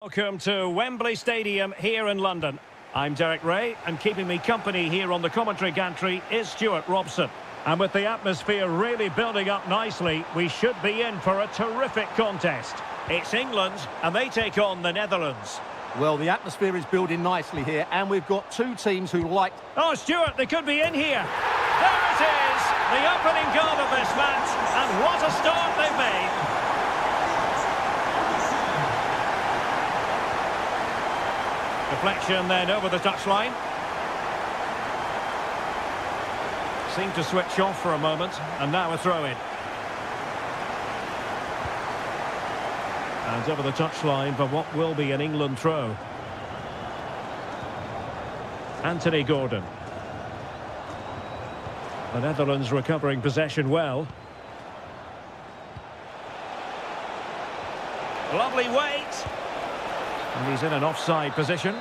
Welcome to Wembley Stadium here in London. I'm Derek Ray, and keeping me company here on the commentary gantry is Stuart Robson. And with the atmosphere really building up nicely, we should be in for a terrific contest. It's England, and they take on the Netherlands. Well, the atmosphere is building nicely here, and we've got two teams who like... Oh, Stuart, they could be in here. There it is, the opening goal of this match, and what a start they've made. Deflection then over the touchline. Seemed to switch off for a moment, and now a throw-in. And over the touchline for what will be an England throw. Anthony Gordon. The Netherlands recovering possession well. Lovely weight. And he's in an offside position.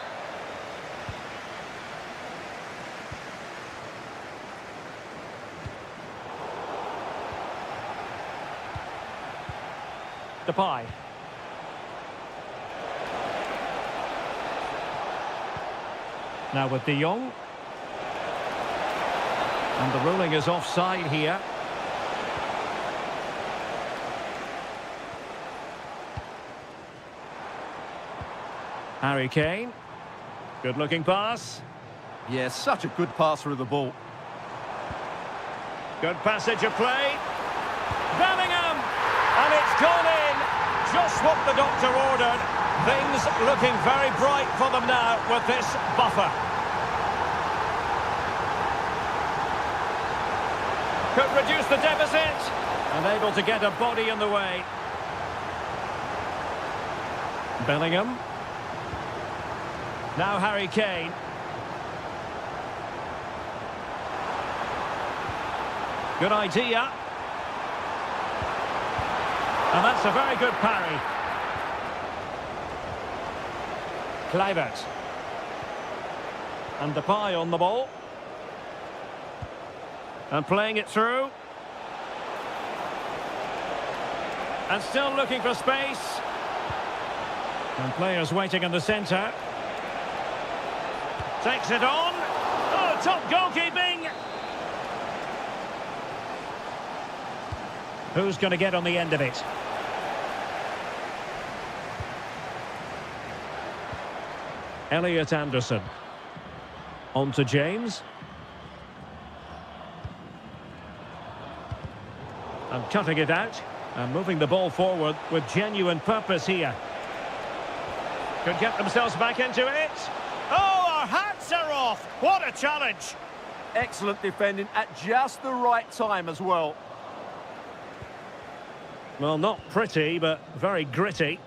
Depay. Now with De Jong. And the ruling is offside here. Harry Kane. Good-looking pass. Yeah, such a good passer of the ball. Good passage of play. Bellingham! And it's gone in. Just what the doctor ordered. Things looking very bright for them now with this buffer. Could reduce the deficit. Unable to get a body in the way. Bellingham. Now Harry Kane. Good idea. And that's a very good parry. Kluivert. And Depay on the ball. And playing it through. And still looking for space. And players waiting in the centre. Takes it on. Oh, top goalkeeping. Who's going to get on the end of it? Elliot Anderson. On to James. And cutting it out. And moving the ball forward with genuine purpose here. Could get themselves back into it. Oh, our hats are off. What a challenge. Excellent defending at just the right time as well. Well, not pretty, but very gritty.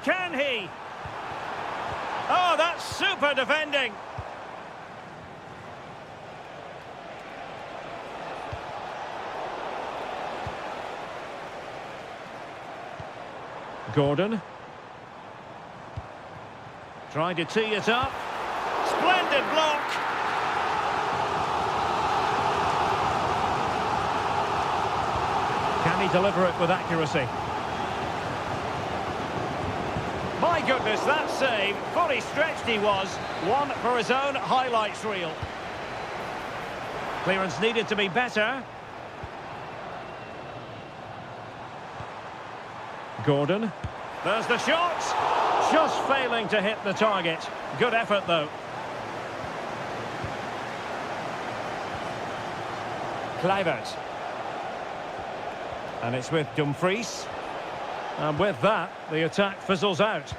Can he? Oh, that's super defending. Gordon. Trying to tee it up. Splendid block. Can he deliver it with accuracy? My goodness, that save. Fully stretched he was. One for his own highlights reel. Clearance needed to be better. Gordon. There's the shot. Just failing to hit the target. Good effort, though. Kluivert. And it's with Dumfries. And with that, the attack fizzles out.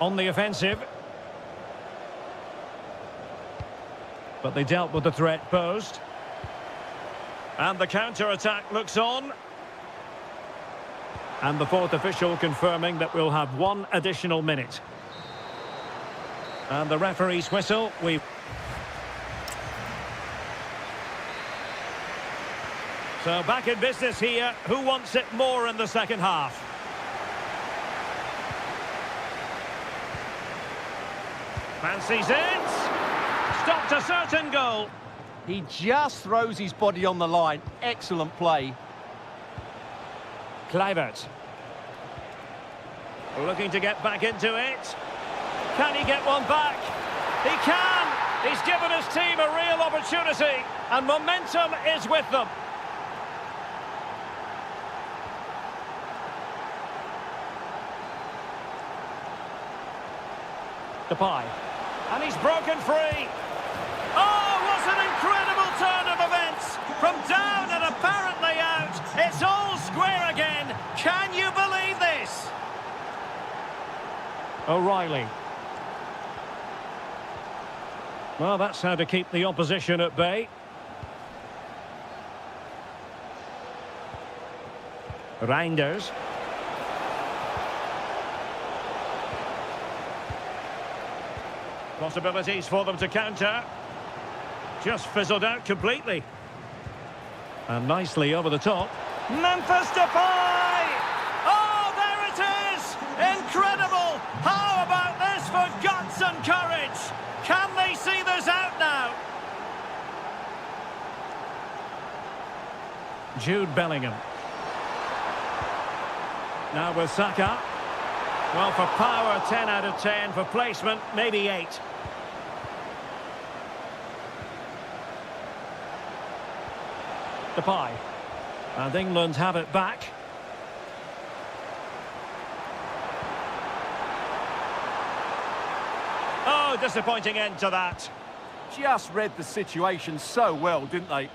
On the offensive. But they dealt with the threat posed. And the counter-attack looks on. And the fourth official confirming that we'll have one additional minute. And the referee's whistle. So back in business here. Who wants it more in the second half? Fancies it. Stopped a certain goal. He just throws his body on the line. Excellent play. Kluivert. Looking to get back into it. Can he get one back? He can! He's given his team a real opportunity, and momentum is with them. Depay. And he's broken free. Oh, what an incredible turn of events! From down and apparently out, it's all square again. Can you believe this? O'Reilly. Well, that's how to keep the opposition at bay. Reinders. Possibilities for them to counter. Just fizzled out completely. And nicely over the top. Memphis Depay! Oh, there it is! Incredible! How about this for guts and courage? Can they see this out now? Jude Bellingham. Now with Saka. Well, for power, 10 out of 10. For placement, maybe 8. Depay. And England have it back. Oh, disappointing end to that. Just read the situation so well, didn't they?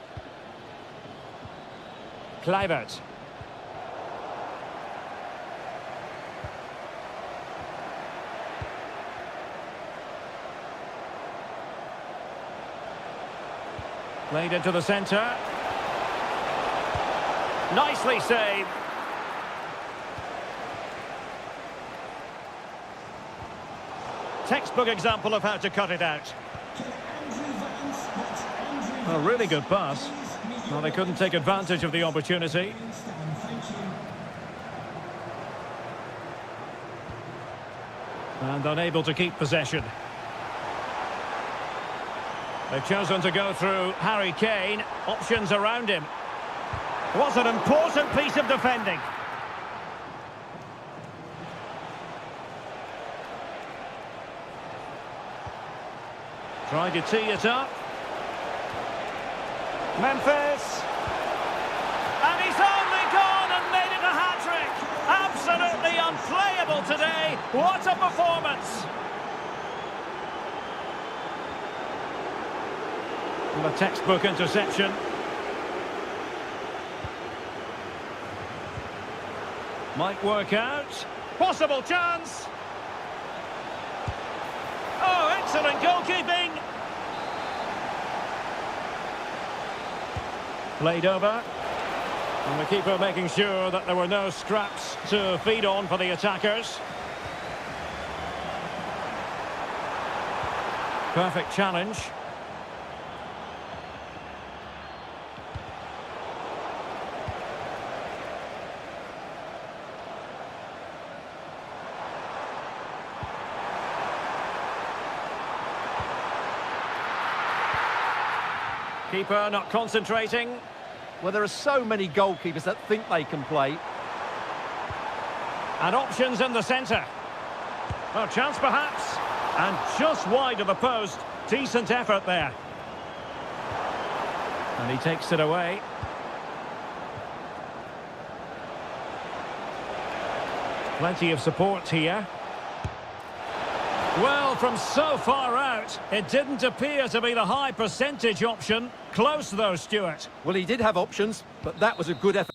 Kluivert. Played into the centre. Nicely saved. Textbook example of how to cut it out. A really good pass. Well, they couldn't take advantage of the opportunity. And unable to keep possession. They've chosen to go through Harry Kane. Options around him. Was an important piece of defending. Tried to tee it up. Memphis. And he's only gone and made it a hat-trick. Absolutely unplayable today. What a performance. And a textbook interception. Might work out. Possible chance. Oh, excellent goalkeeping. Played over. And the keeper making sure that there were no scraps to feed on for the attackers. Perfect challenge. Keeper not concentrating. Well, there are so many goalkeepers that think they can play. And options in the centre. Oh, chance perhaps. And just wide of the post. Decent effort there. And he takes it away. Plenty of support here. Well, from so far out, it didn't appear to be the high percentage option. Close though, Stuart. Well, he did have options, but that was a good effort.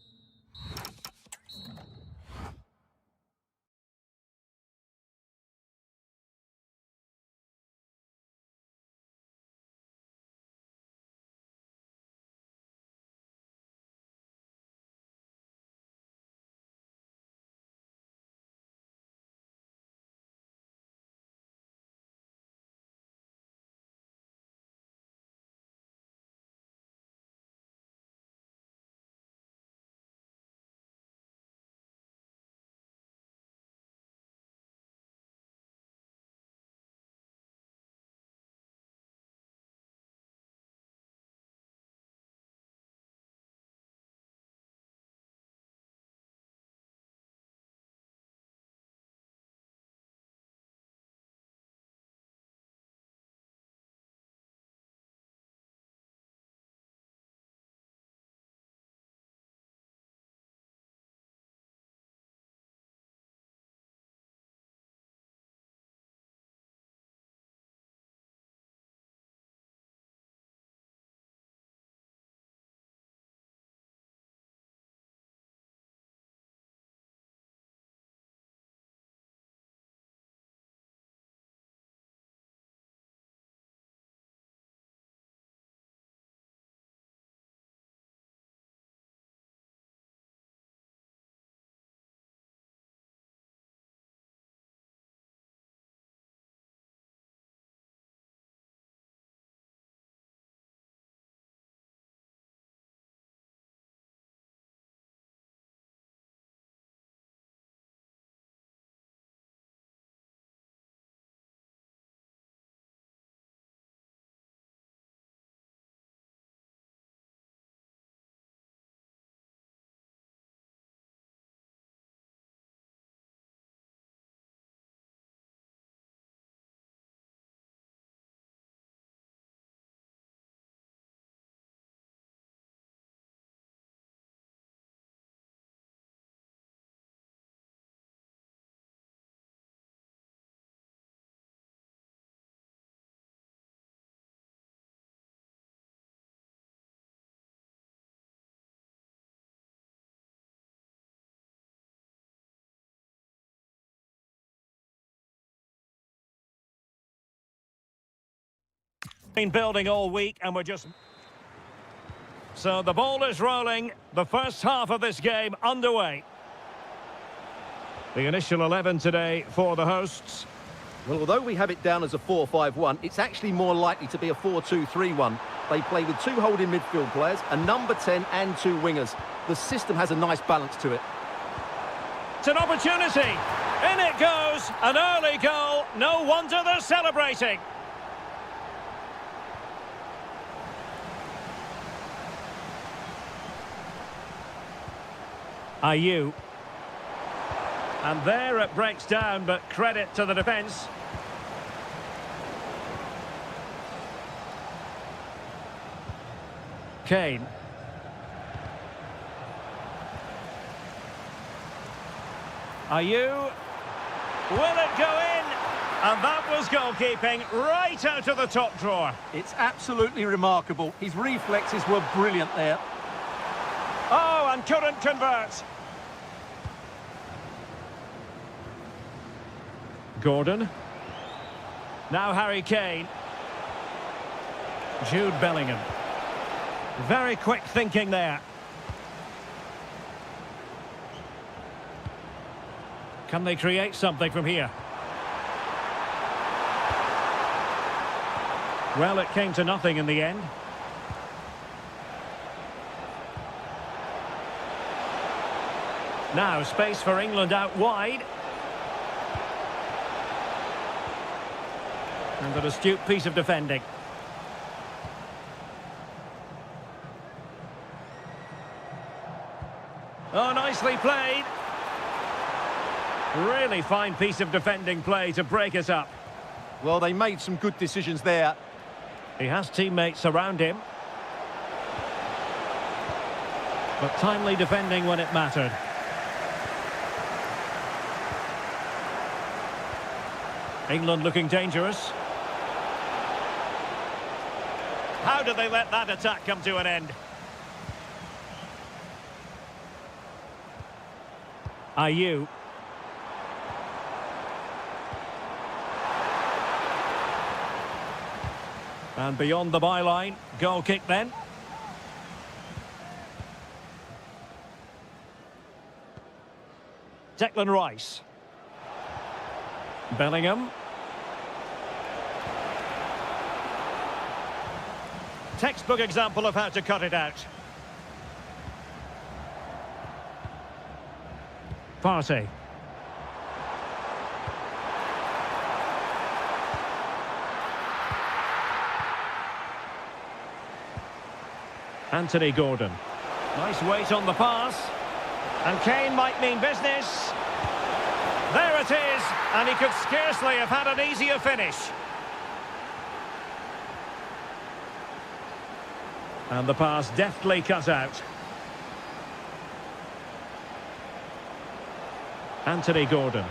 Been building all week and we're just... So the ball is rolling. The first half of this game underway. The initial 11 today for the hosts. Well, although we have it down as a 4-5-1, it's actually more likely to be a 4-2-3-1. They play with 2 holding midfield players, a number 10 and 2 wingers. The system has a nice balance to it. It's an opportunity. In it goes. An early goal. No wonder they're celebrating. Ayew. And there it breaks down, but credit to the defence. Kane. Ayew. Will it go in? And that was goalkeeping right out of the top drawer. It's absolutely remarkable. His reflexes were brilliant there. Oh, and couldn't convert. Gordon. Now Harry Kane. Jude Bellingham. Very quick thinking there. Can they create something from here? Well, it came to nothing in the end. Now, space for England out wide. And an astute piece of defending. Oh, nicely played. Really fine piece of defending play to break us up. Well, they made some good decisions there. He has teammates around him. But timely defending when it mattered. England looking dangerous. How did they let that attack come to an end? Ayew. And beyond the byline, goal kick then. Declan Rice. Bellingham. Textbook example of how to cut it out. Partey. Anthony Gordon. Nice weight on the pass. And Kane might mean business. There it is. And he could scarcely have had an easier finish. And the pass deftly cut out. Anthony Gordon.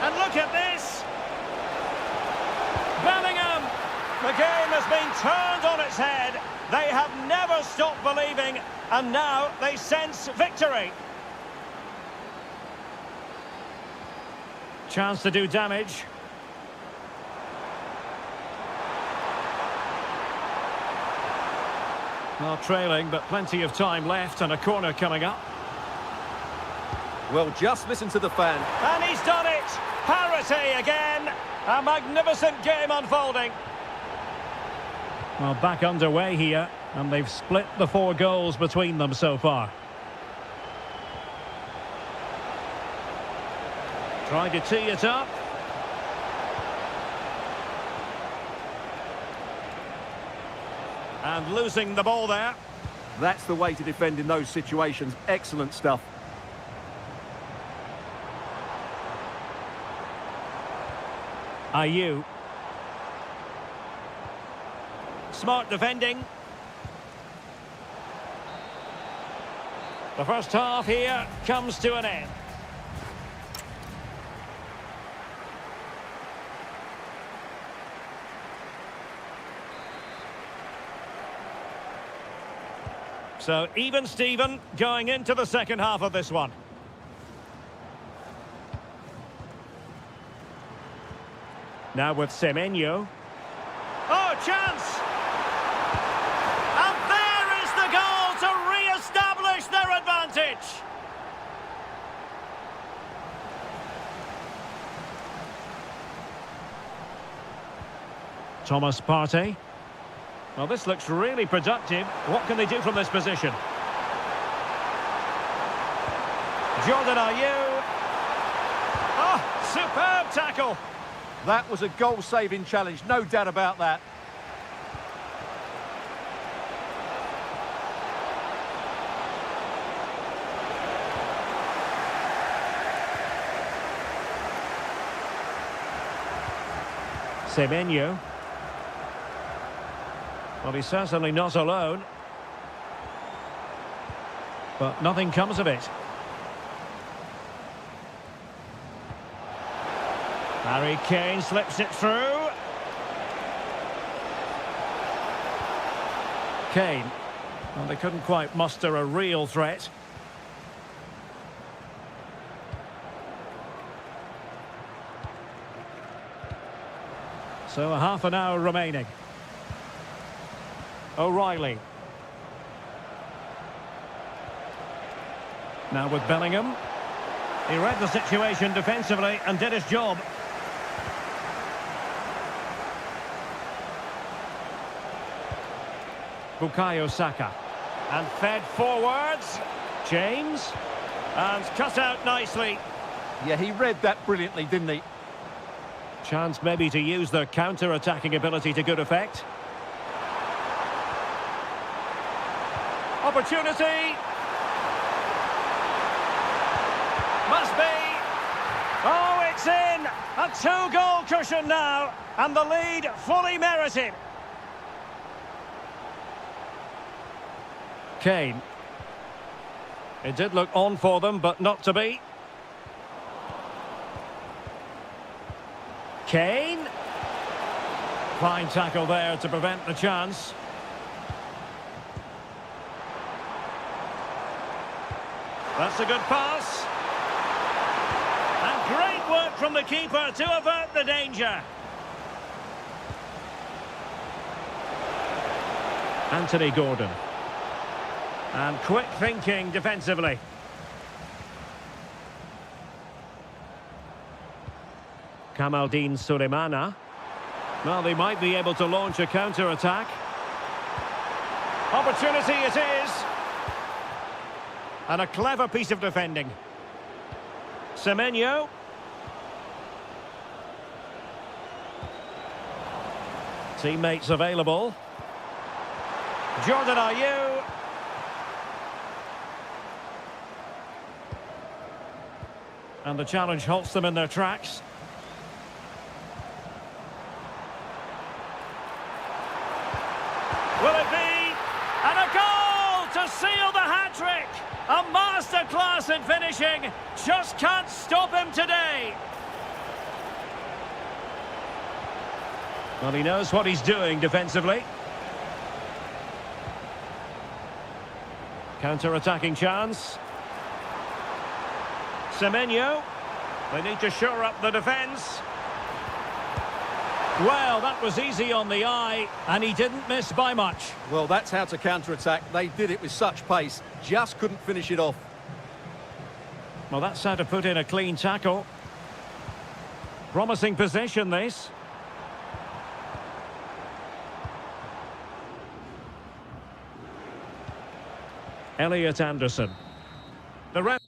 And look at this! Bellingham! The game has been turned on its head. They have never stopped believing, and now they sense victory. Chance to do damage. Well, trailing, but plenty of time left and a corner coming up. Well, just listen to the fan. And he's done it! Parity again! A magnificent game unfolding. Well, back underway here, and they've split the 4 goals between them so far. Trying to tee it up. And losing the ball there. That's the way to defend in those situations. Excellent stuff. Ayew. Smart defending. The first half here comes to an end. So even Steven going into the second half of this one. Now with Semenyo. chance! And there is the goal to re-establish their advantage! Thomas Partey. Well, this looks really productive. What can they do from this position? Jordan Ayew. Oh, superb tackle. That was a goal-saving challenge, no doubt about that. Semenyo. Well, he's certainly not alone. But nothing comes of it. Harry Kane slips it through. Kane. Well, they couldn't quite muster a real threat. So a half an hour remaining. O'Reilly. Now with Bellingham. He read the situation defensively and did his job. Bukayo Saka. And fed forwards. James. And cut out nicely. Yeah, he read that brilliantly, didn't he? Chance maybe to use their counter-attacking ability to good effect. Opportunity. Must be. Oh, it's in. A two-goal cushion now. And the lead fully merited. Kane. It did look on for them, but not to be. Kane. Fine tackle there to prevent the chance. That's a good pass. And great work from the keeper to avert the danger. Anthony Gordon. And quick thinking defensively. Kamaldeen Sulemana. Well, they might be able to launch a counter-attack. Opportunity it is. And a clever piece of defending. Semenyo. Teammates available. Jordan Ayew. And the challenge halts them in their tracks. Will it be? And a goal to seal the hat-trick! A masterclass in finishing. Just can't stop him today. Well, he knows what he's doing defensively. Counter-attacking chance. Semenyo. They need to shore up the defence. Well, that was easy on the eye, and he didn't miss by much. Well, that's how to counter-attack. They did it with such pace. Just couldn't finish it off. Well, that's how to put in a clean tackle. Promising possession, this. Elliot Anderson. The ref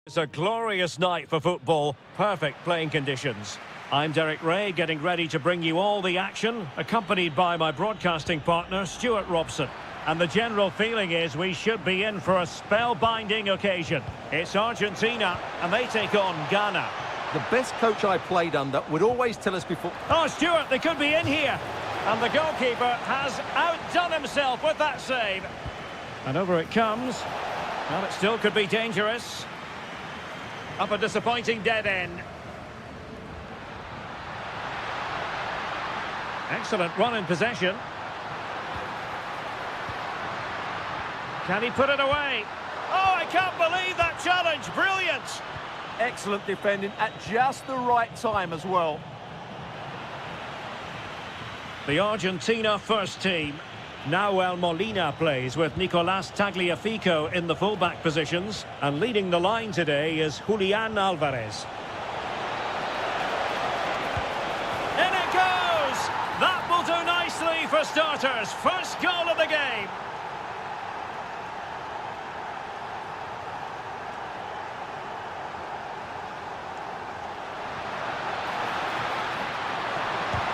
It's a glorious night for football, perfect playing conditions. I'm Derek Ray, getting ready to bring you all the action, accompanied by my broadcasting partner, Stuart Robson. And the general feeling is we should be in for a spellbinding occasion. It's Argentina, and they take on Ghana. The best coach I played under would always tell us before... Oh, Stuart, they could be in here. And the goalkeeper has outdone himself with that save. And over it comes. Well, it still could be dangerous. Up a disappointing dead end. Excellent run in possession. Can he put it away? Oh, I can't believe that challenge. Brilliant. Excellent defending at just the right time as well. The Argentina first team. Nahuel Molina plays with Nicolás Tagliafico in the fullback positions. And leading the line today is Julián Álvarez. In it goes! That will do nicely for starters. First goal of the game.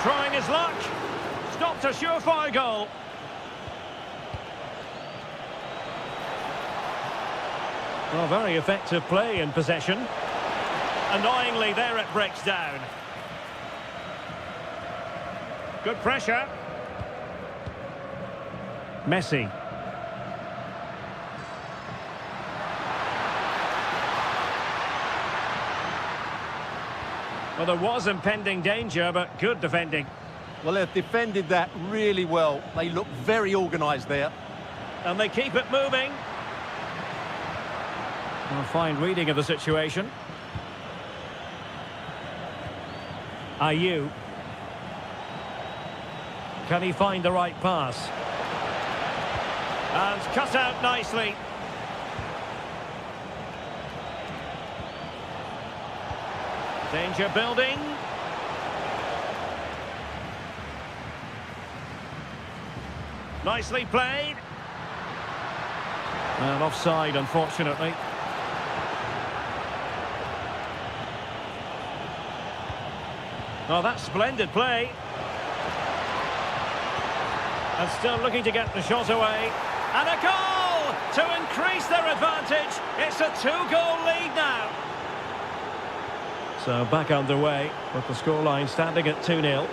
Trying his luck. Stopped a surefire goal. Well, very effective play in possession. Annoyingly, there it breaks down. Good pressure. Messi. Well, there was impending danger, but good defending. Well, they've defended that really well. They look very organised there. And they keep it moving. Well, fine reading of the situation. Ayew. Can he find the right pass? And cut out nicely. Danger building. Nicely played. And offside, unfortunately. Oh, that's splendid play. And still looking to get the shot away. And a goal to increase their advantage. It's a two-goal lead now. So back underway with the scoreline standing at 2-0.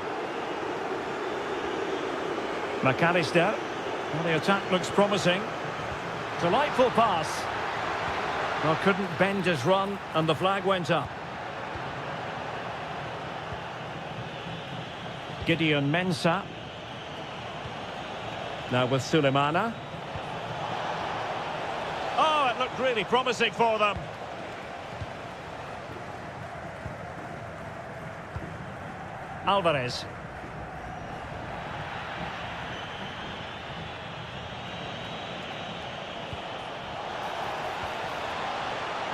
McAllister. Well, the attack looks promising. Delightful pass. Well, couldn't bend his run and the flag went up. Gideon Mensah. Now with Sulemana. Oh, it looked really promising for them. Álvarez.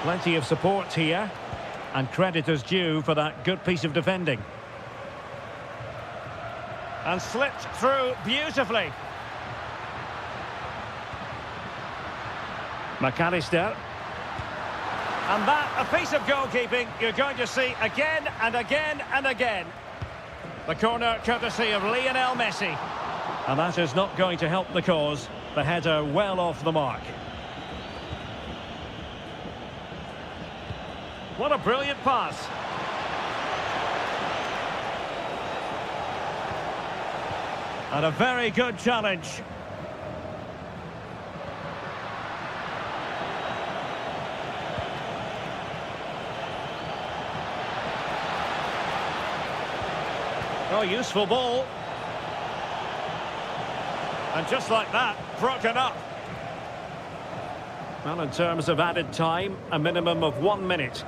Plenty of support here. And credit is due for that good piece of defending. And slipped through beautifully. McAllister. And that, a piece of goalkeeping you're going to see again and again and again. The corner courtesy of Lionel Messi. And that is not going to help the cause. The header well off the mark. What a brilliant pass. And a very good challenge. Oh, useful ball. And just like that, broken up. Well, in terms of added time, a minimum of 1 minute.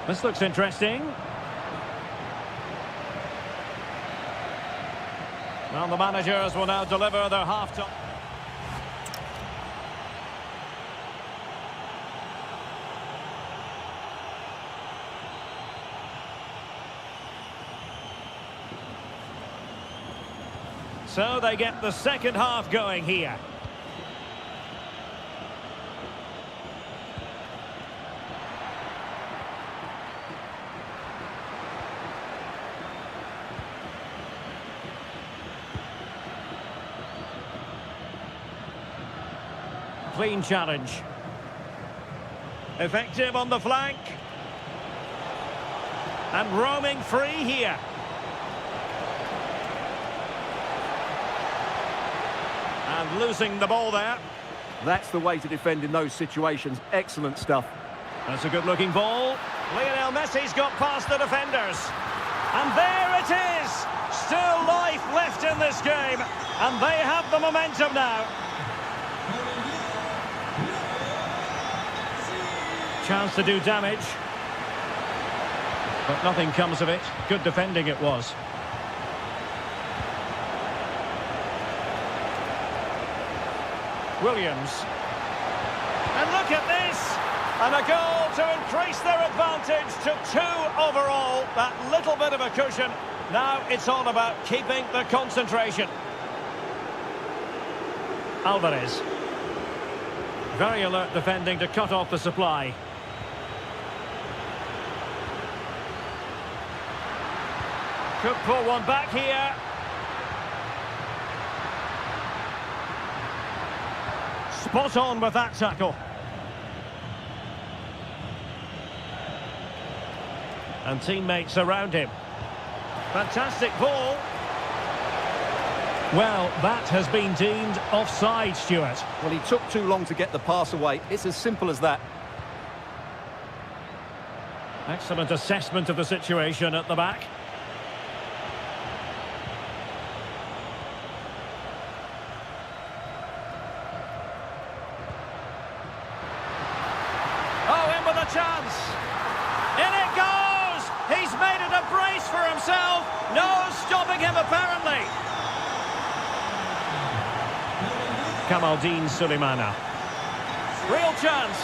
This looks interesting. Well, the managers will now deliver their half-time. So they get the second half going here. clean challenge. Effective on the flank. And roaming free here. And losing the ball there. That's the way to defend in those situations. Excellent stuff. That's a good-looking ball. Lionel Messi's got past the defenders. And there it is! Still life left in this game. And they have the momentum now. Chance to do damage. But nothing comes of it. Good defending it was. Williams. And look at this! And a goal to increase their advantage to 2 overall. That little bit of a cushion. Now it's all about keeping the concentration. Alvarez. Very alert defending to cut off the supply. Could pull one back here. Spot on with that tackle. And teammates around him. Fantastic ball. Well, that has been deemed offside, Stuart. Well, he took too long to get the pass away. It's as simple as that. Excellent assessment of the situation at the back. Oh, in with a chance. In it goes! He's made it a brace for himself. No stopping him, apparently. Kamaldeen Sulemana. Real chance.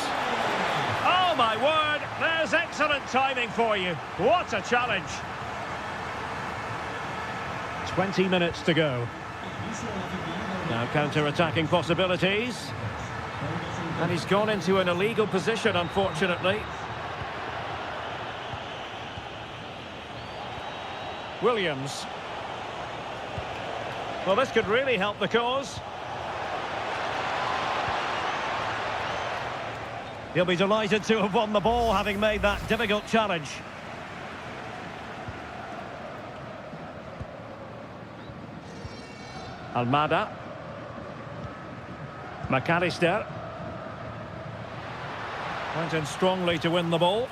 Oh, my word. There's excellent timing for you. What a challenge. 20 minutes to go. Now counter-attacking possibilities. And he's gone into an illegal position, unfortunately. Williams. Well, this could really help the cause. He'll be delighted to have won the ball, having made that difficult challenge. Almada. McAllister. Went in strongly to win the ball.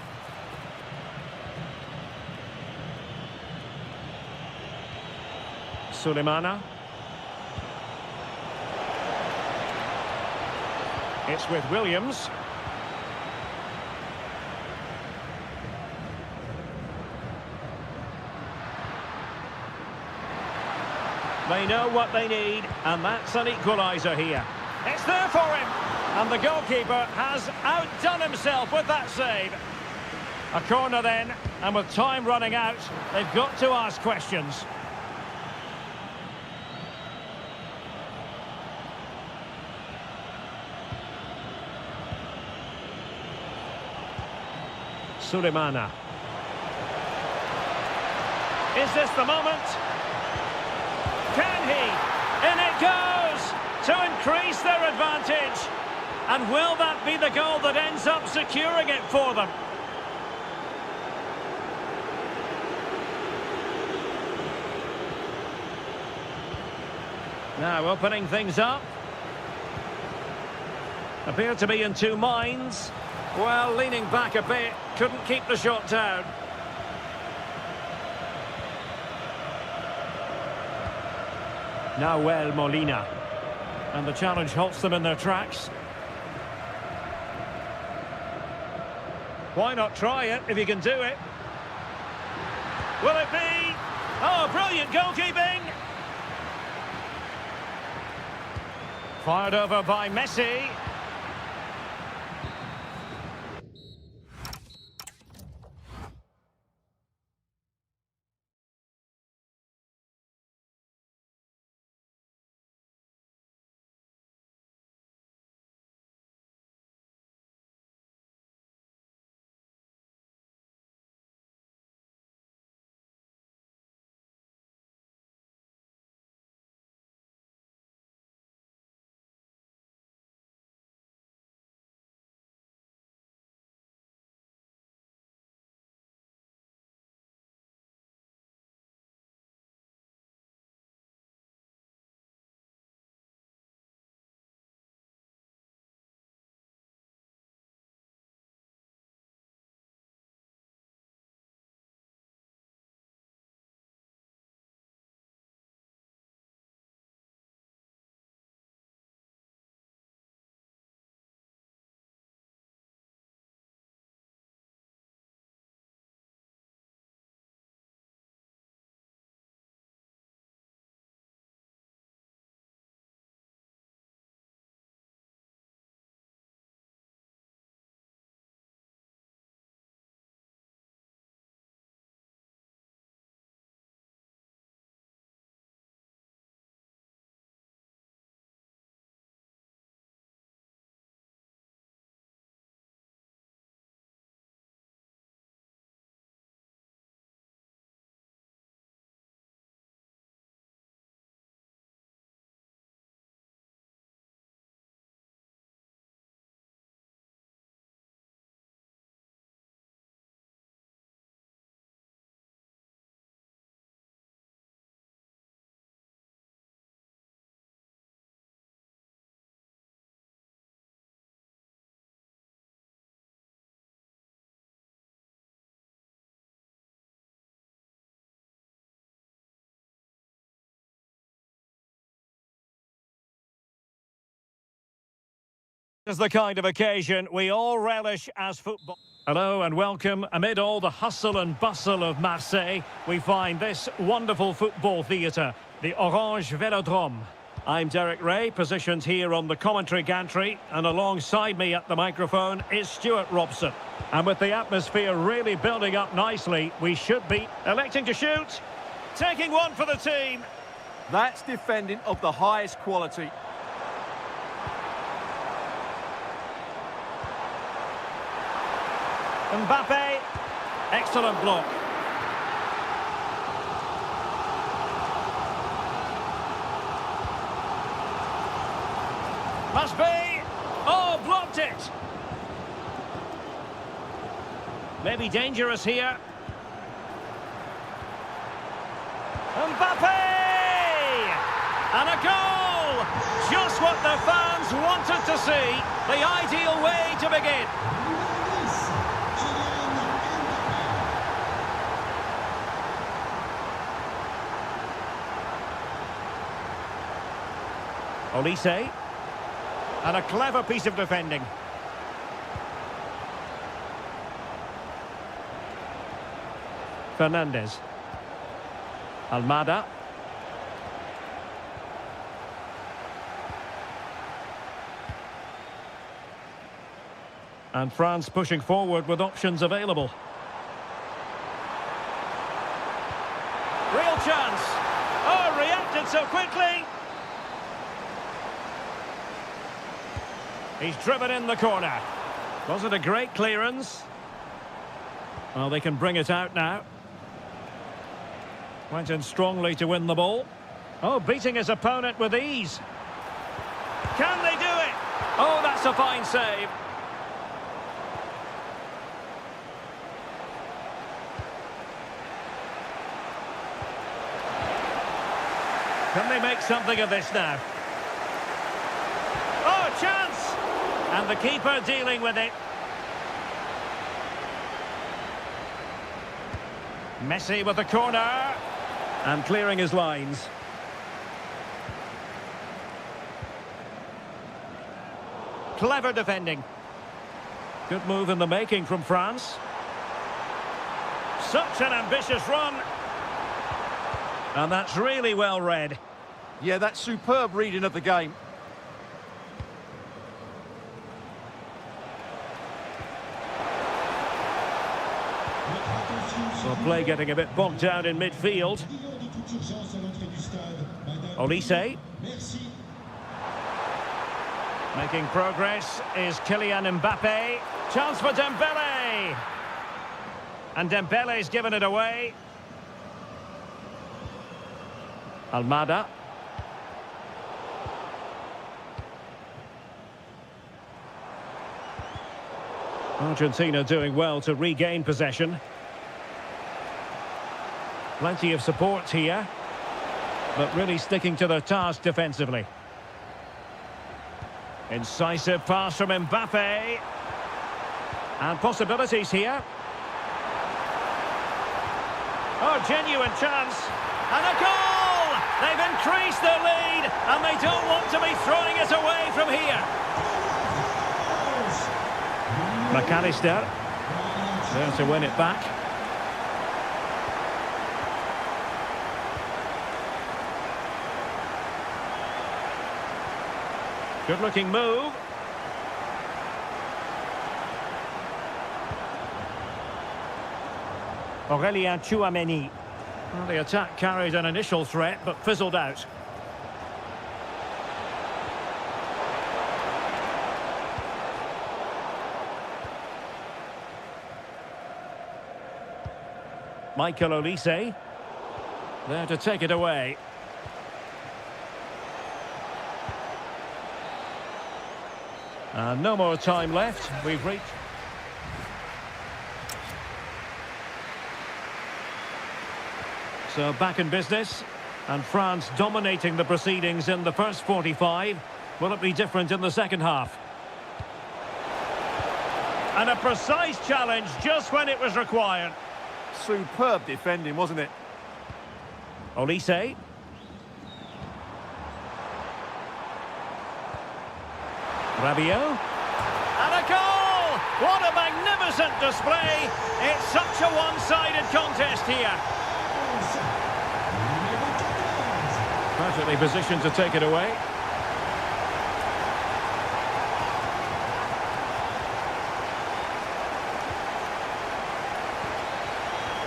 Sulemana. It's with Williams. They know what they need, and that's an equaliser here. It's there for him, and the goalkeeper has outdone himself with that save. A corner then, and with time running out, they've got to ask questions. Sulemana. Is this the moment? Can he? In it goes! To increase their advantage. And will that be the goal that ends up securing it for them? Now opening things up. Appeared to be in two minds. Well, leaning back a bit, couldn't keep the shot down. Nahuel Molina. And the challenge halts them in their tracks. Why not try it if you can do it? Will it be? Oh, brilliant goalkeeping! Fired over by Messi. Is the kind of occasion we all relish as football. Hello and welcome. Amid all the hustle and bustle of Marseille, we find this wonderful football theatre, the Orange Velodrome. I'm Derek Ray, positioned here on the commentary gantry, and alongside me at the microphone is Stuart Robson. And with the atmosphere really building up nicely, we should be electing to shoot. Taking one for the team. That's defending of the highest quality. Mbappe, excellent block. Must be. Oh, blocked it. Maybe dangerous here. Mbappe! And a goal! Just what the fans wanted to see. The ideal way to begin. Olise. And a clever piece of defending. Fernandez. Almada. And France pushing forward with options available. Real chance. Oh, reacted so quickly. He's driven in the corner. Was it a great clearance? Well, they can bring it out now. Went in strongly to win the ball. Oh, beating his opponent with ease. Can they do it? Oh, that's a fine save. Can they make something of this now? Oh, chance! And the keeper dealing with it. Messi with the corner. And clearing his lines. Clever defending. Good move in the making from France. Such an ambitious run. And that's really well read. Yeah, that's superb reading of the game. Well, play getting a bit bogged down in midfield. Olise. Making progress is Kylian Mbappe. Chance for Dembele. And Dembele's given it away. Almada. Argentina doing well to regain possession. Plenty of support here, but really sticking to their task defensively. Incisive pass from Mbappe. And possibilities here. Oh, genuine chance. And a goal! They've increased their lead, and they don't want to be throwing it away from here. McAllister. There to win it back. Good-looking move. Aurélien Tchouameni. Well, the attack carried an initial threat, but fizzled out. Michael Olise. There to take it away. No more time left. We've reached... So back in business. And France dominating the proceedings in the first 45. Will it be different in the second half? And a precise challenge just when it was required. Superb defending, wasn't it? Olise. Rabiot. A goal! What a magnificent display! It's such a one-sided contest here. Perfectly positioned to take it away.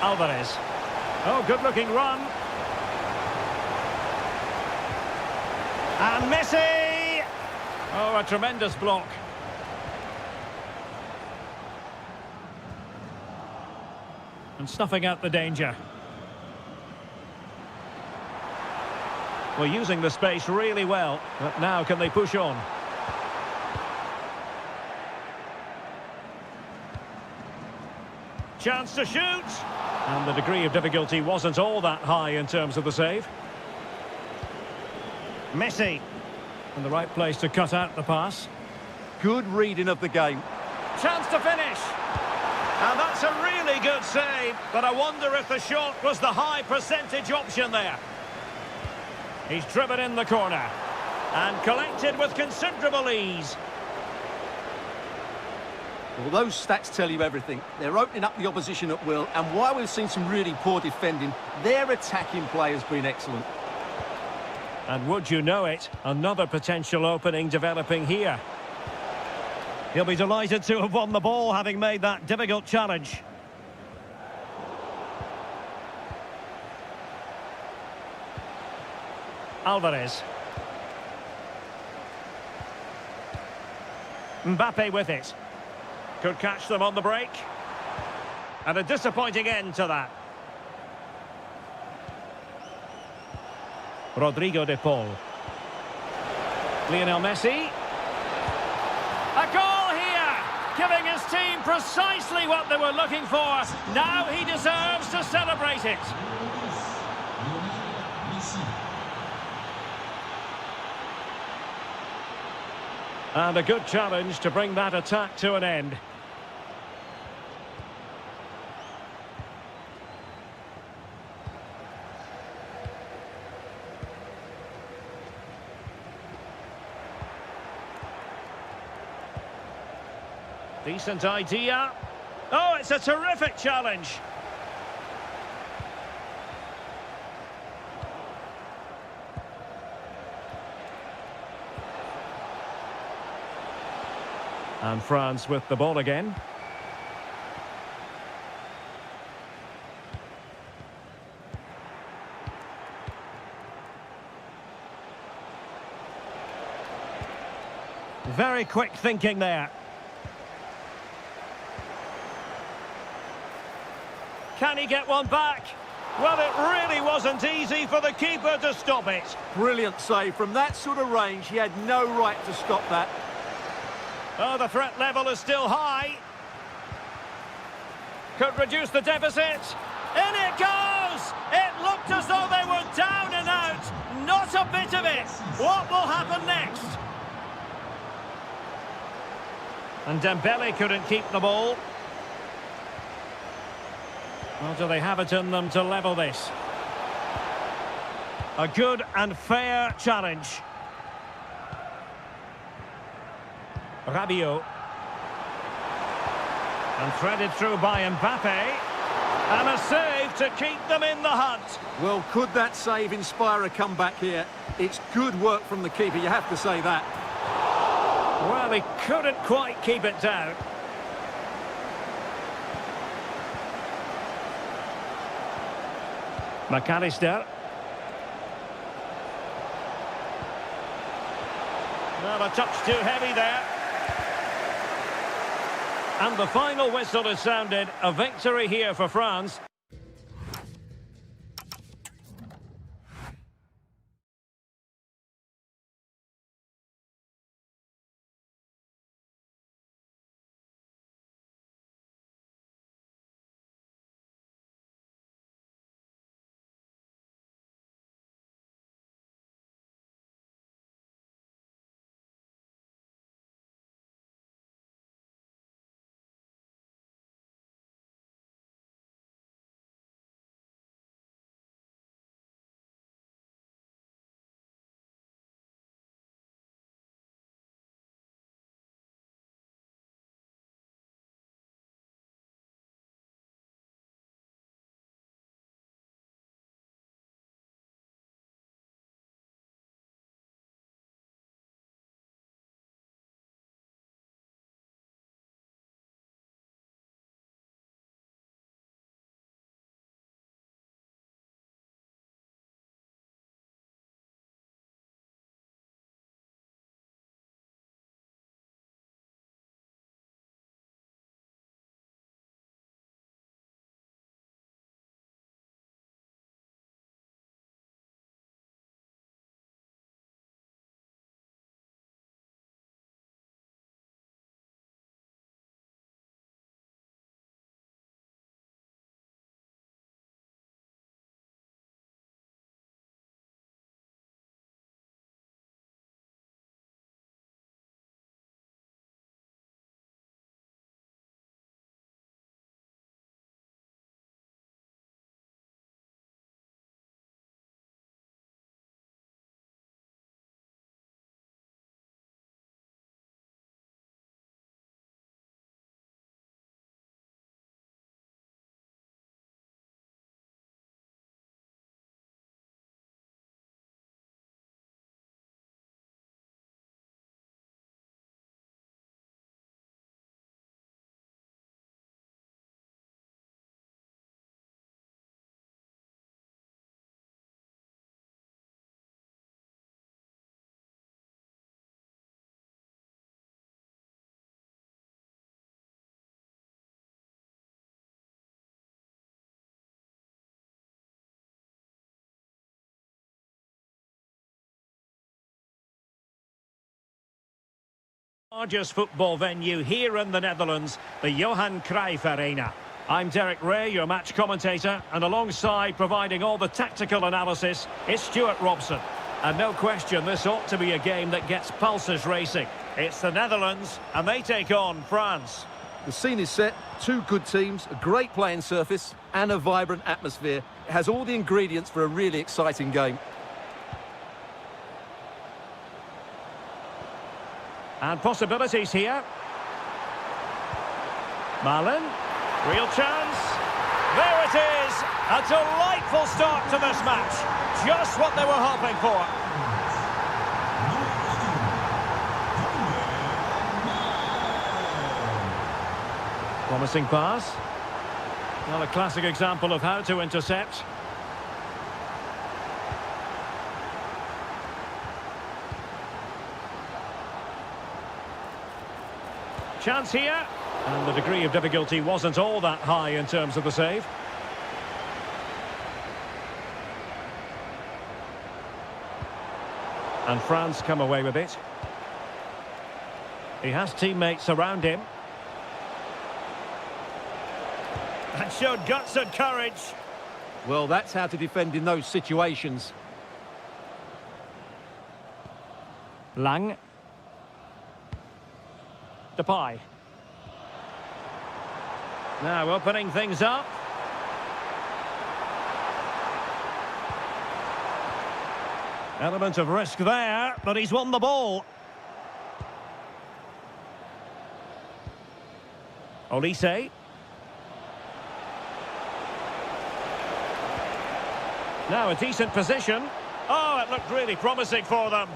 Alvarez. Oh, good-looking run. And Messi! Oh, a tremendous block. And snuffing out the danger. Well, using the space really well, but now can they push on? Chance to shoot! And the degree of difficulty wasn't all that high in terms of the save. Messi. In the right place to cut out the pass. Good reading of the game. Chance to finish. And that's a really good save, but I wonder if the shot was the high percentage option there. He's driven in the corner and collected with considerable ease. Well, those stats tell you everything. They're opening up the opposition at will, and while we've seen some really poor defending, their attacking play has been excellent. And would you know it, another potential opening developing here. He'll be delighted to have won the ball, having made that difficult challenge. Alvarez. Mbappe with it. Could catch them on the break. And a disappointing end to that. Rodrigo de Paul. Lionel Messi. A goal here! Giving his team precisely what they were looking for. Now he deserves to celebrate it. And a good challenge to bring that attack to an end. Decent idea. Oh, it's a terrific challenge. And France with the ball again. Very quick thinking there. Can he get one back? Well, it really wasn't easy for the keeper to stop it. Brilliant save. From that sort of range, he had no right to stop that. Oh, the threat level is still high. Could reduce the deficit. In it goes! It looked as though they were down and out. Not a bit of it. What will happen next? And Dembele couldn't keep the ball. Well, do they have it in them to level this? A good and fair challenge. Rabiot. And threaded through by Mbappe. And a save to keep them in the hunt. Well, could that save inspire a comeback here? It's good work from the keeper, you have to say that. Well, he couldn't quite keep it down. McAllister. Well, a touch too heavy there. And the final whistle is sounded. A victory here for France. Largest football venue here in the Netherlands, the Johan Cruyff Arena. I'm Derek Ray, your match commentator, and alongside providing all the tactical analysis is Stuart Robson. And no question, this ought to be a game that gets pulses racing. It's the Netherlands, and they take on France. The scene is set, two good teams, a great playing surface, and a vibrant atmosphere. It has all the ingredients for a really exciting game. And possibilities here. Malin, real chance. There it is! A delightful start to this match. Just what they were hoping for. Promising pass. Well, a classic example of how to intercept. Chance here, and the degree of difficulty wasn't all that high in terms of the save. And France come away with it. He has teammates around him. And showed guts and courage. Well, that's how to defend in those situations. Lang. Depay. Now opening things up. Element of risk there, but he's won the ball. Olise. Now a decent position. Oh, it looked really promising for them.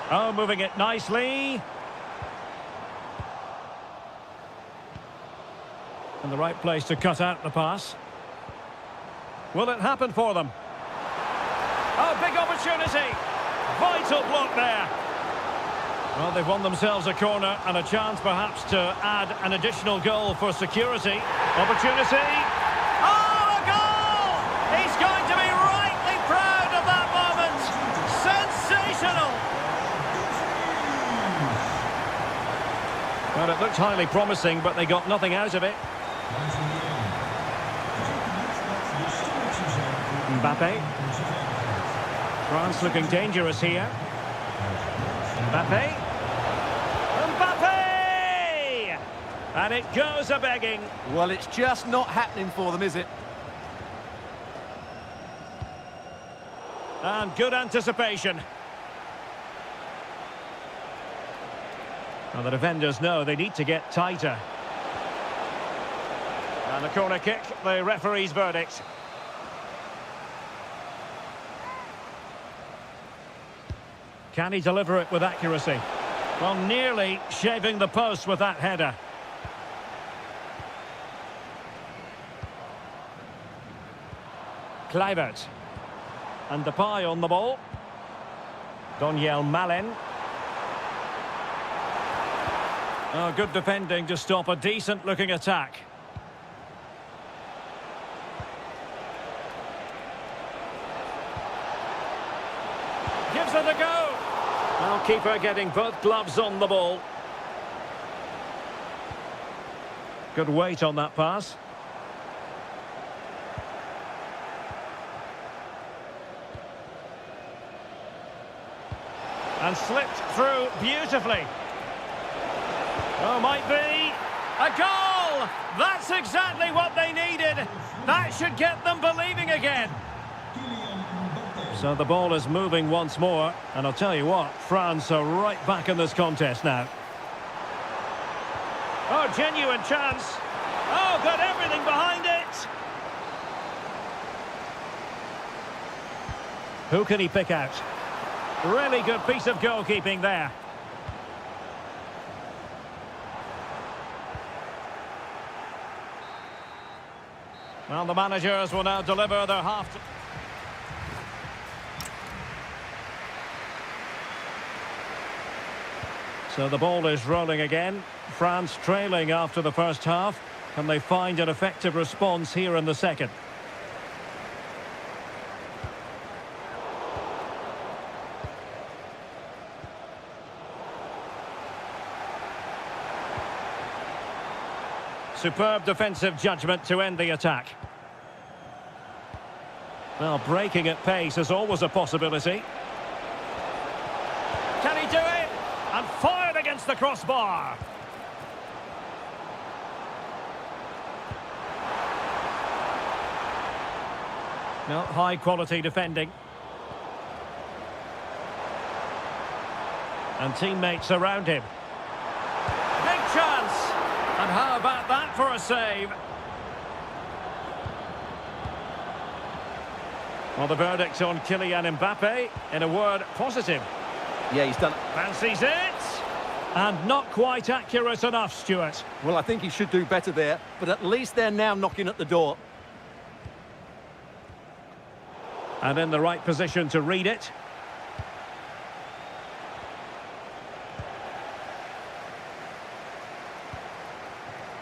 Oh, moving it nicely. In the right place to cut out the pass. Will it happen for them? Oh, big opportunity. Vital block there. Well, they've won themselves a corner and a chance perhaps to add an additional goal for security. Opportunity. Oh, a goal! He's going to be rightly proud of that moment. Sensational. Well, it looked highly promising, but they got nothing out of it. Mbappe. France looking dangerous here. Mbappe. Mbappe! And it goes a-begging. Well, it's just not happening for them, is it? And good anticipation. Well, the defenders know they need to get tighter. And a corner kick, the referee's verdict. Can he deliver it with accuracy? Well, nearly shaving the post with that header. Kluivert. And Depay on the ball. Donyell Malen. Oh, good defending to stop a decent-looking attack. Gives it a go. Well, keeper getting both gloves on the ball. Good weight on that pass. And slipped through beautifully. Oh, might be a goal! That's exactly what they needed. That should get them believing again. So the ball is moving once more, and I'll tell you what, France are right back in this contest now. Oh, genuine chance. Oh, got everything behind it. Who can he pick out? Really good piece of goalkeeping there. Well, the managers will now deliver their half... So the ball is rolling again. France trailing after the first half. Can they find an effective response here in the second? Superb defensive judgment to end the attack. Well, breaking at pace is always a possibility. Can he do it? And fired against the crossbar. No, high-quality defending. And teammates around him. Big chance! And how about that for a save? Well, the verdict on Kylian Mbappe, in a word, positive. Yeah, he's done it. Fancies it! And not quite accurate enough, Stuart. Well, I think he should do better there, but at least they're now knocking at the door. And in the right position to read it.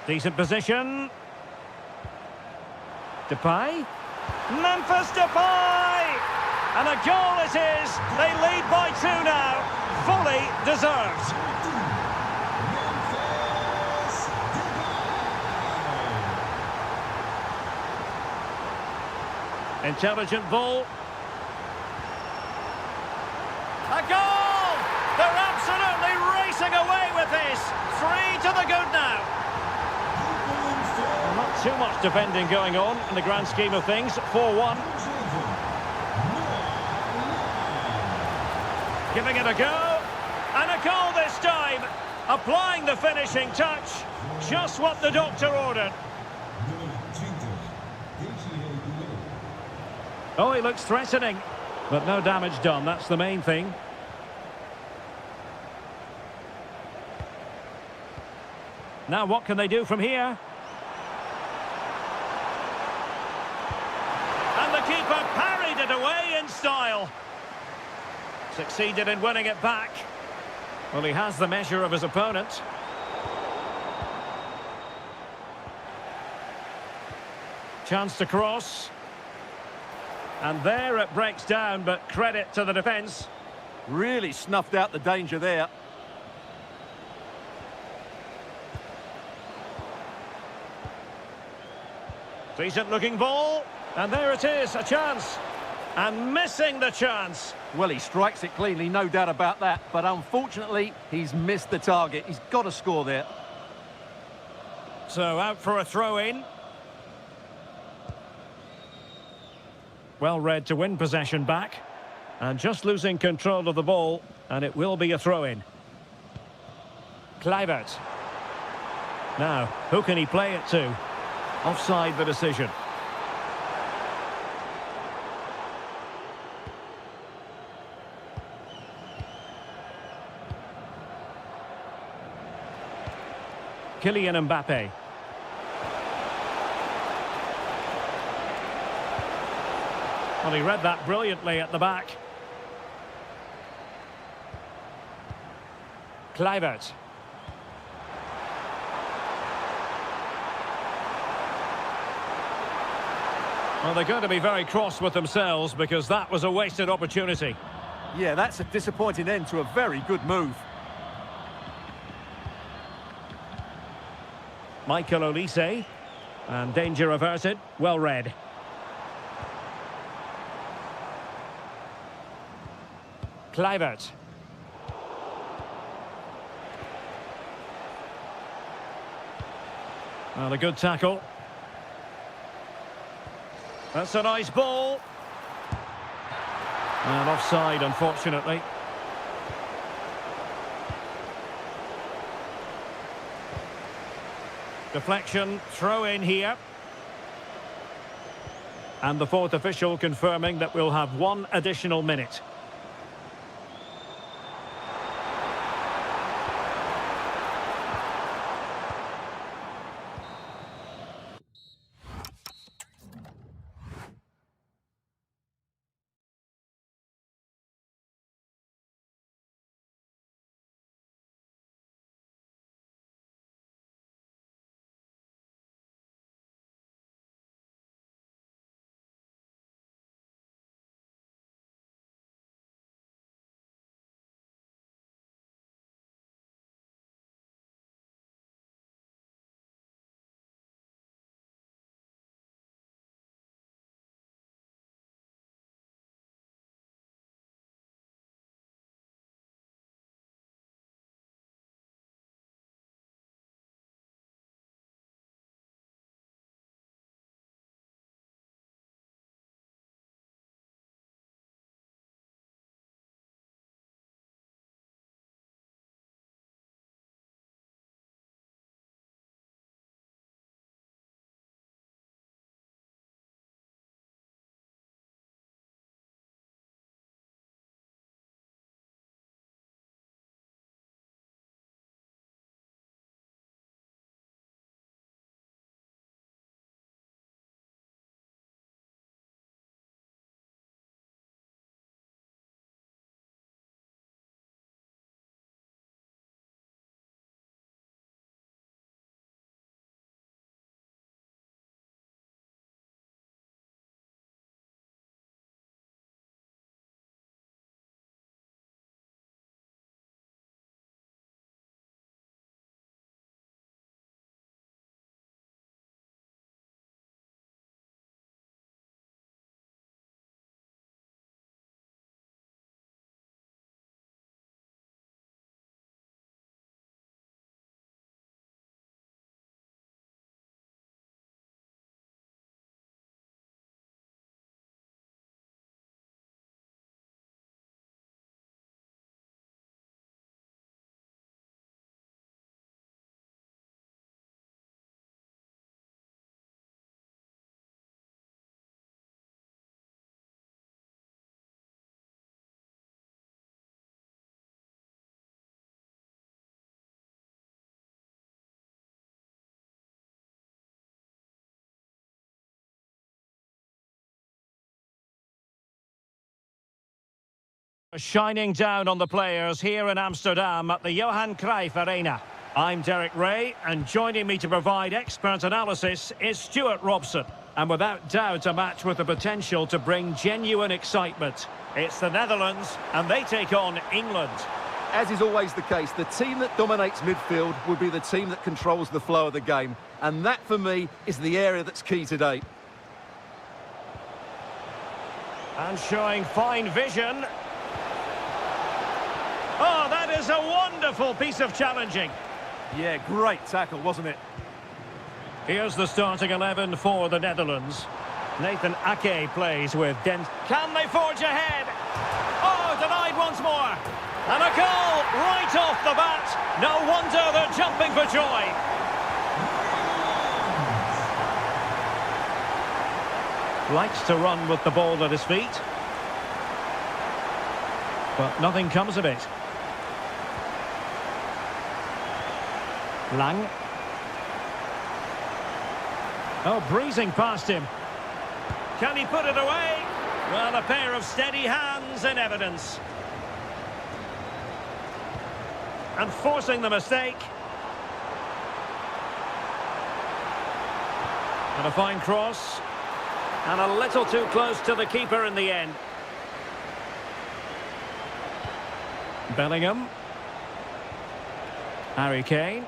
Decent position. Depay. Memphis Depay! And a goal it is. They lead by 2 now. Fully deserved. Intelligent ball. A goal! They're absolutely racing away with this. 3 to the good now. Well, not too much defending going on in the grand scheme of things. 4-1. Giving it a go. And a goal this time. Applying the finishing touch. Just what the doctor ordered. Oh, he looks threatening, but no damage done. That's the main thing. Now, what can they do from here? And the keeper parried it away in style. Succeeded in winning it back. Well, he has the measure of his opponent. Chance to cross. And there it breaks down, but credit to the defence. Really snuffed out the danger there. Decent looking ball. And there it is, a chance. And missing the chance. Well, he strikes it cleanly, no doubt about that. But unfortunately, he's missed the target. He's got to score there. So out for a throw-in. Well read to win possession back. And just losing control of the ball. And it will be a throw-in. Kluivert. Now, who can he play it to? Offside the decision. Kylian Mbappe. Well, he read that brilliantly at the back. Kluivert. Well, they're going to be very cross with themselves because that was a wasted opportunity. Yeah, that's a disappointing end to a very good move. Michael Olise. And danger averted. Well read. Kluivert. Well, a good tackle. That's a nice ball. And offside, unfortunately. Deflection, throw in here. And the fourth official confirming that we'll have 1 additional minute. Shining down on the players here in Amsterdam at the Johan Cruyff Arena. I'm Derek Ray, and joining me to provide expert analysis is Stuart Robson. And without doubt, a match with the potential to bring genuine excitement. It's the Netherlands, and they take on England. As is always the case, the team that dominates midfield will be the team that controls the flow of the game. And that, for me, is the area that's key today. And showing fine vision. Oh, that is a wonderful piece of challenging. Yeah, great tackle, wasn't it? Here's the starting 11 for the Netherlands. Nathan Ake plays with Dent. Can they forge ahead? Oh, denied once more. And a goal right off the bat. No wonder they're jumping for joy. Likes to run with the ball at his feet. But nothing comes of it. Lang. Oh, breezing past him. Can he put it away? Well, a pair of steady hands in evidence. And forcing the mistake. And a fine cross. And a little too close to the keeper in the end. Bellingham. Harry Kane.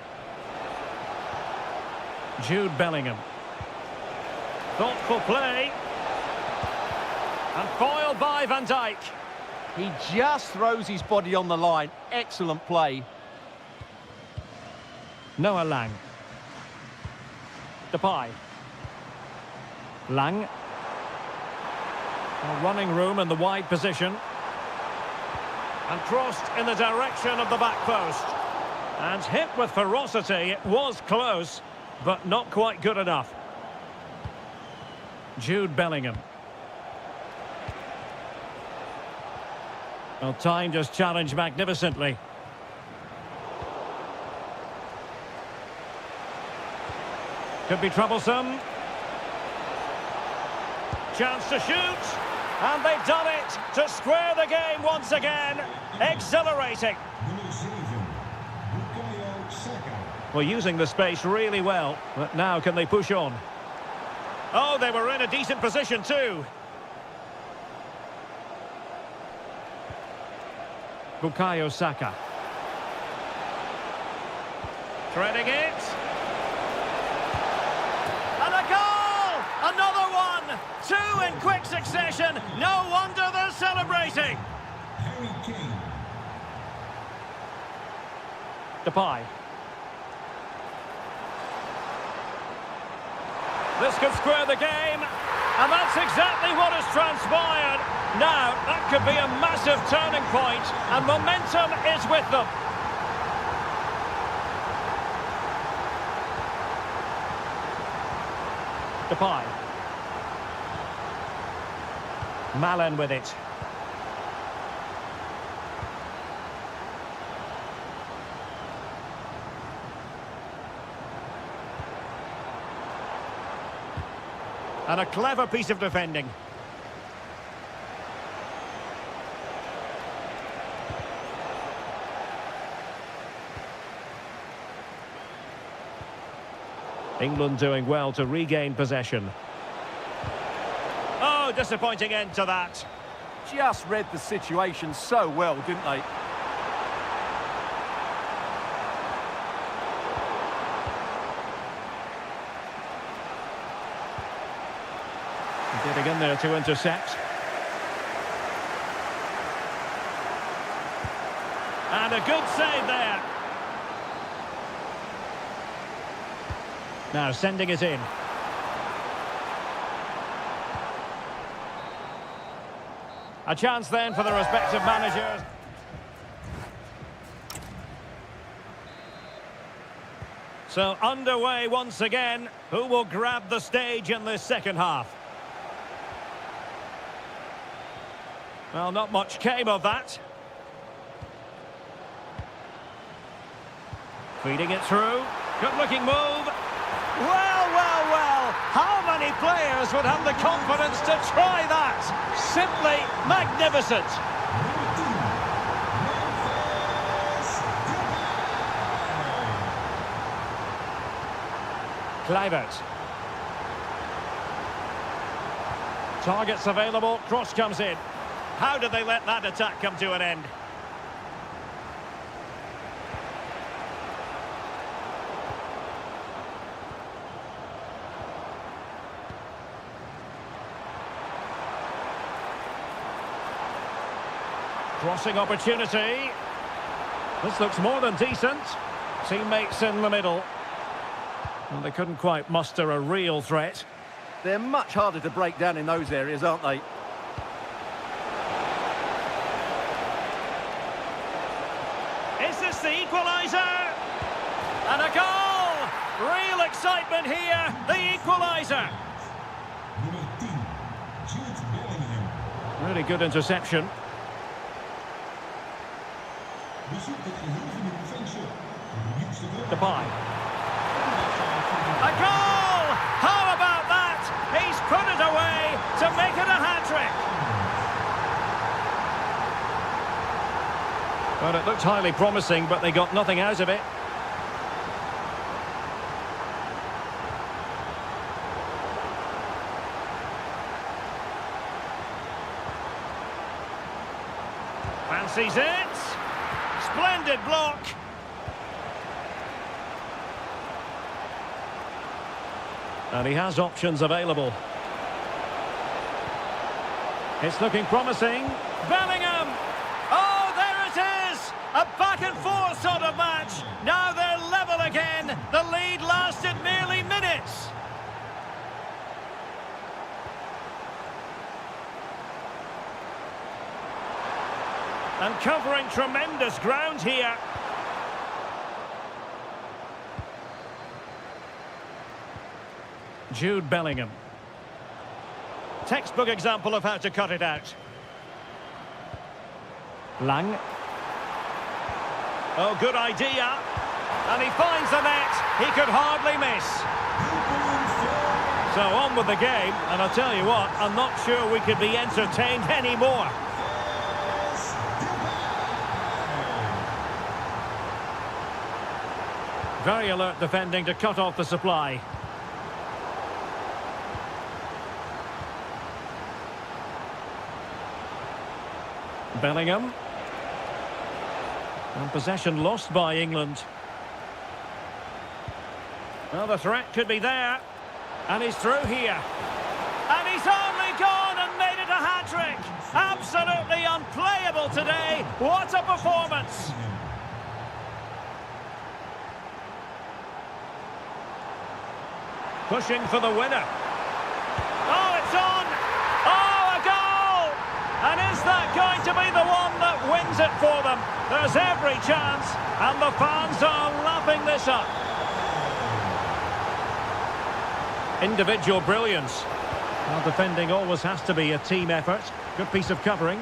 Jude Bellingham. Thoughtful play. And foiled by Van Dijk. He just throws his body on the line. Excellent play. Noah Lang. Depay. Lang. A running room in the wide position. And crossed in the direction of the back post. And hit with ferocity. It was close, but not quite good enough. Jude Bellingham. Well, timed his challenge magnificently. Could be troublesome. Chance to shoot. And they've done it to square the game once again. Exhilarating. Well, using the space really well. But now can they push on? Oh, they were in a decent position too. Bukayo Saka. Threading it. And a goal! Another one! Two in quick succession. No wonder they're celebrating. Depay. This could square the game, and that's exactly what has transpired. Now, that could be a massive turning point, and momentum is with them. Depay. Malen with it. And a clever piece of defending. England doing well to regain possession. Oh, disappointing end to that. Just read the situation so well, didn't they? Getting in there to intercept. And a good save there. Now sending it in. A chance then for the respective managers. So underway once again. Who will grab the stage in this second half? Well, not much came of that. Feeding it through. Good-looking move. Well, well, well. How many players would have the confidence to try that? Simply magnificent. Kluivert. Targets available, cross comes in. How did they let that attack come to an end? Crossing opportunity. This looks more than decent. Teammates in the middle. And they couldn't quite muster a real threat. They're much harder to break down in those areas, aren't they? Is this the equaliser? And a goal! Real excitement here, the equaliser. Really good interception. Depay. A goal! How about that? He's put it away to make it a hat-trick. Well, it looked highly promising, but they got nothing out of it. Fancies it. Splendid block. And he has options available. It's looking promising. Bellingham! Oh, there it is! A back-and-forth sort of match. Now they're level again. The lead lasted merely minutes. And covering tremendous ground here. Jude Bellingham. Textbook example of how to cut it out. Lang. Oh, good idea. And he finds the net. He could hardly miss. So on with the game. And I'll tell you what, I'm not sure we could be entertained anymore. Very alert defending to cut off the supply. Bellingham. And possession lost by England. Well, the threat could be there. And he's through here. And he's only gone and made it a hat-trick. Absolutely unplayable today. What a performance. Pushing for the winner. Oh, it's on! Oh, a goal! And is that going to be the one that wins it for them? There's every chance, and the fans are lapping this up. Individual brilliance. Well, defending always has to be a team effort. Good piece of covering.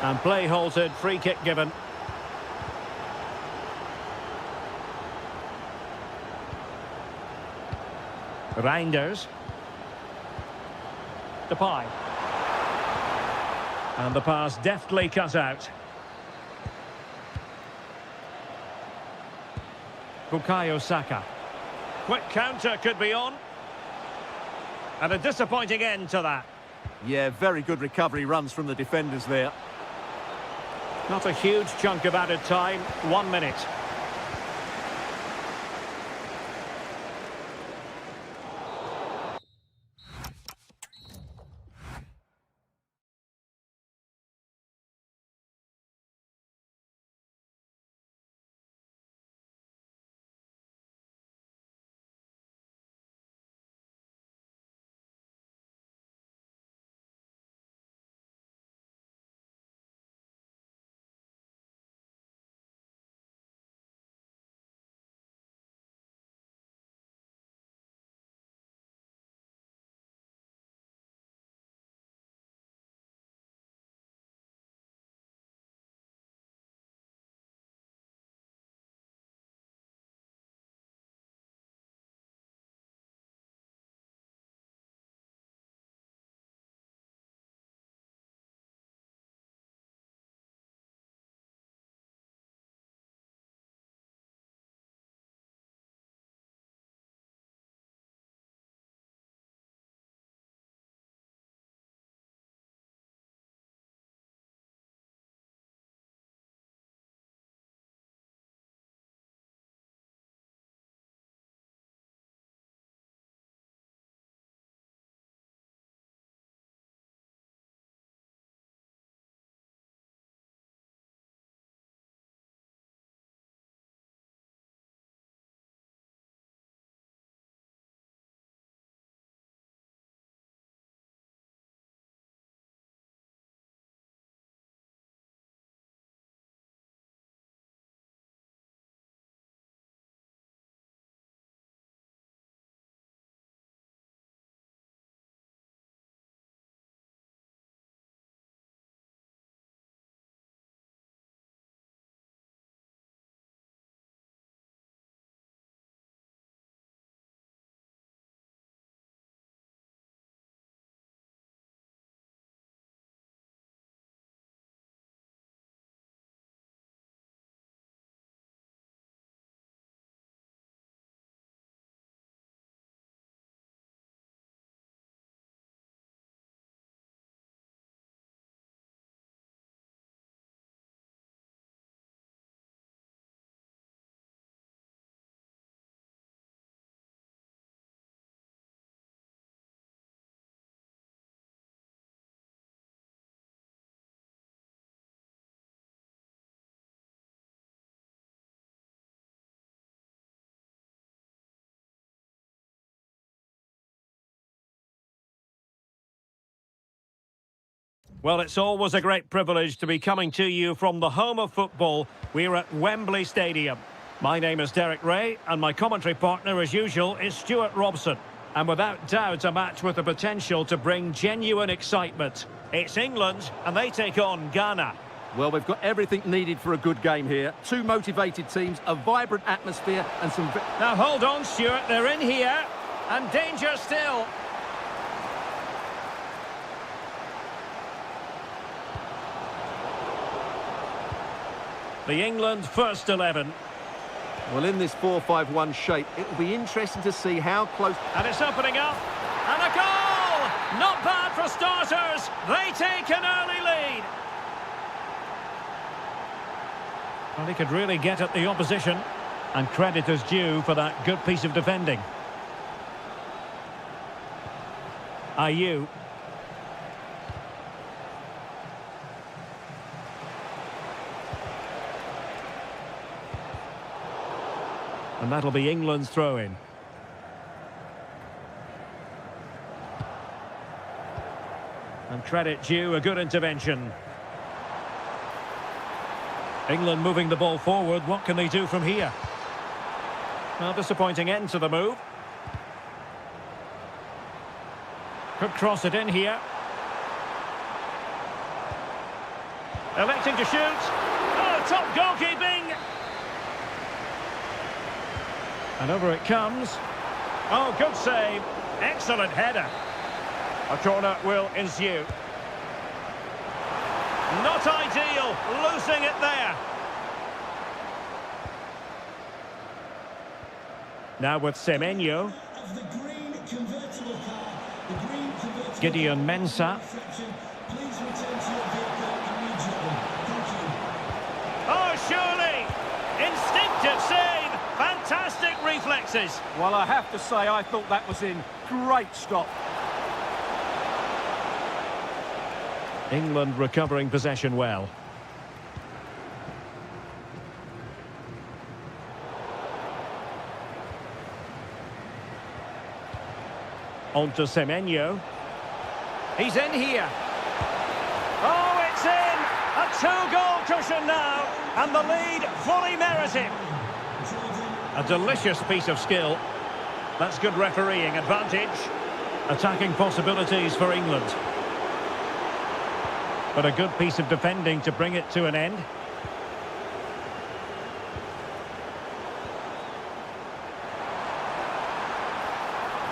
And play halted, free kick given. Reinders. Depay. And the pass deftly cut out. Bukayo Saka. Quick counter could be on. And a disappointing end to that. Yeah, very good recovery runs from the defenders there. Not a huge chunk of added time. 1 minute. Well, it's always a great privilege to be coming to you from the home of football. We're at Wembley Stadium. My name is Derek Ray, and my commentary partner, as usual, is Stuart Robson. And without doubt, a match with the potential to bring genuine excitement. It's England, and they take on Ghana. Well, we've got everything needed for a good game here. Two motivated teams, a vibrant atmosphere, and some... Now, hold on, Stuart. They're in here, and danger still. The England first 11. Well, in this 4-5-1 shape, it will be interesting to see how close... And it's opening up. And a goal! Not bad for starters. They take an early lead. Well, he could really get at the opposition. And credit is due for that good piece of defending. Ayew. And that'll be England's throw-in. And credit due, a good intervention. England moving the ball forward. What can they do from here? Well, disappointing end to the move. Could cross it in here. Electing to shoot. Oh, top goalkeeping! And over it comes. Oh, good save. Excellent header. A corner will ensue. Not ideal. Losing it there. Now with Semenyo. Gideon Mensah. Oh, surely. Instinctive save. Fantastic reflexes. Well, I have to say, I thought that was in. Great stop. England recovering possession well. On to Semenyo. He's in here. Oh, it's in! A two-goal cushion now, and the lead fully merited. A delicious piece of skill. That's good refereeing advantage. Attacking possibilities for England. But a good piece of defending to bring it to an end.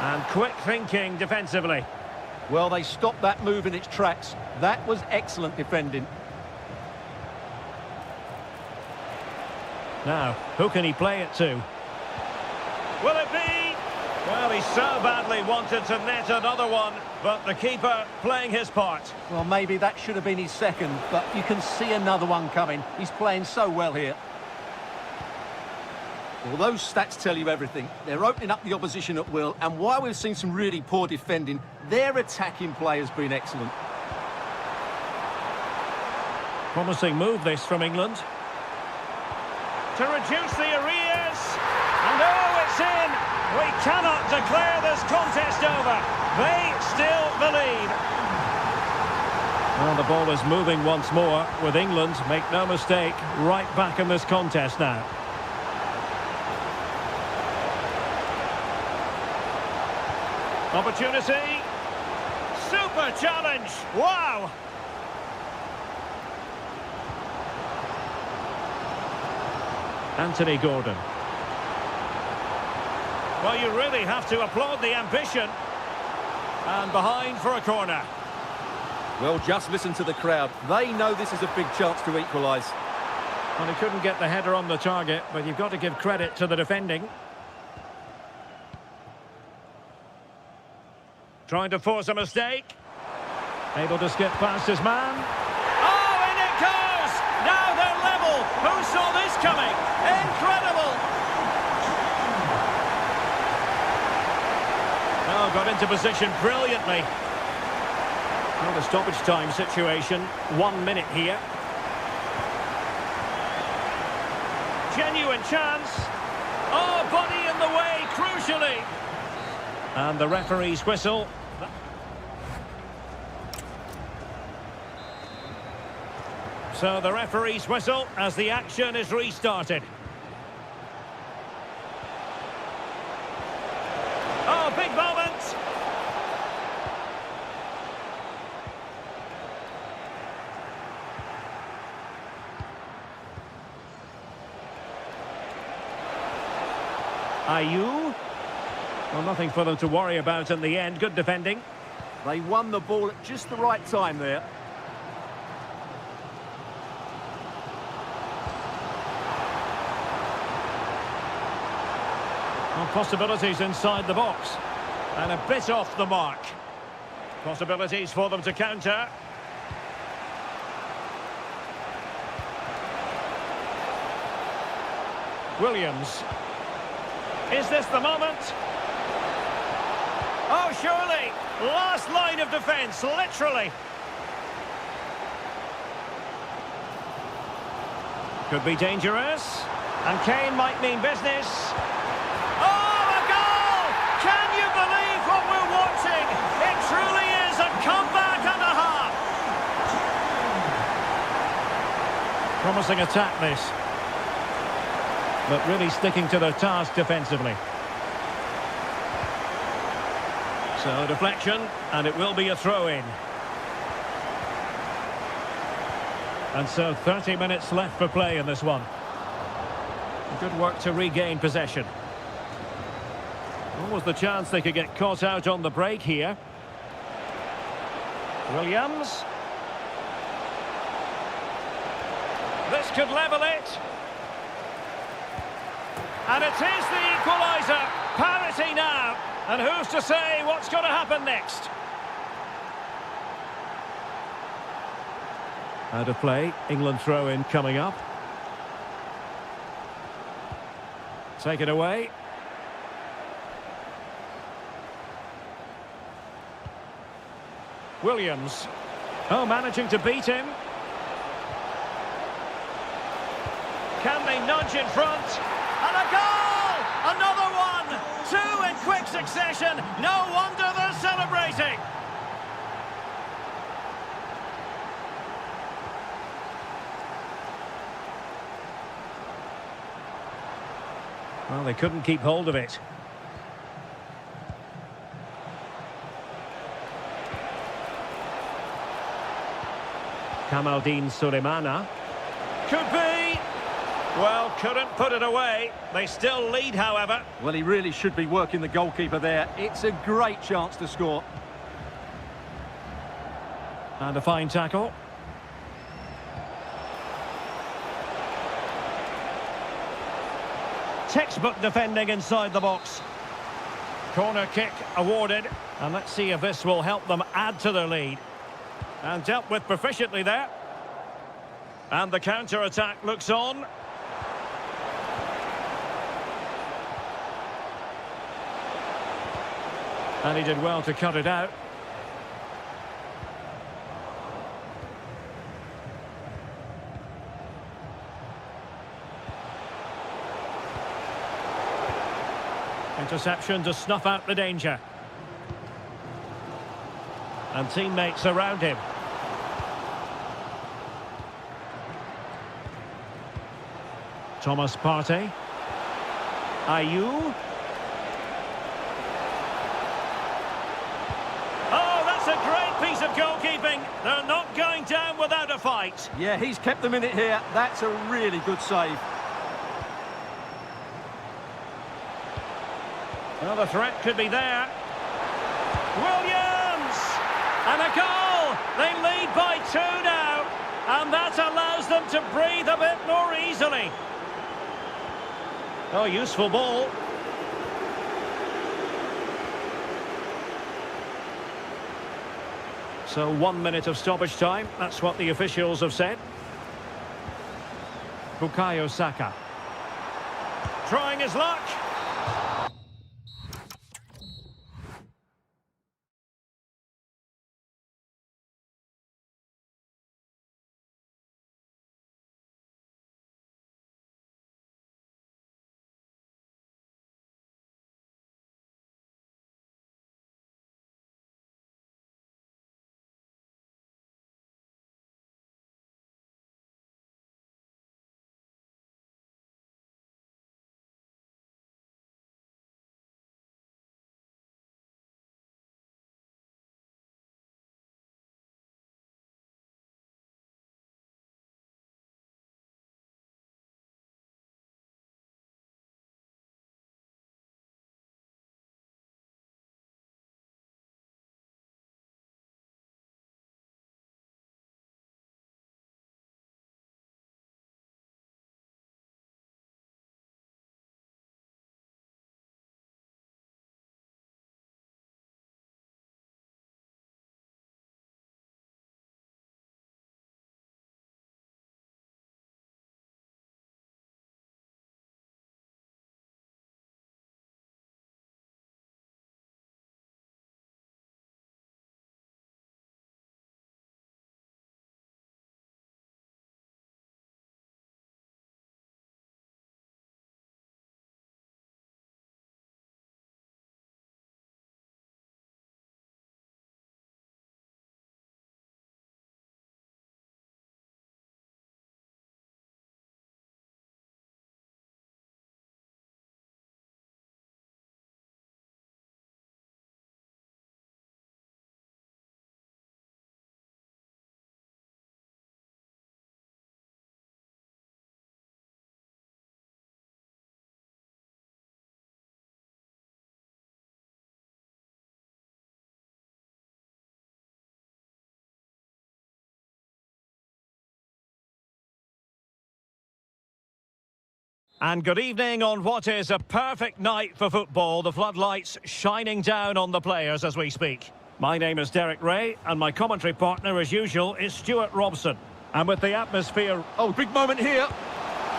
And quick thinking defensively. Well, they stopped that move in its tracks. That was excellent defending. Now, who can he play it to? Will it be? Well, he so badly wanted to net another one, but the keeper playing his part. Well, maybe that should have been his second, but you can see another one coming. He's playing so well here. Well, those stats tell you everything. They're opening up the opposition at will, and while we've seen some really poor defending, their attacking play has been excellent. Promising move this from England. To reduce the arrears. And oh, it's in! We cannot declare this contest over. They still the lead. Well, the ball is moving once more with England, make no mistake, right back in this contest now. Opportunity. Super challenge. Wow! Anthony Gordon. Well, you really have to applaud the ambition. And behind for a corner. Well, just listen to the crowd. They know this is a big chance to equalise. Well, he couldn't get the header on the target, but you've got to give credit to the defending. Trying to force a mistake. Able to skip past his man. Oh, in it goes! Now they're level. Who saw this coming? Incredible! Oh, got into position brilliantly. Not a stoppage time situation. 1 minute here. Genuine chance. Oh, body in the way, crucially. And the referee's whistle. So the referee's whistle as the action is restarted. Oh, big moment! Ayew. Well, nothing for them to worry about in the end. Good defending. They won the ball at just the right time there. Well, possibilities inside the box. And a bit off the mark. Possibilities for them to counter. Williams. Is this the moment? Oh, surely. Last line of defence, literally. Could be dangerous. And Kane might mean business. Oh, a goal! Can you believe what we're watching? It truly is a comeback and a half. Promising attack, this. But really sticking to their task defensively. So deflection, and it will be a throw-in. And so 30 minutes left for play in this one. Good work to regain possession. What was the chance they could get caught out on the break here? Williams. This could level it. And it is the equaliser. Parity now. And who's to say what's going to happen next? Out of play. England throw-in coming up. Take it away. Williams. Oh, managing to beat him. Can they nudge in front? And a goal! Another one! Two in quick succession. No wonder they're celebrating. Well, they couldn't keep hold of it. Kamaldeen Sulemana. Could be. Well, couldn't put it away. They still lead, however. Well, he really should be working the goalkeeper there. It's a great chance to score. And a fine tackle. Textbook defending inside the box. Corner kick awarded. And let's see if this will help them add to their lead. And dealt with proficiently there. And the counter-attack looks on. And he did well to cut it out. Interception to snuff out the danger. And teammates around him. Thomas Partey. Ayew. Oh, that's a great piece of goalkeeping. They're not going down without a fight. Yeah, he's kept them in it here. That's a really good save. Well, the threat could be there. Williams! And a goal! They lead by 2 now. And that allows them to breathe a bit more easily. Oh, useful ball. So 1 minute of stoppage time. That's what the officials have said. Bukayo Saka. Trying his luck. And good evening on what is a perfect night for football. The floodlights shining down on the players as we speak. My name is Derek Ray, and my commentary partner, as usual, is Stuart Robson. And with the atmosphere... Oh, big moment here.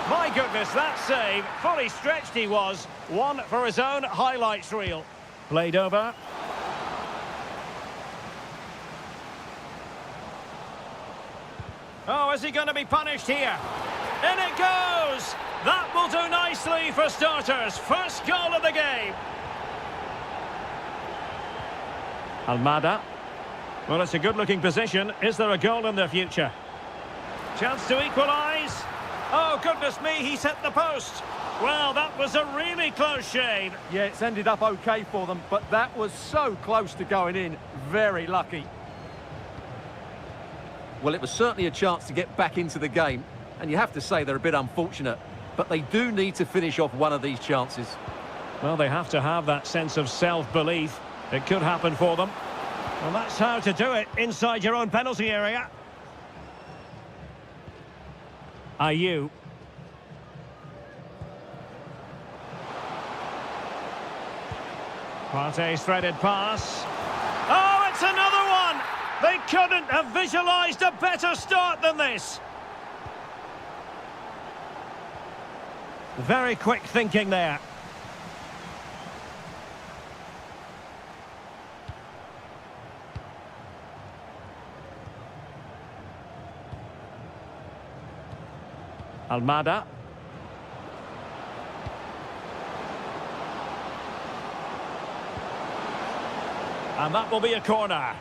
My goodness, that save. Fully stretched he was. One for his own highlights reel. Played over. Oh, is he going to be punished here? In it goes! That will do nicely for starters. First goal of the game. Almada. Well, it's a good-looking position. Is there a goal in the future? Chance to equalise. Oh, goodness me, he's hit the post. Well, that was a really close shave. Yeah, it's ended up okay for them, but that was so close to going in. Very lucky. Well, it was certainly a chance to get back into the game, and you have to say they're a bit unfortunate, but they do need to finish off one of these chances. Well, they have to have that sense of self-belief. It could happen for them. Well, that's how to do it inside your own penalty area. Ayew. Partey's threaded pass. Oh, it's another one! They couldn't have visualised a better start than this. Very quick thinking there. Almada. And that will be a corner.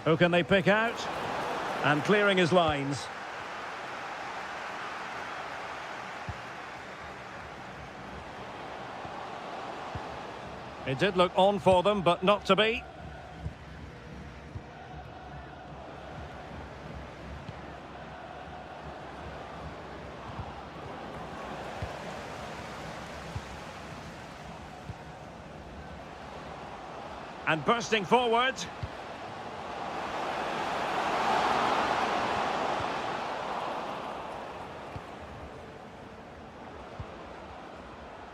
Who can they pick out? And clearing his lines. It did look on for them, but not to be. And bursting forward.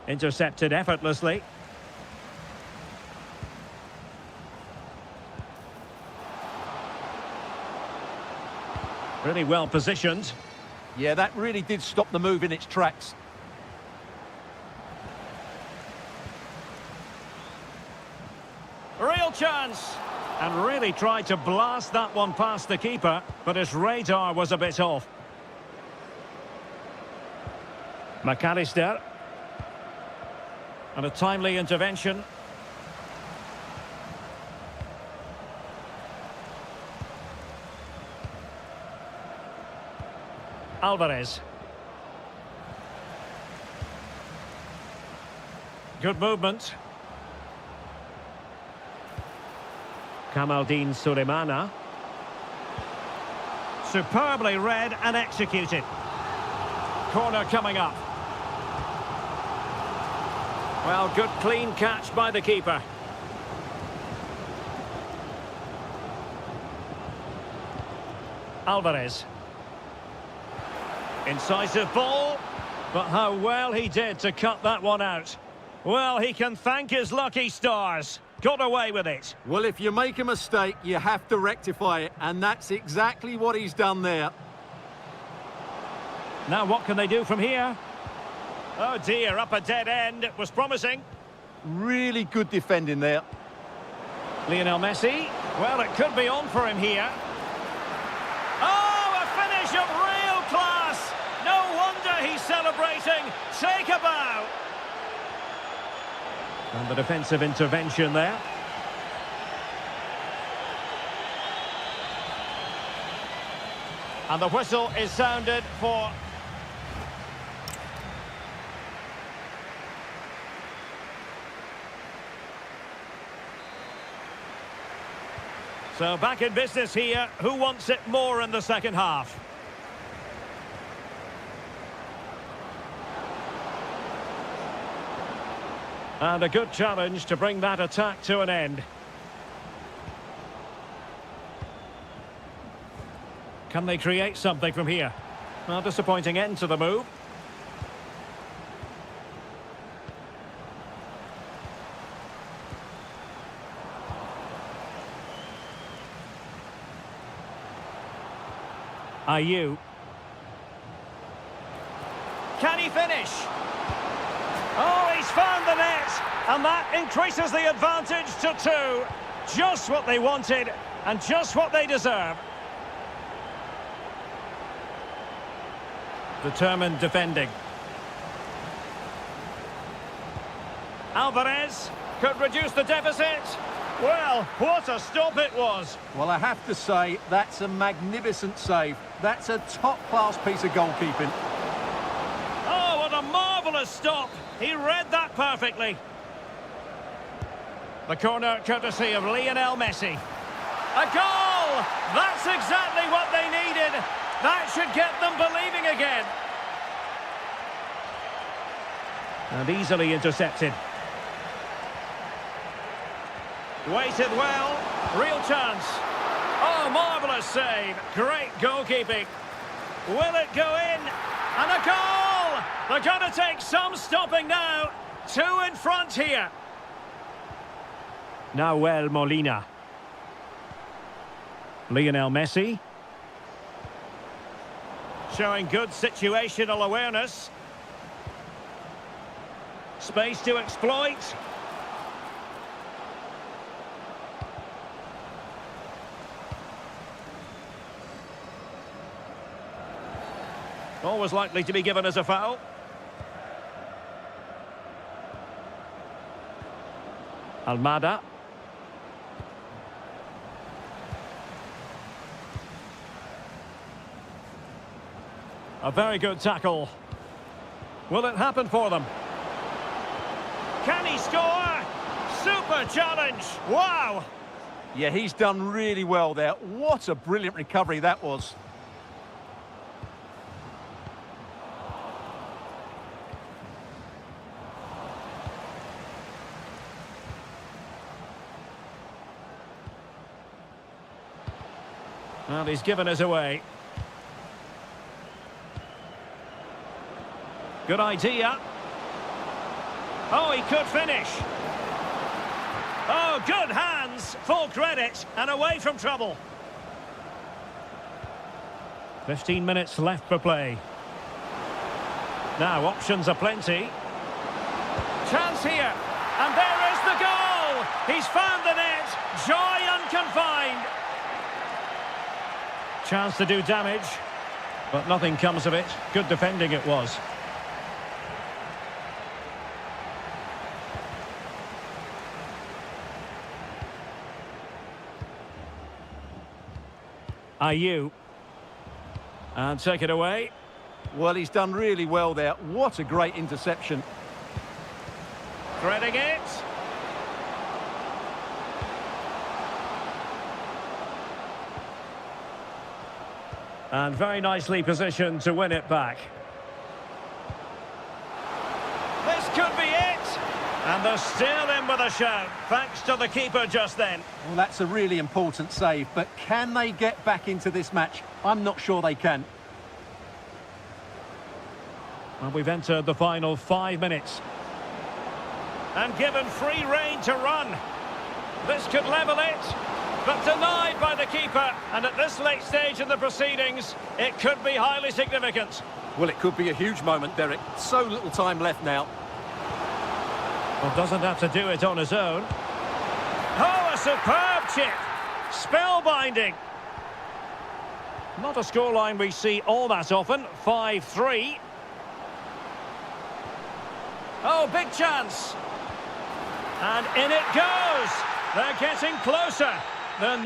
Intercepted effortlessly. Really well positioned. Yeah, that really did stop the move in its tracks. Real chance. And really tried to blast that one past the keeper, but his radar was a bit off. McAllister. And a timely intervention. Alvarez. Good movement. Kamaldeen Sulemana. Superbly read and executed. Corner coming up. Well, good clean catch by the keeper. Alvarez. Incisive ball, but how well he did to cut that one out. Well, he can thank his lucky stars. Got away with it. Well, if you make a mistake, you have to rectify it, and that's exactly what he's done there. Now what can they do from here? Oh dear, up a dead end. It was promising. Really good defending there. Lionel Messi. Well, it could be on for him here. Oh, a finish of real class. No wonder he's celebrating. Take a bow. And the defensive intervention there. And the whistle is sounded for... So back in business here. Who wants it more in the second half? And a good challenge to bring that attack to an end. Can they create something from here? Well, disappointing end to the move. Ayew. Can he finish? Oh, he's found the net, and that increases the advantage to 2. Just what they wanted, and just what they deserve. Determined defending. Alvarez could reduce the deficit. Well, what a stop it was. Well, I have to say, that's a magnificent save. That's a top-class piece of goalkeeping. Oh, what a marvellous stop. He read that perfectly. The corner courtesy of Lionel Messi. A goal! That's exactly what they needed. That should get them believing again. And easily intercepted. Waited well. Real chance. Oh, marvellous save. Great goalkeeping. Will it go in? And a goal! They're going to take some stopping now. 2 in front here. Nahuel Molina. Lionel Messi. Showing good situational awareness. Space to exploit. Always likely to be given as a foul. Almada. A very good tackle. Will it happen for them? Can he score? Super challenge. Wow. Yeah, he's done really well there. What a brilliant recovery that was. Well, he's given us away. Good idea. Oh, he could finish. Oh, good hands. Full credit and away from trouble. 15 minutes left for play. Now, options are plenty. Chance here. And there is the goal. He's found the net. Joy unconfined. Chance to do damage, but nothing comes of it. Good defending it was. Ayew. And take it away. Well, he's done really well there. What a great interception. Threading it. And very nicely positioned to win it back. This could be it. And they're still in with a shout, thanks to the keeper just then. Well, that's a really important save, but can they get back into this match? I'm not sure they can. Well, we've entered the final 5 minutes. And given free rein to run. This could level it. But denied by the keeper, and at this late stage in the proceedings, it could be highly significant. Well, it could be a huge moment, Derek. So little time left now. Well, doesn't have to do it on his own. Oh, a superb chip. Spellbinding. Not a scoreline we see all that often. 5-3. Oh, big chance. And in it goes. They're getting closer. They're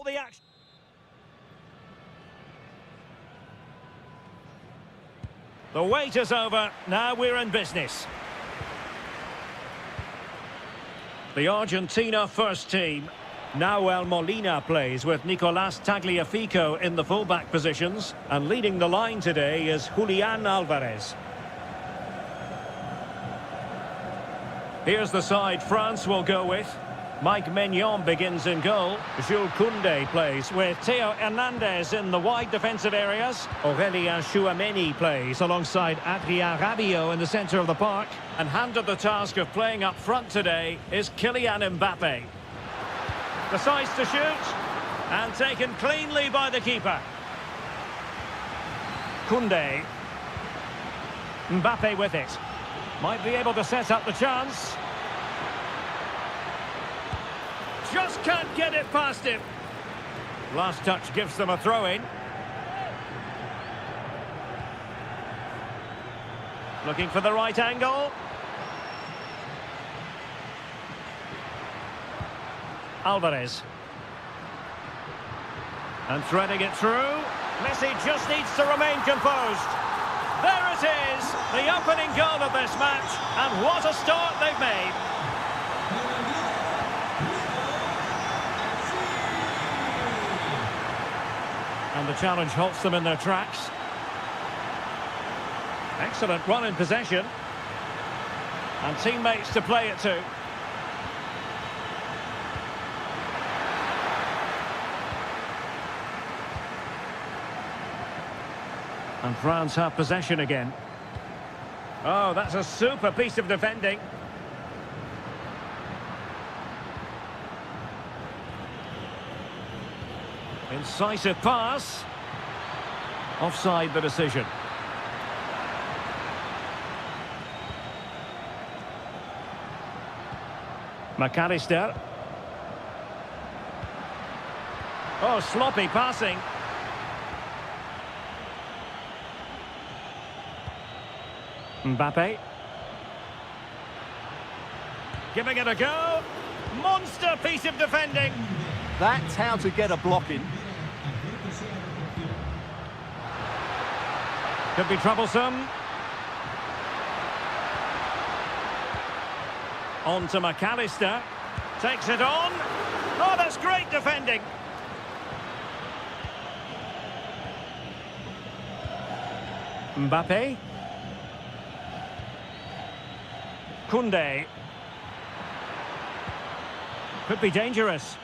the action. The wait is over. Now we're in business. The Argentina first team. Nahuel Molina plays with Nicolás Tagliafico in the fullback positions. And leading the line today is Julián Álvarez. Here's the side France will go with. Mike Maignan begins in goal. Jules Koundé plays with Theo Hernandez in the wide defensive areas. Aurélien Tchouameni plays alongside Adrien Rabiot in the centre of the park. And handed the task of playing up front today is Kylian Mbappé. Decides to shoot. And taken cleanly by the keeper. Koundé. Mbappé with it. Might be able to set up the chance. Just can't get it past him. Last touch gives them a throw-in. Looking for the right angle. Álvarez. And threading it through. Messi just needs to remain composed. There it is, the opening goal of this match. And what a start they've made. And the challenge halts them in their tracks. Excellent run in possession. And teammates to play it to. And France have possession again. Oh, that's a super piece of defending. Incisive pass. Offside the decision. McAllister. Oh, sloppy passing. Mbappé. Giving it a go. Monster piece of defending. That's how to get a block in. Could be troublesome. On to McAllister. Takes it on. Oh, that's great defending. Mbappé. Koundé. Could be dangerous.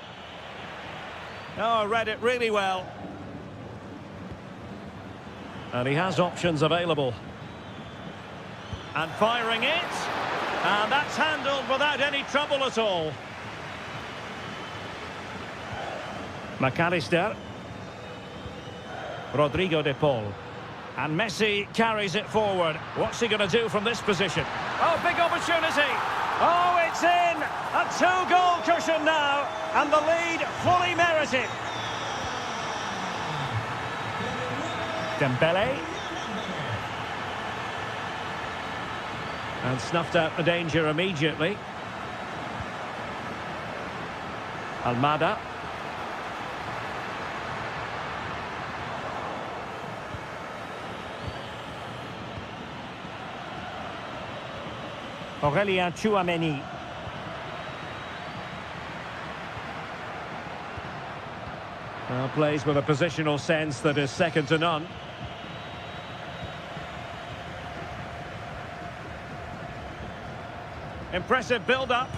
Oh, read it really well. And he has options available. And firing it. And that's handled without any trouble at all. McAllister. Rodrigo de Paul. And Messi carries it forward. What's he going to do from this position? Oh, big opportunity. Oh, it's in. A two-goal cushion now. And the lead fully merited. Dembele. And snuffed out the danger immediately. Almada. Aurélien Tchouameni. Well, plays with a positional sense that is second to none. Impressive build-up.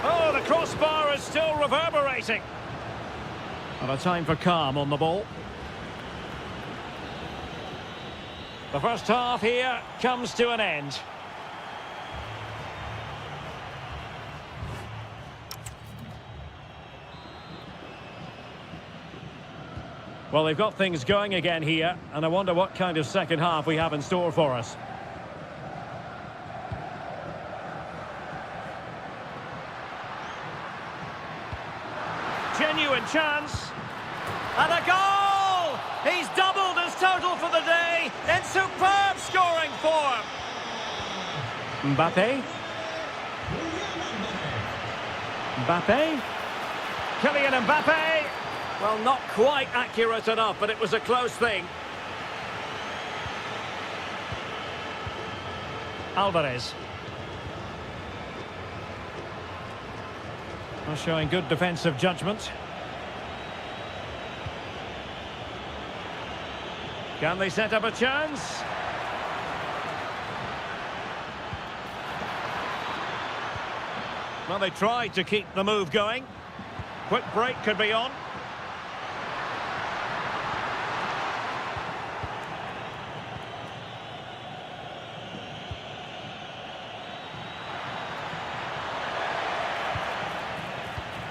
Oh, the crossbar is still reverberating. And a time for calm on the ball. The first half here comes to an end. Well, they've got things going again here, and I wonder what kind of second half we have in store for us. Genuine chance. And a goal! He's doubled his total for the day in superb scoring form. Mbappé. Mbappé. Kylian Mbappe. Well, not quite accurate enough, but it was a close thing. Alvarez. Well, showing good defensive judgment. Can they set up a chance? Well, they tried to keep the move going. Quick break could be on.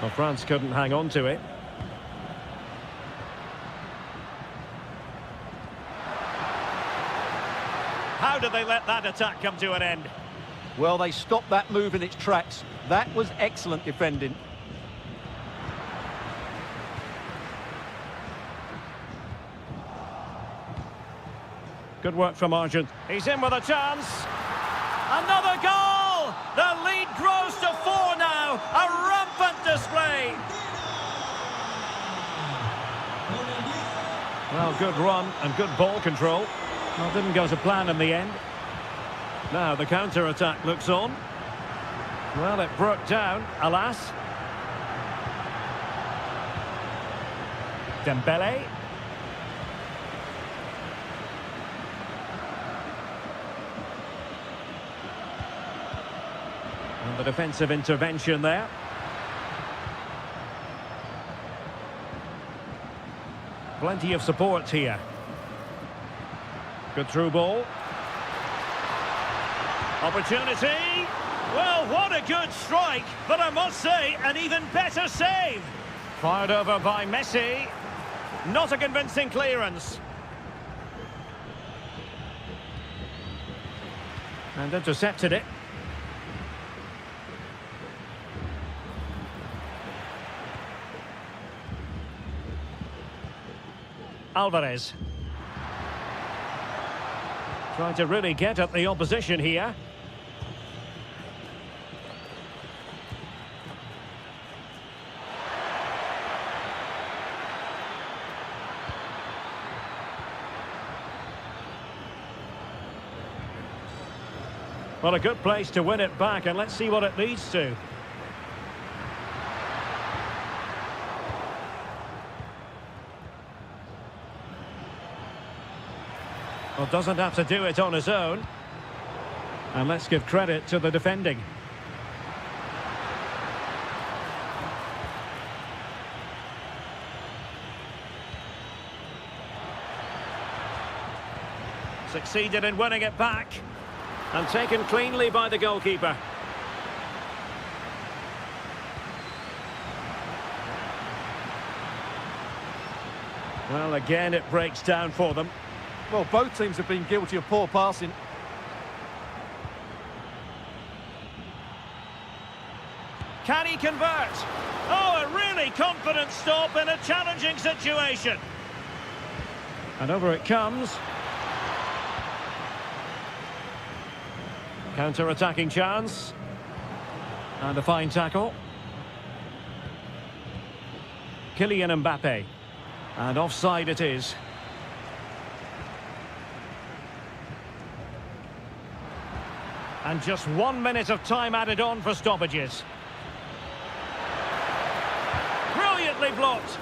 Well, France couldn't hang on to it. How did they let that attack come to an end? Well, they stopped that move in its tracks. That was excellent defending. Good work from Argent. He's in with a chance. Another goal! The lead grows to 4 now. A rampant display. Well, good run and good ball control. Well, didn't go to plan in the end. Now the counter-attack looks on. Well, it broke down, alas. Dembele. And the defensive intervention there. Plenty of support here. Good through ball. Opportunity. Well, what a good strike, but I must say, an even better save. Fired over by Messi. Not a convincing clearance. And intercepted it. Alvarez. Trying to really get at the opposition here. Well, a good place to win it back, and let's see what it leads to. Well, doesn't have to do it on his own. And let's give credit to the defending. Succeeded in winning it back. And taken cleanly by the goalkeeper. Well, again, it breaks down for them. Well, both teams have been guilty of poor passing. Can he convert? Oh, a really confident stop in a challenging situation. And over it comes. Counter-attacking chance. And a fine tackle. Kylian Mbappe. And offside it is. And just 1 minute of time added on for stoppages. Brilliantly blocked.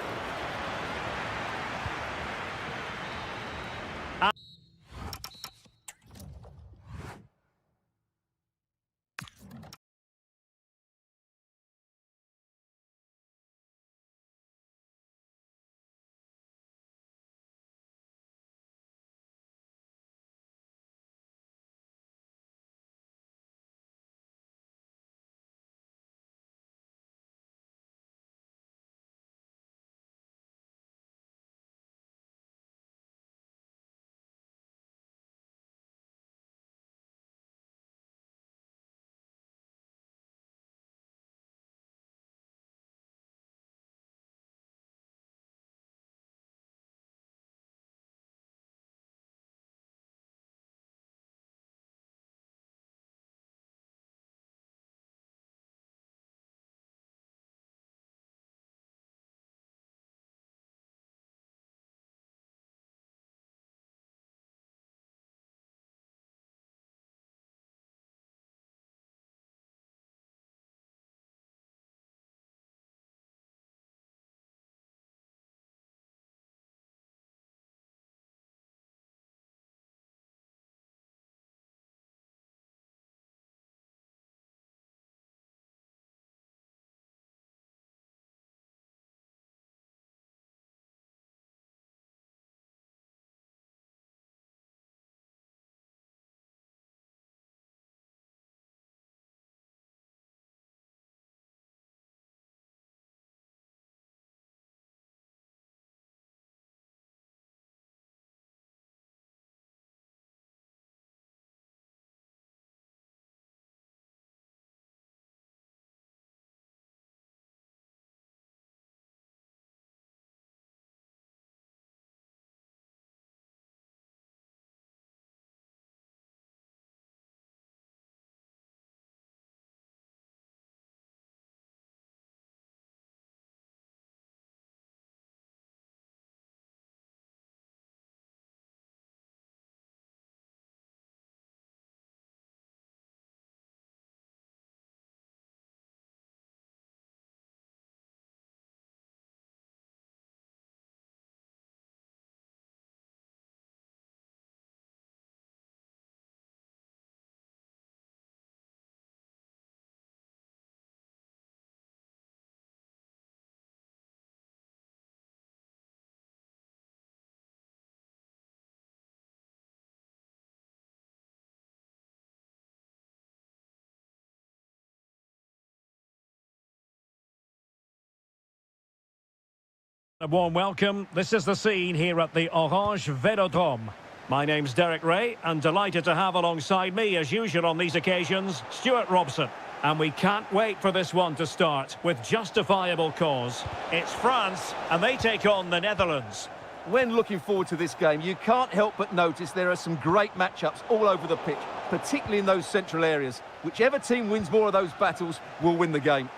A warm welcome. This is the scene here at the Orange Velodrome. My name's Derek Ray, and delighted to have alongside me, as usual on these occasions, Stuart Robson. And we can't wait for this one to start, with justifiable cause. It's France, and they take on the Netherlands. When looking forward to this game, you can't help but notice there are some great matchups all over the pitch, particularly in those central areas. Whichever team wins more of those battles will win the game.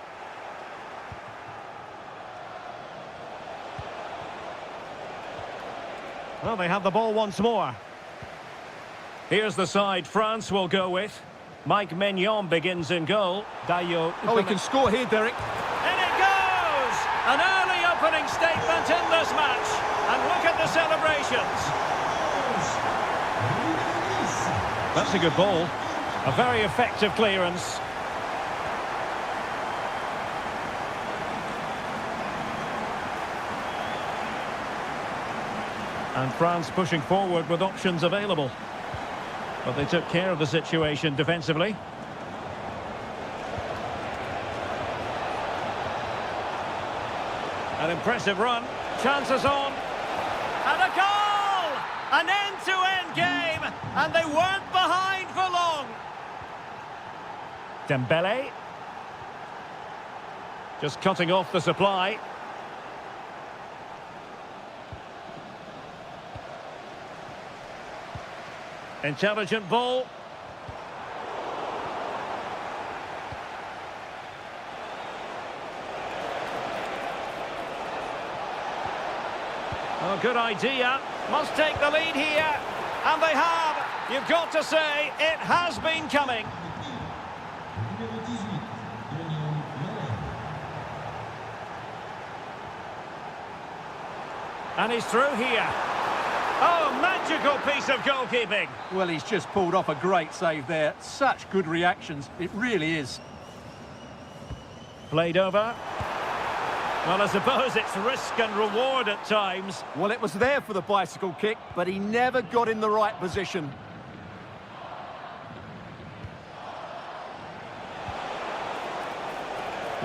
Well, they have the ball once more. Here's the side France will go with. Mike Maignan begins in goal. Dayo. Oh, he can score here, Derek. And it goes! An early opening statement in this match. And look at the celebrations. That's a good ball. A very effective clearance. And France pushing forward with options available. But they took care of the situation defensively. An impressive run. Chances on. And a goal! An end-to-end game. And they weren't behind for long. Dembele. Just cutting off the supply. Intelligent ball. Oh, good idea. Must take the lead here. And they have. You've got to say, it has been coming. And he's through here. Oh, magical piece of goalkeeping. Well, he's just pulled off a great save there. Such good reactions. It really is. Played over. Well, I suppose it's risk and reward at times. Well, it was there for the bicycle kick, but he never got in the right position.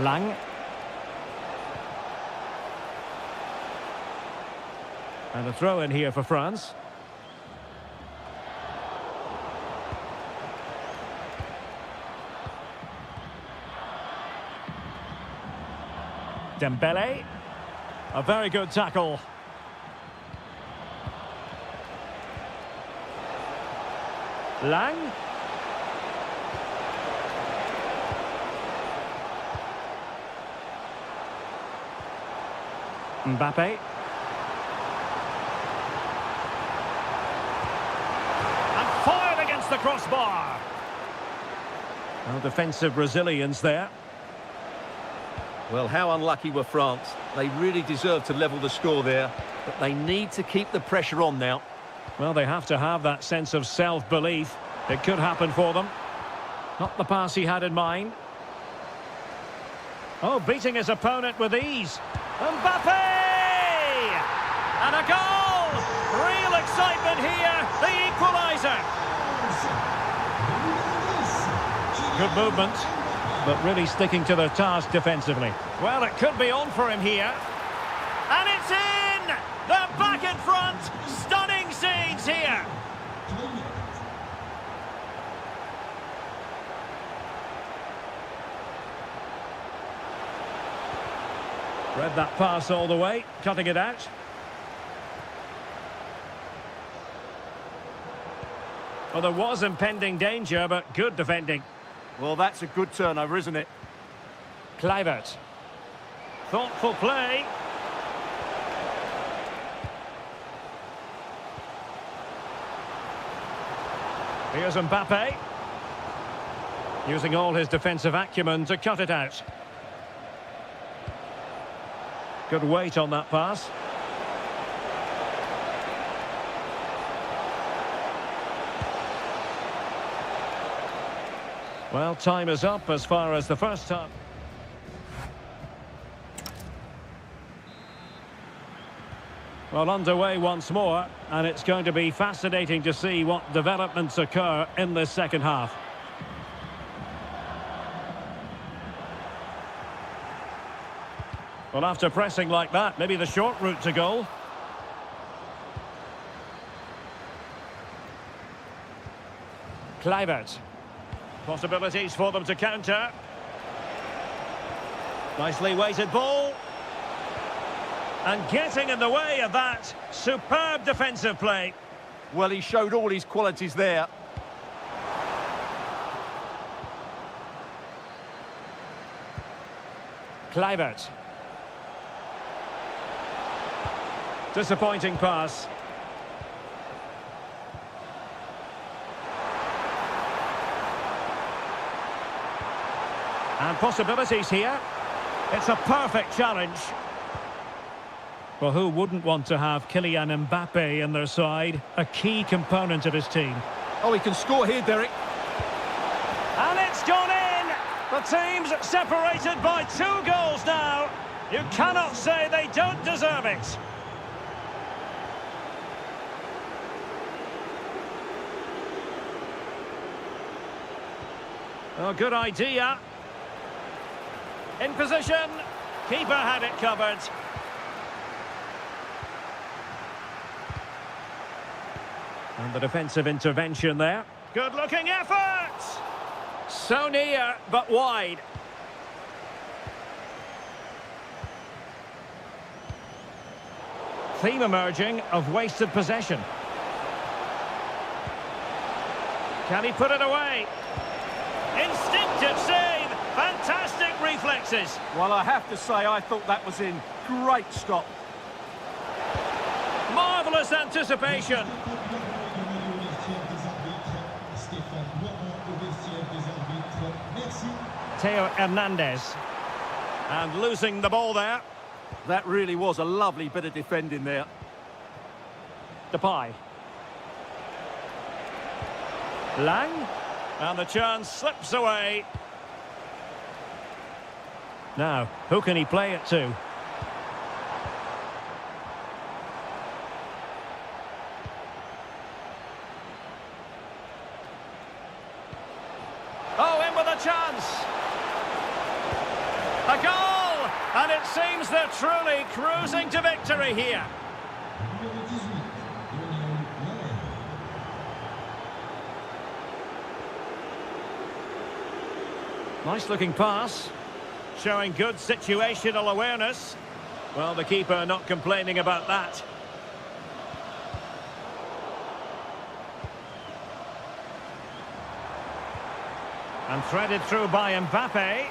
Lang. And a throw in here for France. Dembele. A very good tackle. Lang. Mbappe. The crossbar. No defensive resilience there. Well, how unlucky were France. They really deserve to level the score there, but they need to keep the pressure on now. Well, they have to have that sense of self-belief. It could happen for them. Not the pass he had in mind. Oh, beating his opponent with ease. Mbappe! And a goal! Real excitement here. The equaliser. Good movement, but really sticking to their task defensively. Well, it could be on for him here. And it's in! They're back in front! Stunning scenes here! Read that pass all the way, cutting it out. Well, there was impending danger, but good defending. Well, that's a good turnover, isn't it? Kluivert. Thoughtful play. Here's Mbappe. Using all his defensive acumen to cut it out. Good weight on that pass. Well, time is up as far as the first half. Well, underway once more, and it's going to be fascinating to see what developments occur in this second half. Well, after pressing like that, maybe the short route to goal. Kluivert. Possibilities for them to counter. Nicely weighted ball. And getting in the way of that. Superb defensive play. Well, he showed all his qualities there. Kluivert. Disappointing pass. And possibilities here. It's a perfect challenge. Well, who wouldn't want to have Kylian Mbappe in their side? A key component of his team. Oh, he can score here, Derek. And it's gone in! The team's separated by 2 goals now. You cannot say they don't deserve it. Oh, good idea. In position. Keeper had it covered. And the defensive intervention there. Good-looking effort! So near, but wide. Theme emerging of wasted possession. Can he put it away? Instinctive save! Fantastic reflexes! Well, I have to say, I thought that was in. Great stop. Marvellous anticipation. Theo Hernandez. And losing the ball there. That really was a lovely bit of defending there. Depay. Lang. And the chance slips away. Now, who can he play it to? Oh, in with a chance. A goal! And it seems they're truly cruising to victory here. Nice looking pass. Showing good situational awareness. Well, the keeper not complaining about that. And threaded through by Mbappe.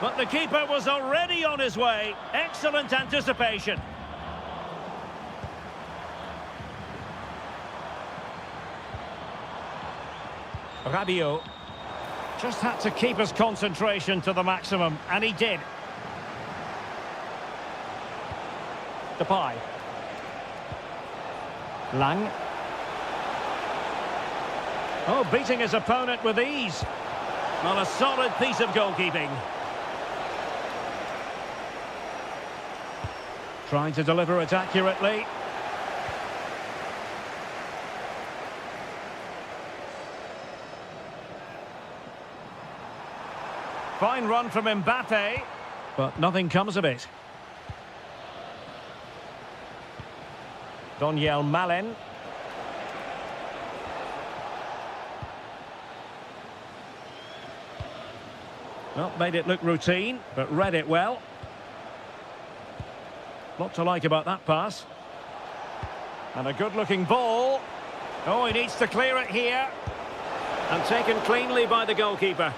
But the keeper was already on his way. Excellent anticipation. Rabiot. Just had to keep his concentration to the maximum, and he did. Depay. Lang. Oh, beating his opponent with ease. Well, a solid piece of goalkeeping. Trying to deliver it accurately. Fine run from Mbappe, but nothing comes of it. Donyell Malen. Well, made it look routine, but read it well. Lot to like about that pass. And a good-looking ball. Oh, he needs to clear it here. And taken cleanly by the goalkeeper.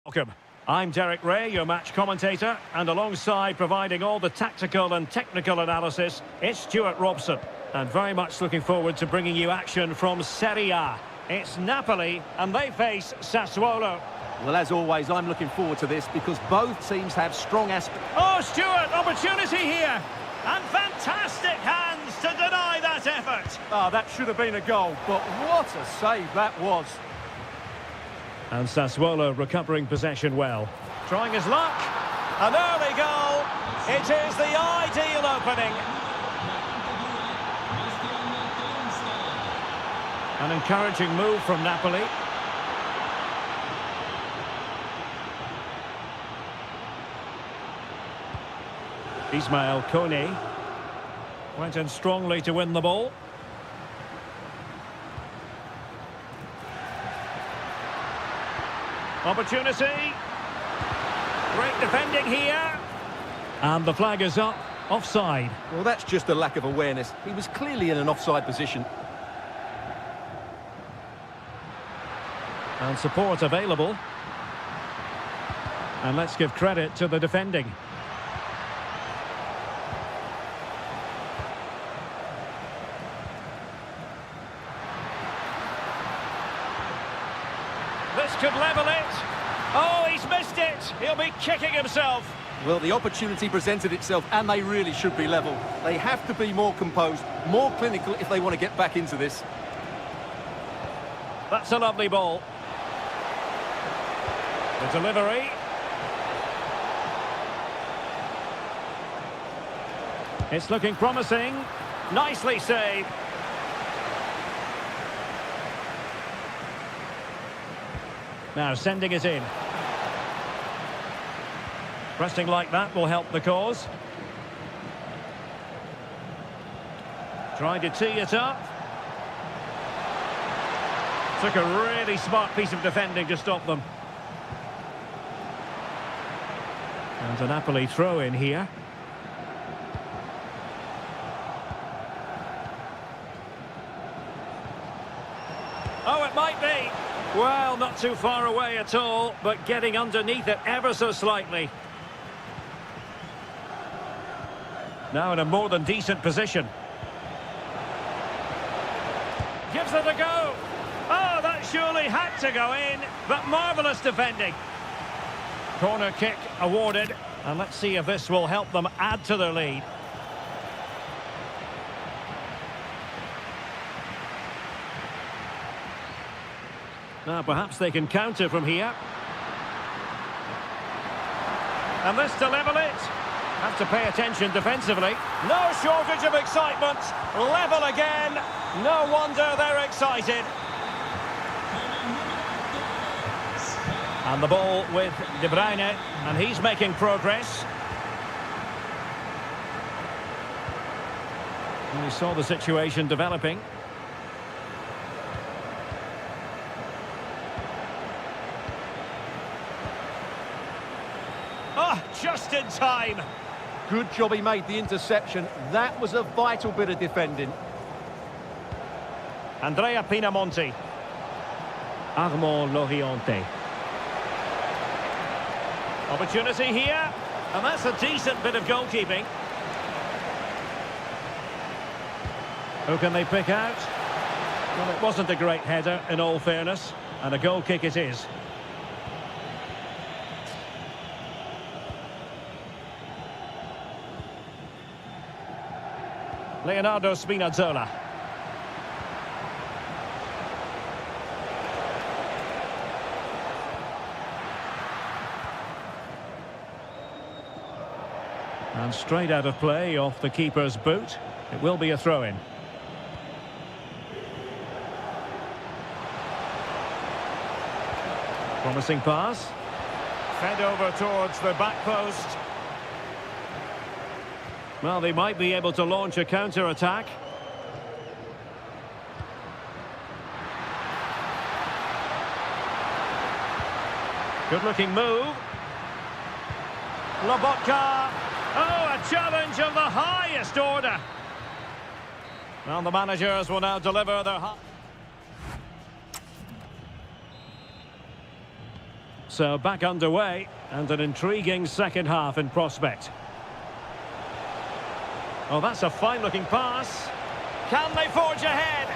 Welcome. I'm Derek Ray, your match commentator, and alongside providing all the tactical and technical analysis, it's Stuart Robson. And very much looking forward to bringing you action from Serie A. It's Napoli, and they face Sassuolo. Well, as always, I'm looking forward to this because both teams have strong aspects. Oh, Stuart, opportunity here. And fantastic hands to deny that effort. Oh, that should have been a goal, but what a save that was. And Sassuolo recovering possession well. Trying his luck. An early goal. It is the ideal opening. An encouraging move from Napoli. Ismail Kone went in strongly to win the ball. Opportunity. Great defending here. And the flag is up. Offside. Well, that's just a lack of awareness. He was clearly in an offside position. And support available. And let's give credit to the defending. This could level it. Oh, he's missed it. He'll be kicking himself. Well, the opportunity presented itself, and they really should be level. They have to be more composed, more clinical if they want to get back into this. That's a lovely ball. The delivery. It's looking promising. Nicely saved. Now sending it in. Pressing like that will help the cause. Trying to tee it up. Took a really smart piece of defending to stop them. And a Napoli throw in here. Oh, it might be. Well, not too far away at all, but getting underneath it ever so slightly. Now in a more than decent position. Gives it a go. Oh, that surely had to go in, but marvellous defending. Corner kick awarded, and let's see if this will help them add to their lead. Now perhaps they can counter from here. And this to level it. Have to pay attention defensively. No shortage of excitement. Level again. No wonder they're excited. And the ball with De Bruyne, and he's making progress. And we saw the situation developing. Oh, just in time. Good job he made the interception. That was a vital bit of defending. Andrea Pinamonti. Armand Loriente. Opportunity here. And that's a decent bit of goalkeeping. Who can they pick out? Well, it wasn't a great header, in all fairness. And a goal kick it is. Leonardo Spinazzola. And straight out of play off the keeper's boot. It will be a throw-in. Promising pass. Fed over towards the back post. Well, they might be able to launch a counter-attack. Good-looking move. Lobotka. Oh, a challenge of the highest order. Well, the managers will now deliver their... So back underway, and an intriguing second half in prospect. Oh, that's a fine-looking pass. Can they forge ahead?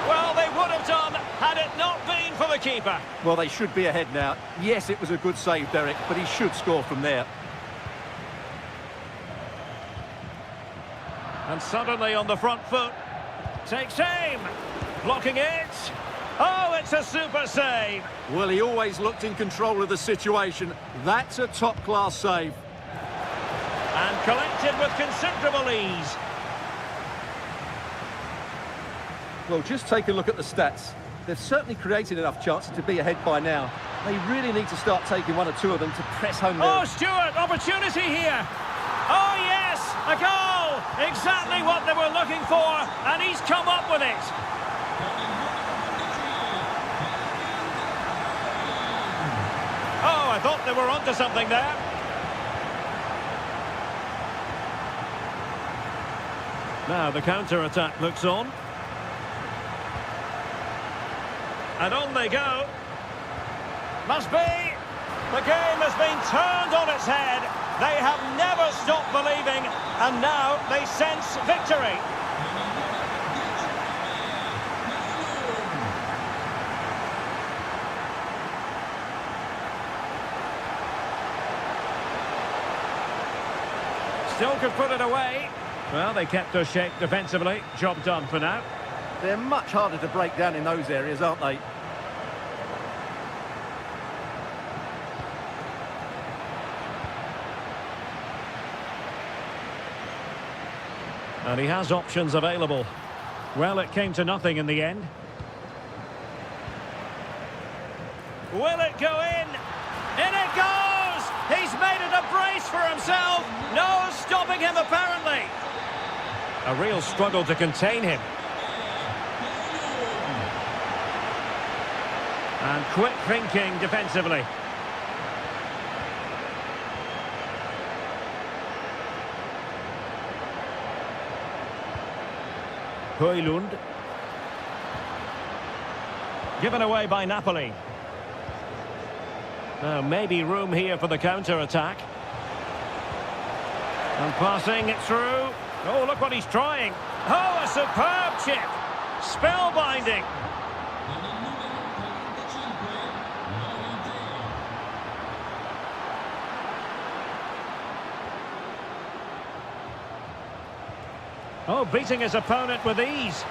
Well, they would have done had it not been for the keeper. Well, they should be ahead now. Yes, it was a good save, Derek, but he should score from there. And suddenly on the front foot. Takes aim. Blocking it. Oh, it's a super save. Well, he always looked in control of the situation. That's a top-class save. And collected with considerable ease. Well, just take a look at the stats. They've certainly created enough chances to be ahead by now. They really need to start taking one or two of them to press home their... Oh, Stewart, opportunity here. Oh, yes, a goal. Exactly what they were looking for, and he's come up with it. Oh, I thought they were onto something there. Now the counter-attack looks on. And on they go. Must be. The game has been turned on its head. They have never stopped believing, and now they sense victory. Still could put it away. Well, they kept their shape defensively. Job done for now. They're much harder to break down in those areas, aren't they? And he has options available. Well, it came to nothing in the end. Will it go in? In it goes! He's made it a brace for himself. No stopping him, apparently. A real struggle to contain him. And quick thinking defensively. Højlund. Given away by Napoli. Maybe room here for the counter-attack. And passing it through. Oh, look what he's trying. Oh, a superb chip. Spellbinding. Oh, beating his opponent with ease.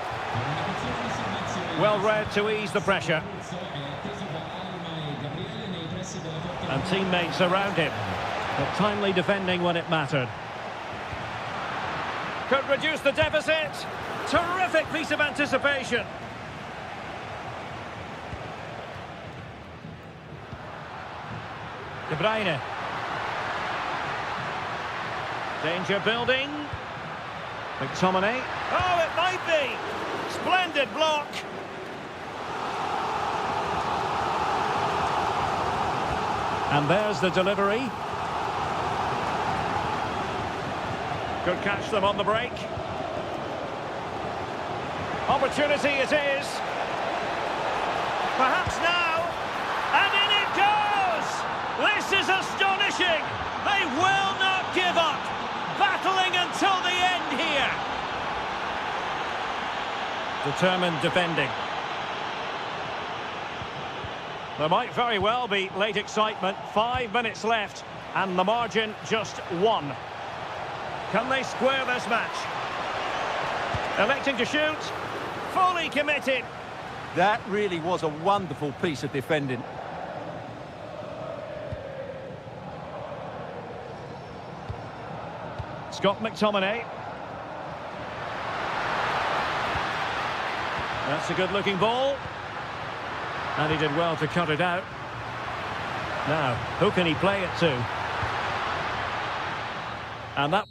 Well read to ease the pressure. And teammates around him. But timely defending when it mattered. Could reduce the deficit. Terrific piece of anticipation. De Bruyne. Danger building. McTominay. Oh, it might be. Splendid block. And there's the delivery. Could catch them on the break. Opportunity it is. Perhaps now. And in it goes! This is astonishing! They will not give up! Battling until the end here! Determined defending. There might very well be late excitement. 5 minutes left, and the margin just 1. Can they square this match? Electing to shoot. Fully committed. That really was a wonderful piece of defending. Scott McTominay. That's a good-looking ball. And he did well to cut it out. Now, who can he play it to? And that...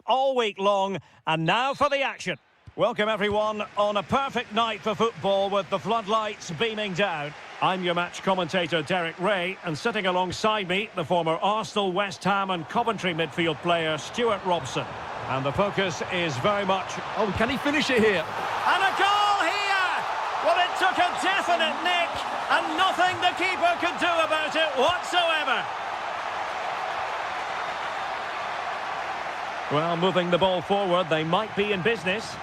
all week long, and now for the action. Welcome everyone on a perfect night for football with the floodlights beaming down. I'm your match commentator Derek Ray, and sitting alongside me, the former Arsenal, West Ham and Coventry midfield player Stuart Robson. And the focus is very much... Oh, can he finish it here? And a goal here! Well, it took a definite nick, and nothing the keeper could do about it whatsoever. Well, moving the ball forward, they might be in business.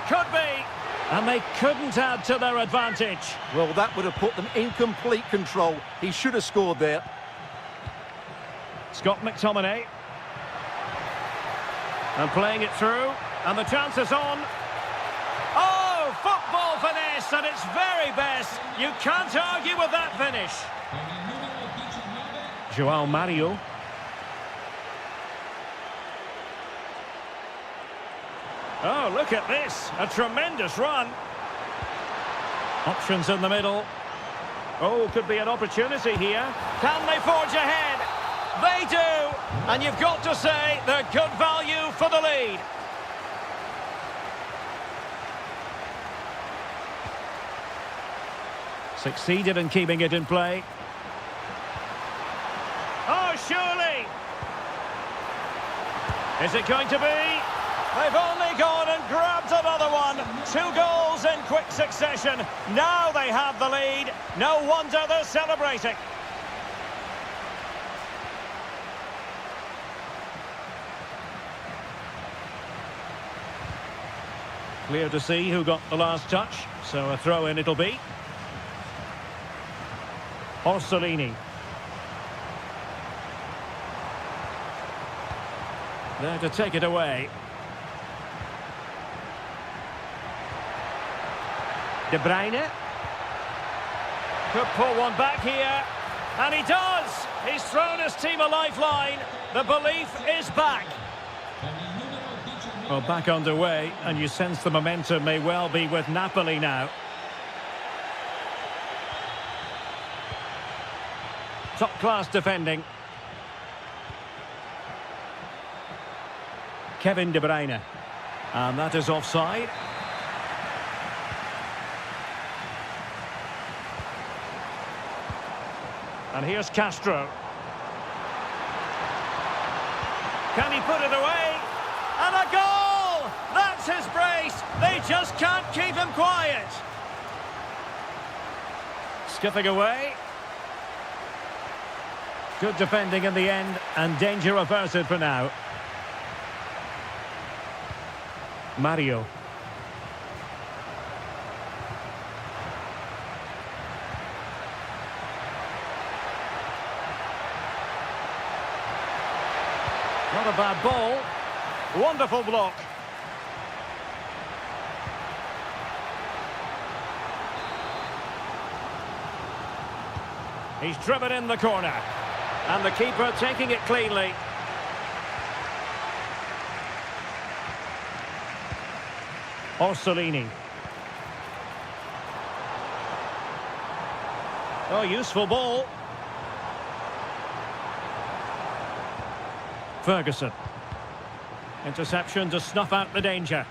Could be. And they couldn't add to their advantage. Well, that would have put them in complete control. He should have scored there. Scott McTominay. And playing it through. And the chance is on. Oh, football finesse at its very best. You can't argue with that finish. João Mario. Oh, look at this. A tremendous run. Options in the middle. Oh, could be an opportunity here. Can they forge ahead? They do. And you've got to say they're good value for the lead. Succeeded in keeping it in play. Oh, surely. Is it going to be? They've only gone and grabbed another one. 2 goals in quick succession. Now they have the lead. No wonder they're celebrating. Clear to see who got the last touch. So a throw-in it'll be. Orsolini. There to take it away. De Bruyne. Could pull one back here. And he does! He's thrown his team a lifeline. The belief is back. Well, back underway, and you sense the momentum may well be with Napoli now. Top-class defending. Kevin De Bruyne. And that is offside. And here's Castro. Can he put it away? And a goal! That's his brace. They just can't keep him quiet. Skipping away. Good defending in the end, and danger averted for now. Mario. Not a bad ball. Wonderful block. He's driven in the corner. And the keeper taking it cleanly. Orsolini. Oh, useful ball. Ferguson. Interception to snuff out the danger.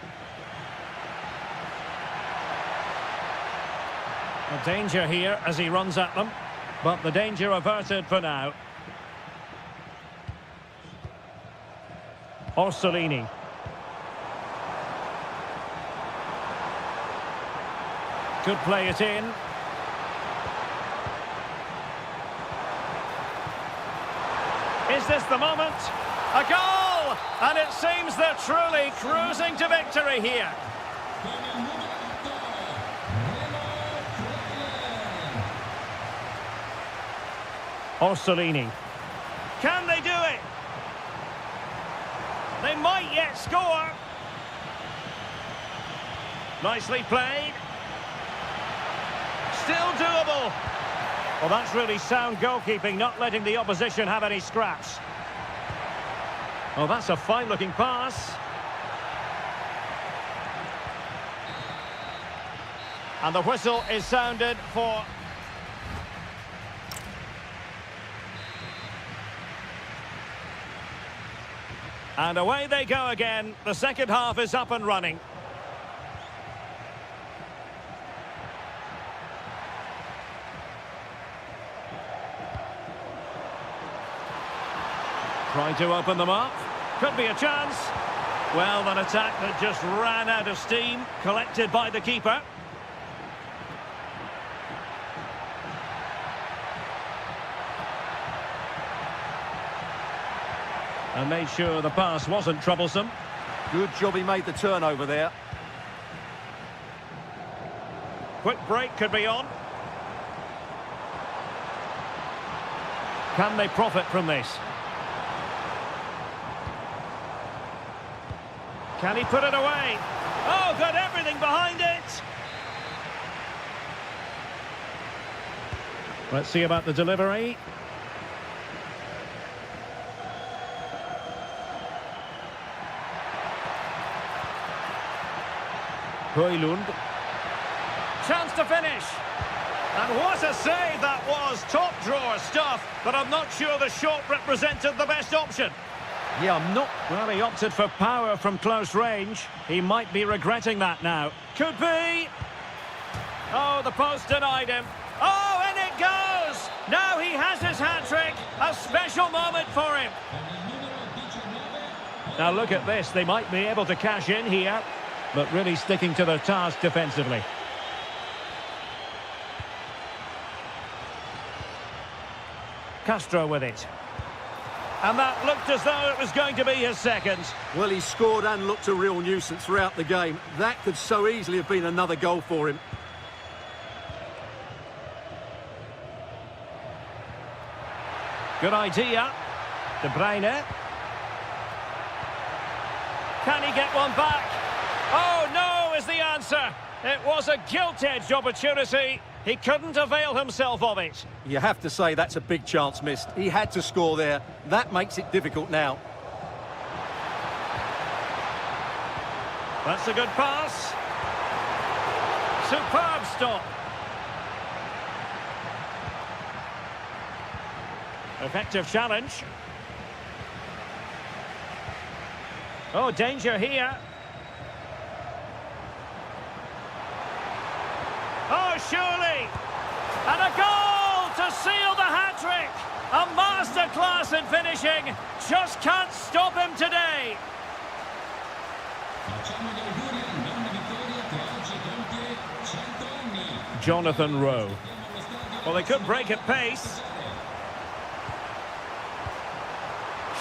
A danger here as he runs at them, but the danger averted for now. Orsolini. Could play it in. Is this the moment? A goal! And it seems they're truly cruising to victory here. Orsolini. Can they do it? They might yet score. Nicely played. Still doable. Well, that's really sound goalkeeping, not letting the opposition have any scraps. Oh, that's a fine-looking pass. And the whistle is sounded for... And away they go again. The second half is up and running. Trying to open them up. Could be a chance. Well, an attack that just ran out of steam, collected by the keeper. And made sure the pass wasn't troublesome. Good job he made the turnover there. Quick break could be on. Can they profit from this? Can he put it away? Oh, got everything behind it! Let's see about the delivery. Højlund. Chance to finish. And what a save that was. Top drawer stuff, but I'm not sure the shot represented the best option. Yeah, I'm not... Well, he opted for power from close range. He might be regretting that now. Could be. Oh, the post denied him. Oh, and it goes! Now he has his hat-trick. A special moment for him. Now look at this. They might be able to cash in here, but really sticking to their task defensively. Castro with it. And that looked as though it was going to be his second. Well, he scored and looked a real nuisance throughout the game. That could so easily have been another goal for him. Good idea. De Bruyne. Can he get one back? Oh, no is the answer. It was a gilt-edged opportunity. He couldn't avail himself of it. You have to say that's a big chance missed. He had to score there. That makes it difficult now. That's a good pass. Superb stop. Effective challenge. Oh, danger here. Oh, surely! And a goal to seal the hat-trick! A masterclass in finishing. Just can't stop him today. Jonathan Rowe. Well, they could break at pace.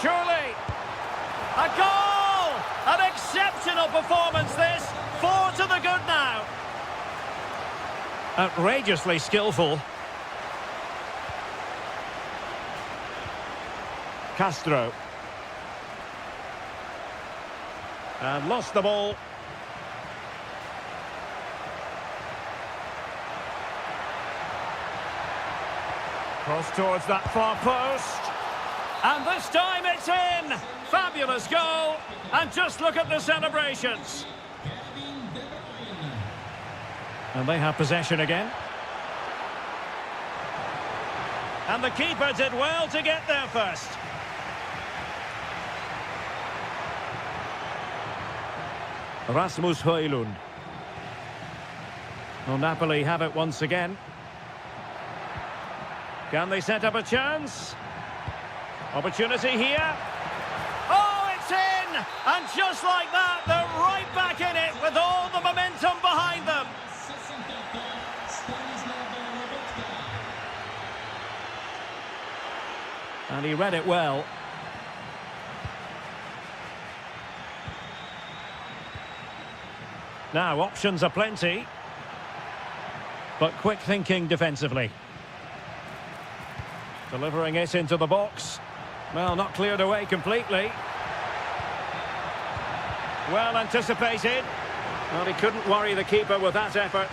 Surely! A goal! An exceptional performance, this. 4 to the good now. Outrageously skillful. Castro. And lost the ball. Cross towards that far post. And this time it's in! Fabulous goal. And just look at the celebrations. And they have possession again. And the keeper did well to get there first. Rasmus Højlund. Will Napoli have it once again? Can they set up a chance? Opportunity here. Oh, it's in! And just like that, they're right back in it with all the momentum behind them. And he read it well. Now, options are plenty. But quick thinking defensively. Delivering it into the box. Well, not cleared away completely. Well anticipated. Well, he couldn't worry the keeper with that effort.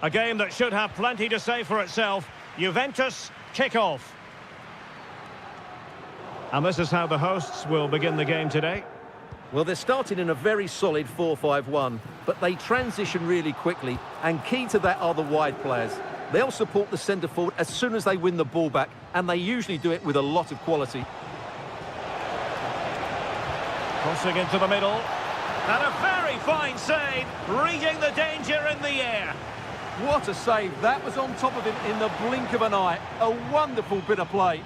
A game that should have plenty to say for itself. Juventus kick-off. And this is how the hosts will begin the game today. Well, they're starting in a very solid 4-5-1, but they transition really quickly, and key to that are the wide players. They'll support the centre forward as soon as they win the ball back, and they usually do it with a lot of quality. Crossing into the middle. And a very fine save, reading the danger in the air. What a save. That was on top of him in the blink of an eye. A wonderful bit of play.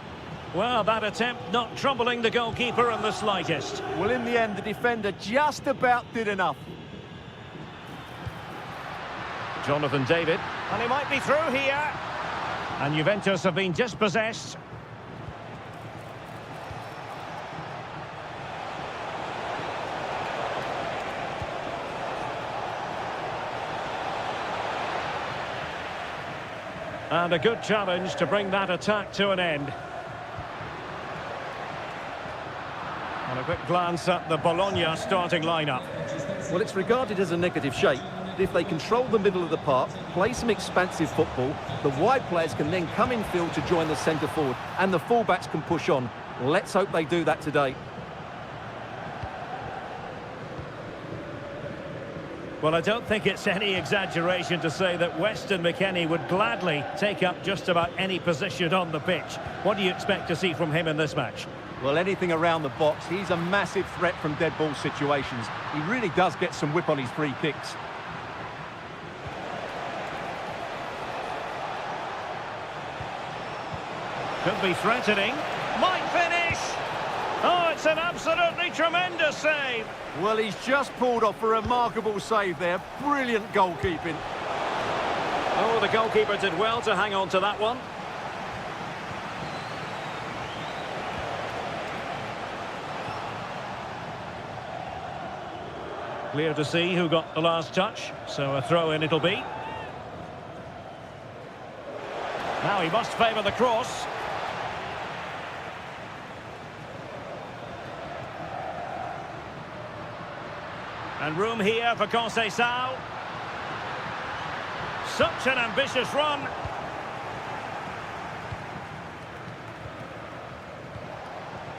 Well, that attempt not troubling the goalkeeper in the slightest. Well, in the end, the defender just about did enough. Jonathan David. And he might be through here. And Juventus have been dispossessed. And a good challenge to bring that attack to an end. And a quick glance at the Bologna starting lineup. Well, it's regarded as a negative shape. If they control the middle of the park, play some expansive football, the wide players can then come in field to join the centre forward, and the fullbacks can push on. Let's hope they do that today. Well, I don't think it's any exaggeration to say that Weston McKennie would gladly take up just about any position on the pitch. What do you expect to see from him in this match? Well, anything around the box. He's a massive threat from dead ball situations. He really does get some whip on his free kicks. Could be threatening. Might finish. Oh, it's an absolutely tremendous save. Well, he's just pulled off a remarkable save there. Brilliant goalkeeping. Oh, the goalkeeper did well to hang on to that one. Clear to see who got the last touch, so a throw-in it'll be. Now he must favour the cross. And room here for Conceição. Such an ambitious run.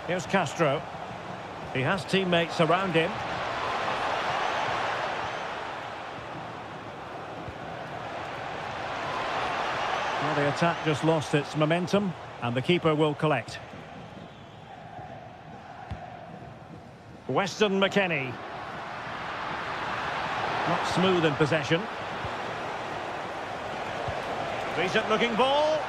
Here's Castro. He has teammates around him. Well, the attack just lost its momentum, and the keeper will collect. Weston McKennie. Not smooth in possession. Decent looking ball.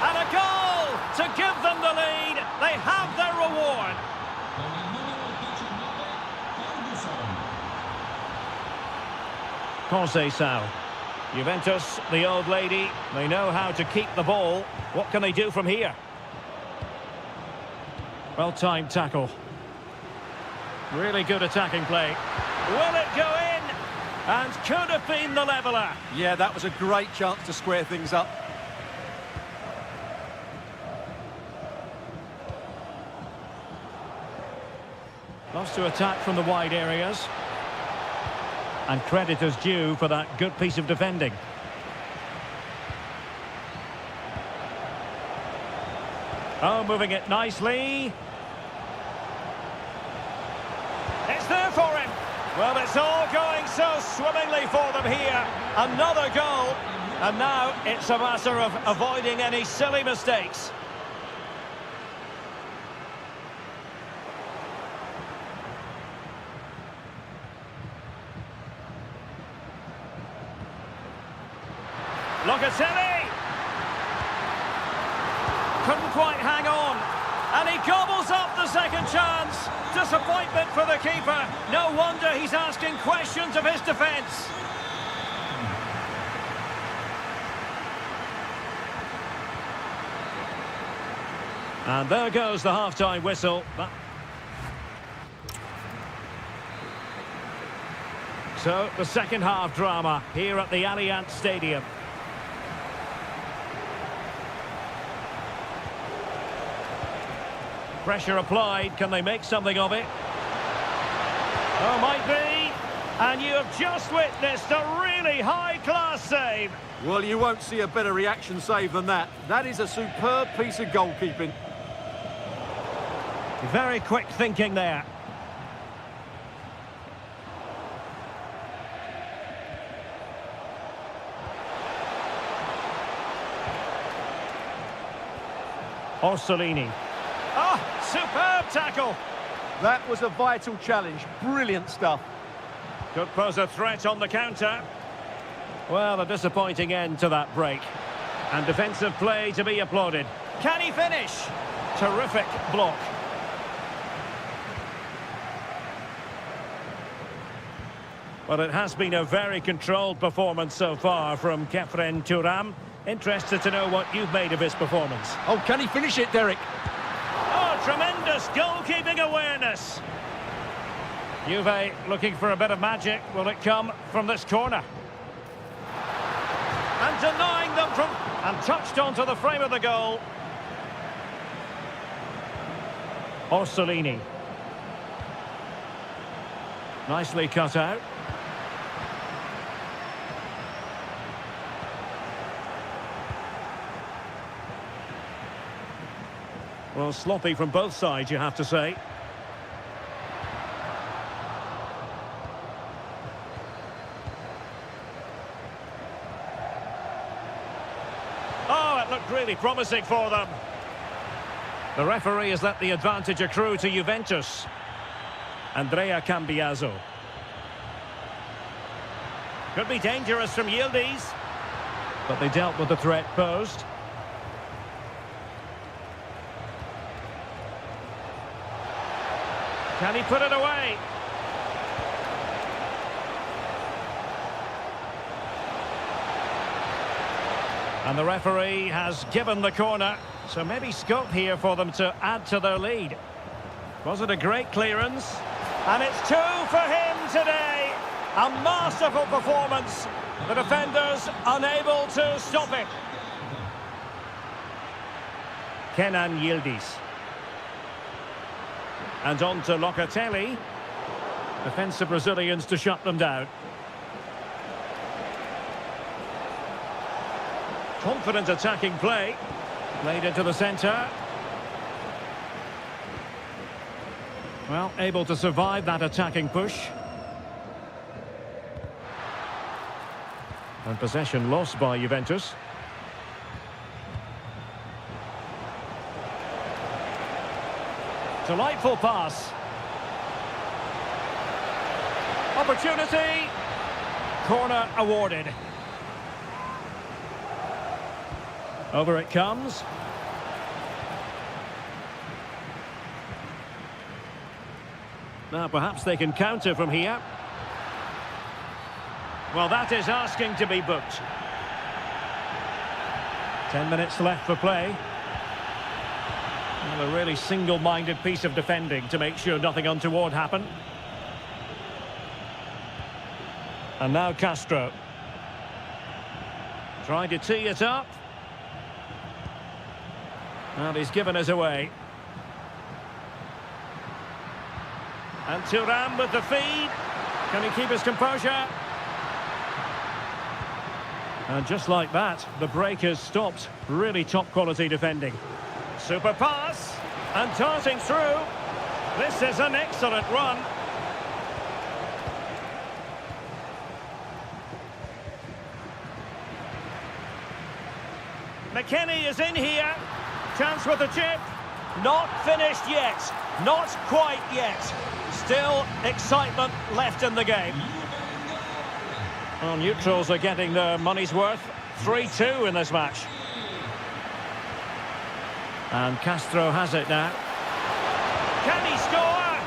And a goal to give them the lead. They have their reward. Conceição. Juventus, the old lady, they know how to keep the ball. What can they do from here? Well-timed tackle. Really good attacking play. Will it go in? And could have been the leveller. Yeah, that was a great chance to square things up. Lost to attack from the wide areas. And credit is due for that good piece of defending. Oh, moving it nicely. It's there for him. Well, it's all going so swimmingly for them here. Another goal. And now it's a matter of avoiding any silly mistakes. Locatelli! Couldn't quite hang on. And he gobbles up the second chance. Disappointment for the keeper. No wonder he's asking questions of his defence. And there goes the half-time whistle. So, the second half drama here at the Allianz Stadium. Pressure applied. Can they make something of it? Oh, might be. And you have just witnessed a really high-class save. Well, you won't see a better reaction save than that. That is a superb piece of goalkeeping. Very quick thinking there. Orsolini. Ah, superb tackle. That was a vital challenge. Brilliant stuff. Could pose a threat on the counter. Well, a disappointing end to that break. And defensive play to be applauded. Can he finish? Terrific block. Well, it has been a very controlled performance so far from Kefren Turam. Interested to know what you've made of his performance. Oh, can he finish it, Derek? Oh, tremendous goalkeeping awareness. Juve looking for a bit of magic. Will it come from this corner? And denying them from... And touched onto the frame of the goal. Orsolini. Nicely cut out. Well, sloppy from both sides, you have to say. Oh, it looked really promising for them. The referee has let the advantage accrue to Juventus. Andrea Cambiaso. Could be dangerous from Yildiz. But they dealt with the threat posed. Can he put it away? And the referee has given the corner, so maybe scope here for them to add to their lead. Was it a great clearance? And it's 2 for him today. A masterful performance. The defenders unable to stop it. Kenan Yildiz. And on to Locatelli. Defensive Brazilians to shut them down. Confident attacking play. Played into the centre. Well, able to survive that attacking push. And possession lost by Juventus. Delightful pass. Opportunity. Corner awarded. Over it comes. Now perhaps they can counter from here. Well, that is asking to be booked. 10 minutes left for play. Well, a really single-minded piece of defending to make sure nothing untoward happened. And now Castro. Trying to tee it up. And he's given us away. And Thuram with the feed. Can he keep his composure? And just like that, the break has stopped. Really top-quality defending. Super pass. And darting through. This is an excellent run. McKennie is in here. Chance with the chip. Not finished yet. Not quite yet. Still excitement left in the game. Well, neutrals are getting their money's worth. 3-2 in this match. And Castro has it now. Can he score?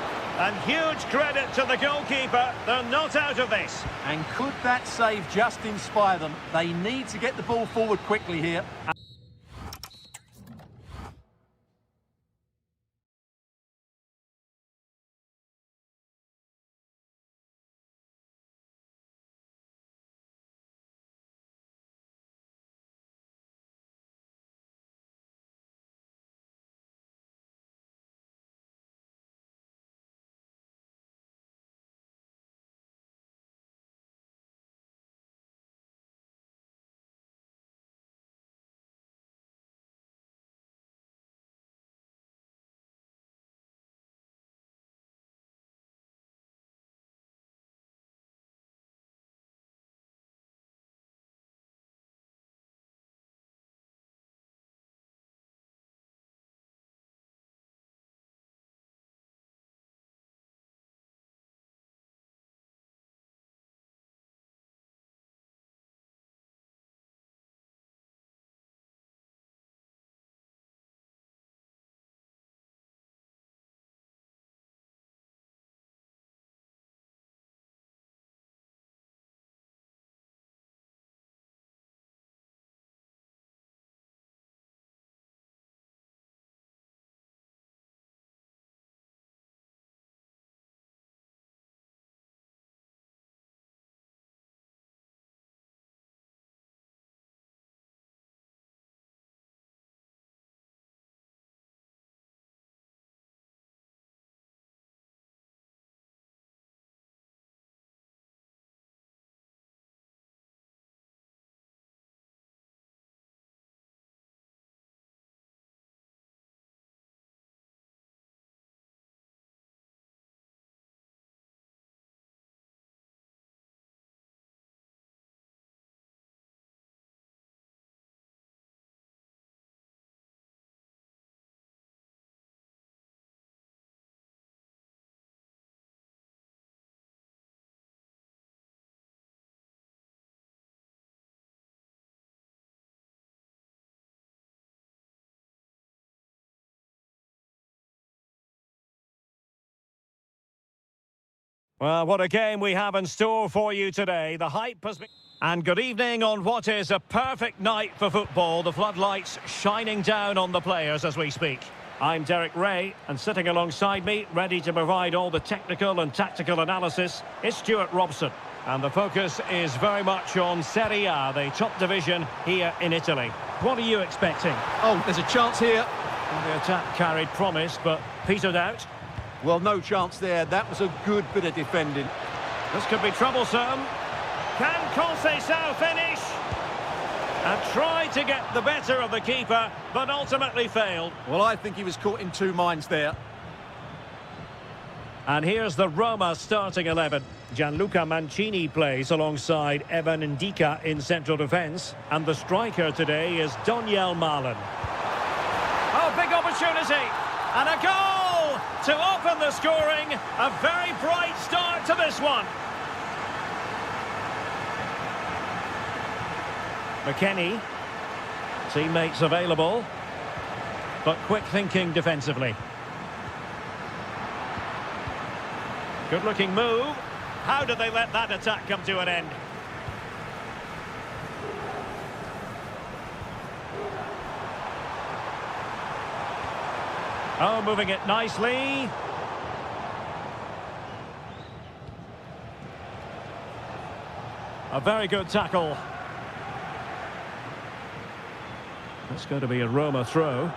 And huge credit to the goalkeeper. They're not out of this. And could that save just inspire them? They need to get the ball forward quickly here. Well, what a game we have in store for you today. The hype has been... And good evening on what is a perfect night for football. The floodlights shining down on the players as we speak. I'm Derek Ray, and sitting alongside me, ready to provide all the technical and tactical analysis, is Stuart Robson. And the focus is very much on Serie A, the top division here in Italy. What are you expecting? Oh, there's a chance here. Well, the attack carried promise, but petered out. Well, no chance there. That was a good bit of defending. This could be troublesome. Can Conceição finish? And tried to get the better of the keeper, but ultimately failed. Well, I think he was caught in two minds there. And here's the Roma starting 11. Gianluca Mancini plays alongside Evan Ndika in central defence. And the striker today is Doniel Malen. Oh, big opportunity! And a goal to open the scoring. A very bright start to this one. McKennie. Teammates available. But quick thinking defensively. Good-looking move. How did they let that attack come to an end? Oh, moving it nicely. A very good tackle. That's going to be a Roma throw.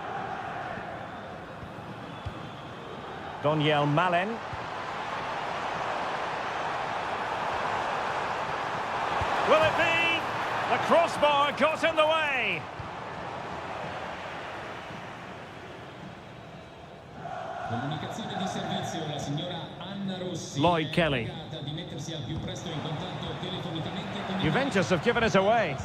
Doniel Malen. Will it be? The crossbar got in the way. Comunicazione di servizio, la signora Anna Rossi. Lloyd Kelly. Di mettersi al più presto in contatto telefonicamente con Juventus have given it away.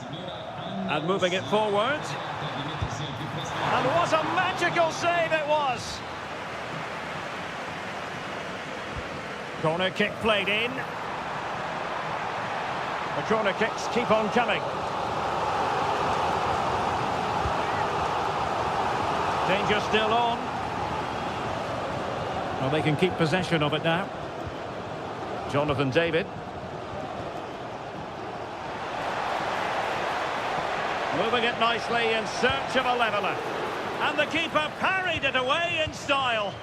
And moving it forward. And what a magical save it was. Corner kick played in. The corner kicks keep on coming. Danger still on. Well, they can keep possession of it now. Jonathan David. Moving it nicely in search of a leveller. And the keeper parried it away in style.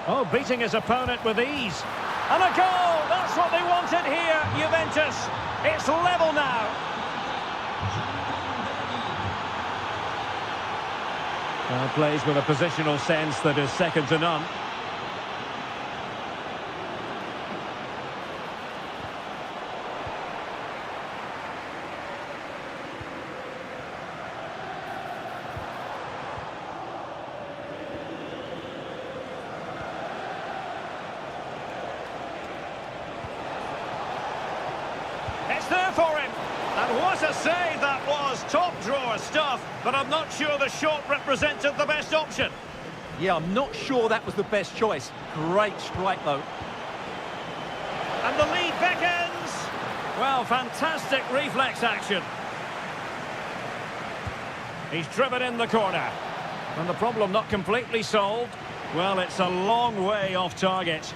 Oh, beating his opponent with ease. And a goal! That's what they wanted here, Juventus. It's level now. Well, plays with a positional sense that is second to none. It's there for him. And what a save that was. Top drawer stuff, but I'm not sure the shot represented the best option. Yeah, I'm not sure that was the best choice. Great strike, though. And the lead beckons. Well, fantastic reflex action. He's driven in the corner. And the problem not completely solved. Well, it's a long way off target.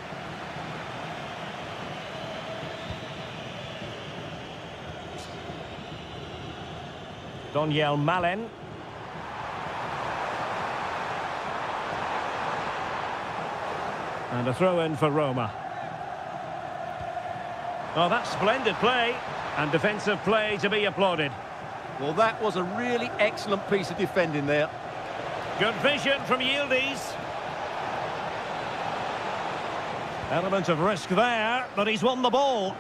Doniel Malen. And a throw-in for Roma. Oh, that's splendid play. And defensive play to be applauded. Well, that was a really excellent piece of defending there. Good vision from Yildiz. Element of risk there, but he's won the ball.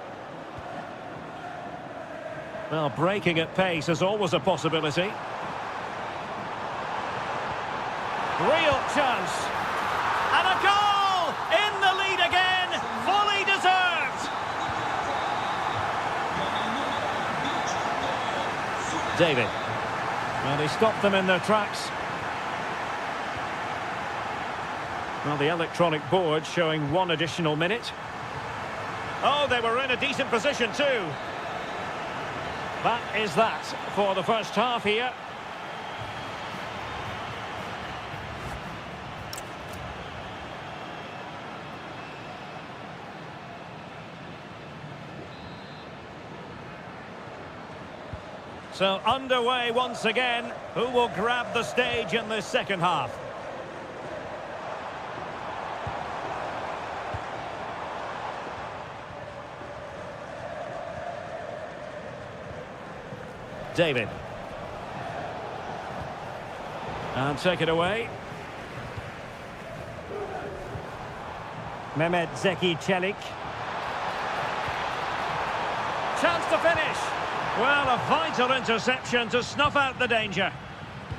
Well, breaking at pace is always a possibility. Real chance. And a goal! In the lead again! Fully deserved! David. Well, he stopped them in their tracks. Well, the electronic board showing one additional minute. Oh, they were in a decent position too. That is that for the first half here. So underway once again. Who will grab the stage in this second half? David. And take it away. Mehmet Zeki Çelik. Chance to finish. Well, a vital interception to snuff out the danger.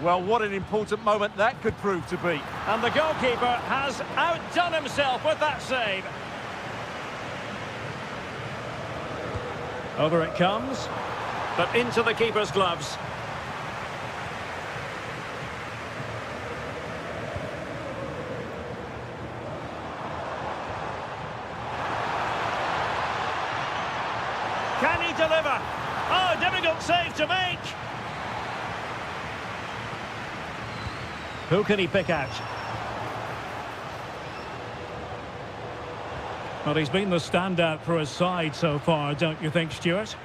Well, what an important moment that could prove to be. And the goalkeeper has outdone himself with that save. Over it comes, but into the keeper's gloves. Can he deliver? Oh, difficult save to make. Who can he pick out? Well, he's been the standout for his side so far, don't you think, Stuart?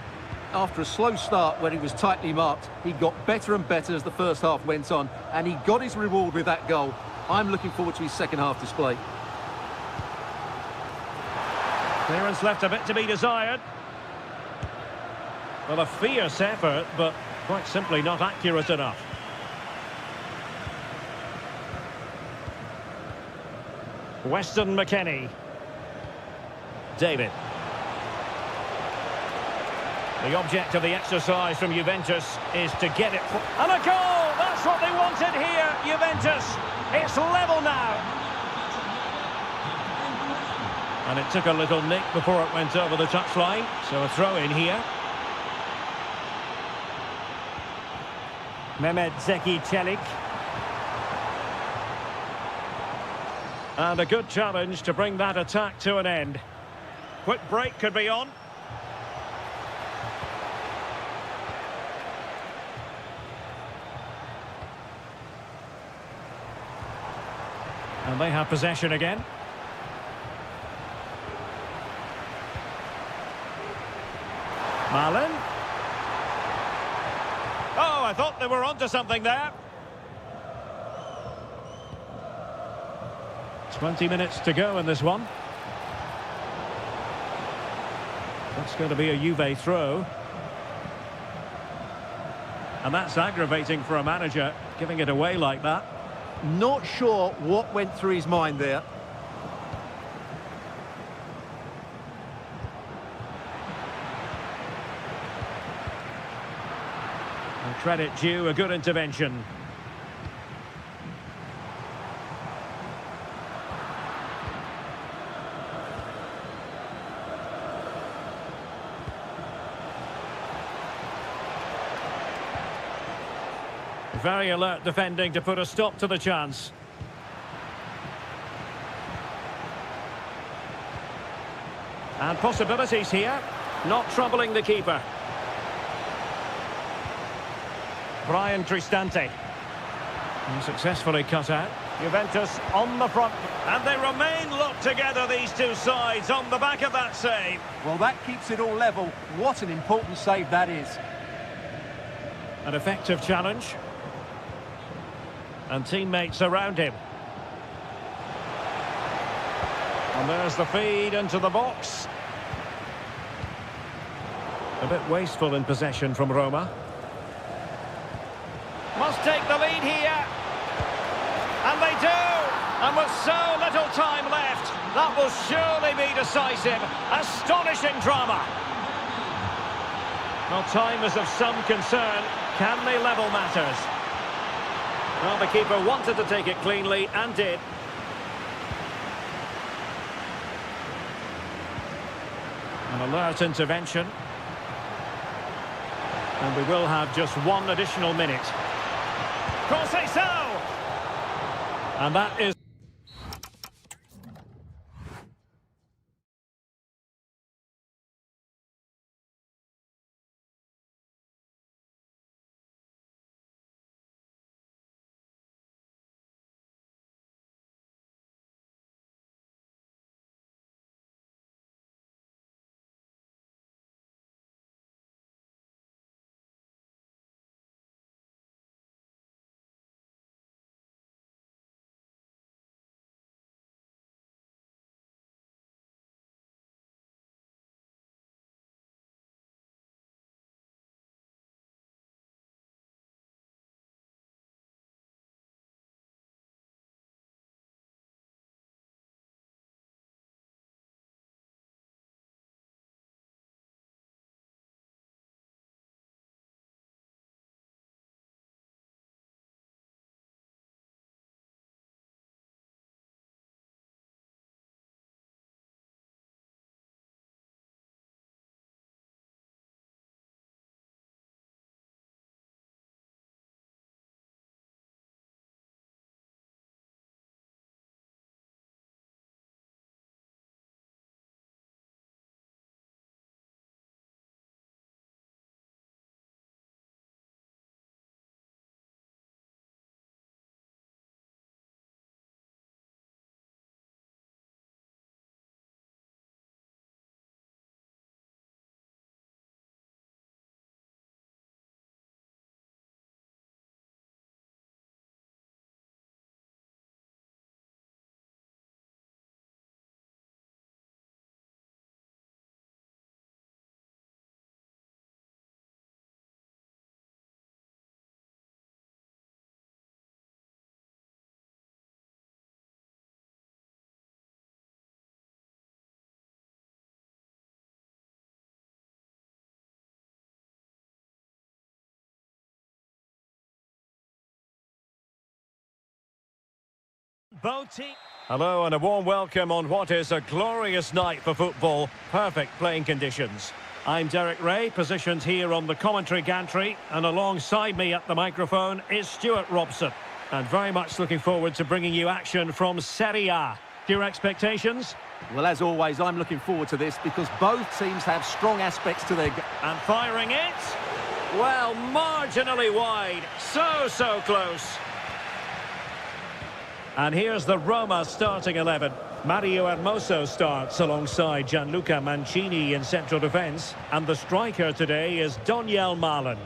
After a slow start where he was tightly marked, he got better and better as the first half went on, and he got his reward with that goal. I'm looking forward to his second half display. Clearance left a bit to be desired. Well, a fierce effort, but quite simply not accurate enough. Weston McKennie. David. The object of the exercise from Juventus is to get it. And a goal! That's what they wanted here, Juventus. It's level now. And it took a little nick before it went over the touchline. So a throw in here. Mehmet Zeki Çelik. And a good challenge to bring that attack to an end. Quick break could be on. And they have possession again. Malin. Oh, I thought they were onto something there. 20 minutes to go in this one. That's going to be a Juve throw. And that's aggravating for a manager, giving it away like that. Not sure what went through his mind there. And credit due, a good intervention. Very alert defending to put a stop to the chance. And possibilities here, not troubling the keeper. Brian Cristante. And successfully cut out. Juventus on the front. And they remain locked together, these two sides, on the back of that save. Well, that keeps it all level. What an important save that is. An effective challenge. And teammates around him. And there's the feed into the box. A bit wasteful in possession from Roma. Must take the lead here. And they do. And with so little time left, that will surely be decisive. Astonishing drama. Well, time is of some concern. Can they level matters? Well, the keeper wanted to take it cleanly and did. An alert intervention. And we will have just one additional minute. Conceição! And that is... Both teams. Hello and a warm welcome on what is a glorious night for football. Perfect playing conditions. I'm Derek Ray, positioned here on the commentary gantry, and alongside me at the microphone is Stuart Robson. And very much looking forward to bringing you action from Serie A. Your expectations? Well, as always, I'm looking forward to this because both teams have strong aspects to their game. And firing it. Well, marginally wide. So close. And here's the Roma starting 11. Mario Hermoso starts alongside Gianluca Mancini in central defence. And the striker today is Daniel Malen.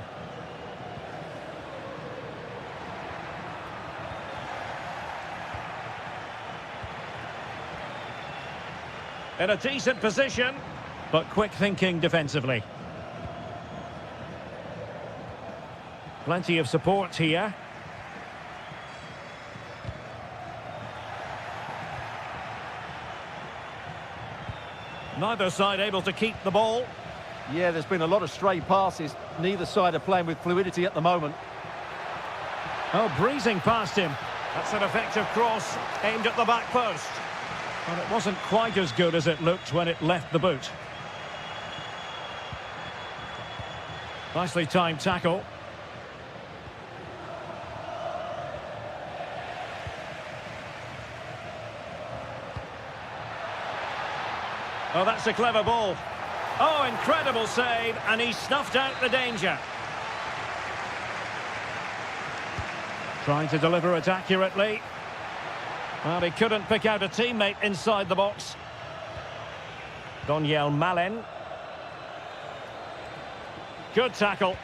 In a decent position, but quick thinking defensively. Plenty of support here. Neither side able to keep the ball. Yeah, there's been a lot of stray passes. Neither side are playing with fluidity at the moment. Oh, breezing past him. That's an effective cross aimed at the back post. But it wasn't quite as good as it looked when it left the boot. Nicely timed tackle. Oh, that's a clever ball. Oh, incredible save, and he snuffed out the danger. Trying to deliver it accurately. Well, he couldn't pick out a teammate inside the box. Daniel Malen. Good tackle.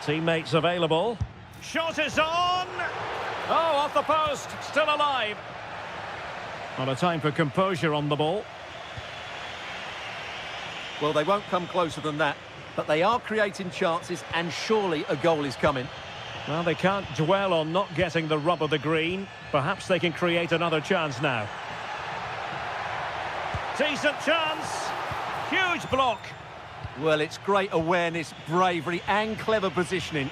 Teammates available. Shot is on! Oh, off the post, still alive. Not a time for composure on the ball. Well, they won't come closer than that, but they are creating chances, and surely a goal is coming. Well, they can't dwell on not getting the rub of the green. Perhaps they can create another chance now. Decent chance. Huge block. Well, it's great awareness, bravery, and clever positioning.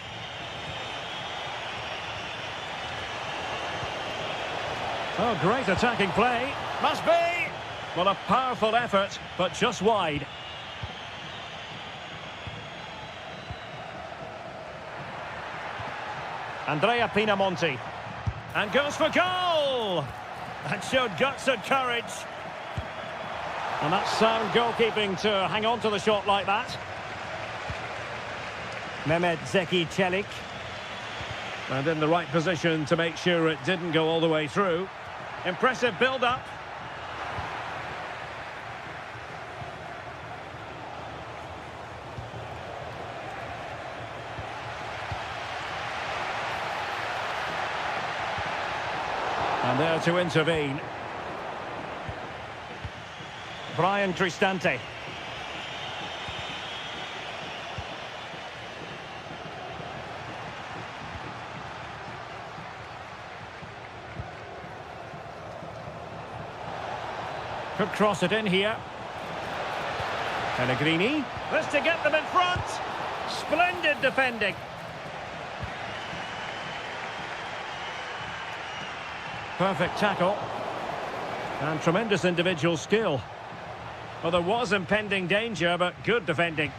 Oh, great attacking play. Must be. Well, a powerful effort, but just wide. Andrea Pinamonti. And goes for goal! That showed guts and courage. And that's sound goalkeeping to hang on to the shot like that. Mehmet Zeki Çelik. And in the right position to make sure it didn't go all the way through. Impressive build-up. And there to intervene. Brian Cristante. Could cross it in here. Pellegrini. This to get them in front. Splendid defending. Perfect tackle. And tremendous individual skill. Well, there was impending danger, but good defending.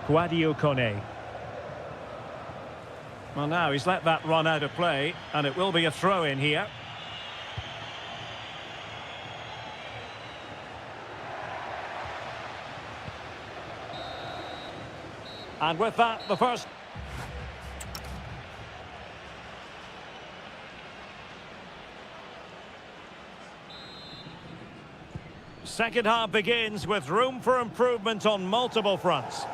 Kouadio Kone. Well, now he's let that run out of play, and it will be a throw-in here. And with that, the first... Second half begins with room for improvement on multiple fronts.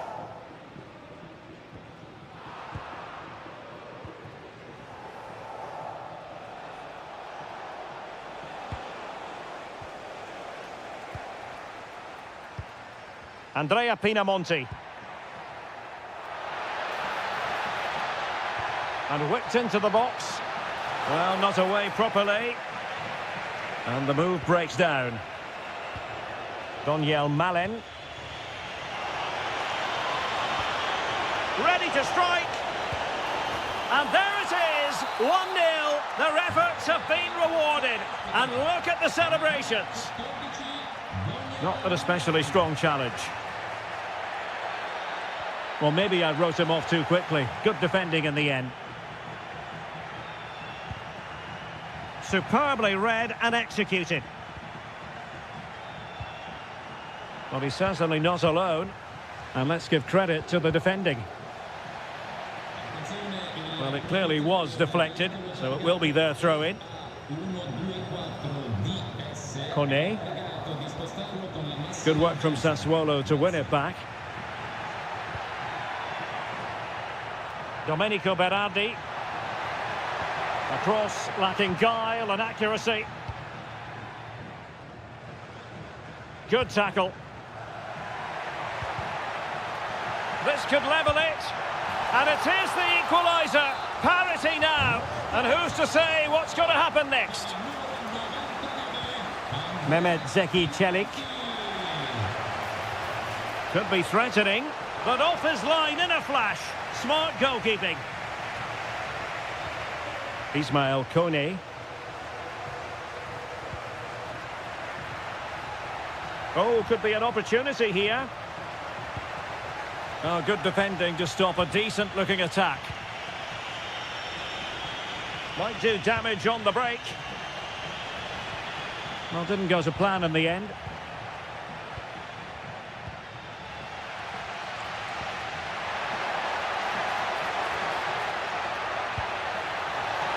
Andrea Pinamonti. And whipped into the box. Well, not away properly. And the move breaks down. Daniel Malen. Ready to strike. And there it is, 1-0. Their efforts have been rewarded. And look at the celebrations. Not an especially strong challenge. Well, maybe I wrote him off too quickly. Good defending in the end. Superbly read and executed. Well, he's certainly not alone. And let's give credit to the defending. Well, it clearly was deflected, so it will be their throw-in. Kone. Good work from Sassuolo to win it back. Domenico Berardi. A cross lacking guile and accuracy. Good tackle. This could level it. And it is the equaliser. Parity now. And who's to say what's going to happen next? Mehmet Zeki Çelik. Could be threatening, but off his line in a flash. Smart goalkeeping. Ismail Kone. Oh, could be an opportunity here. Oh, good defending to stop a decent-looking attack. Might do damage on the break. Well, didn't go to plan in the end.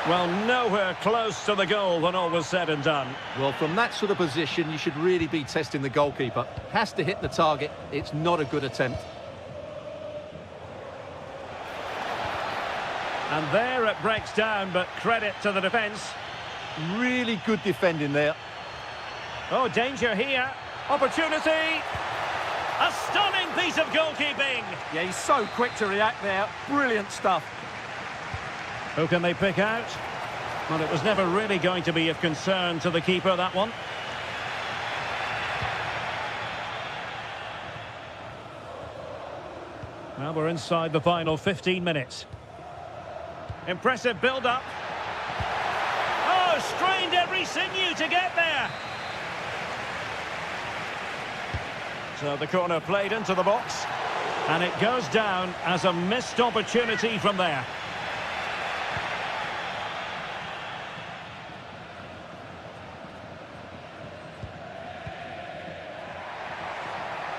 Well, nowhere close to the goal when all was said and done. Well, from that sort of position, you should really be testing the goalkeeper. Has to hit the target. It's not a good attempt. And there it breaks down, but credit to the defence. Really good defending there. Oh, danger here. Opportunity. A stunning piece of goalkeeping. Yeah, he's so quick to react there. Brilliant stuff. Who can they pick out? Well, it was never really going to be of concern to the keeper, that one. Well, we're inside the final 15 minutes. Impressive build-up. Oh, strained every sinew to get there. So the corner played into the box. And it goes down as a missed opportunity from there.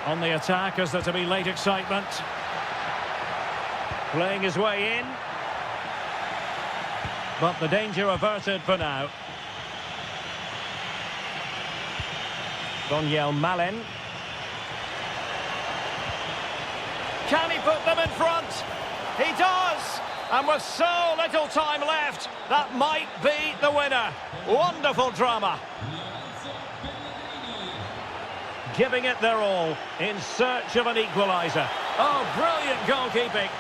On the attack, as there to be late excitement. Playing his way in. But the danger averted for now. Daniel Malen. Can he put them in front? He does! And with so little time left, that might be the winner. Wonderful drama. Giving it their all in search of an equaliser. Oh, brilliant goalkeeping.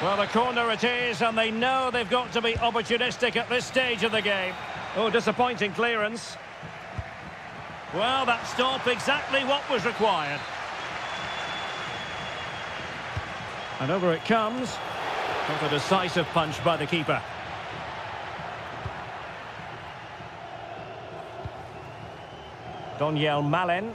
Well, the corner it is, and they know they've got to be opportunistic at this stage of the game. Oh, disappointing clearance. Well, that stop exactly what was required. And over it comes. Not a decisive punch by the keeper. Daniel Malen.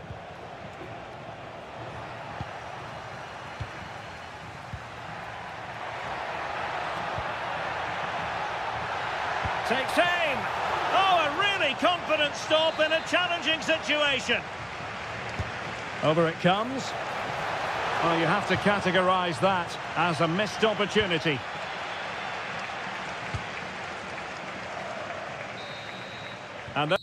Takes aim. Oh, a really confident stop in a challenging situation. Over it comes. Well, you have to categorise that as a missed opportunity. And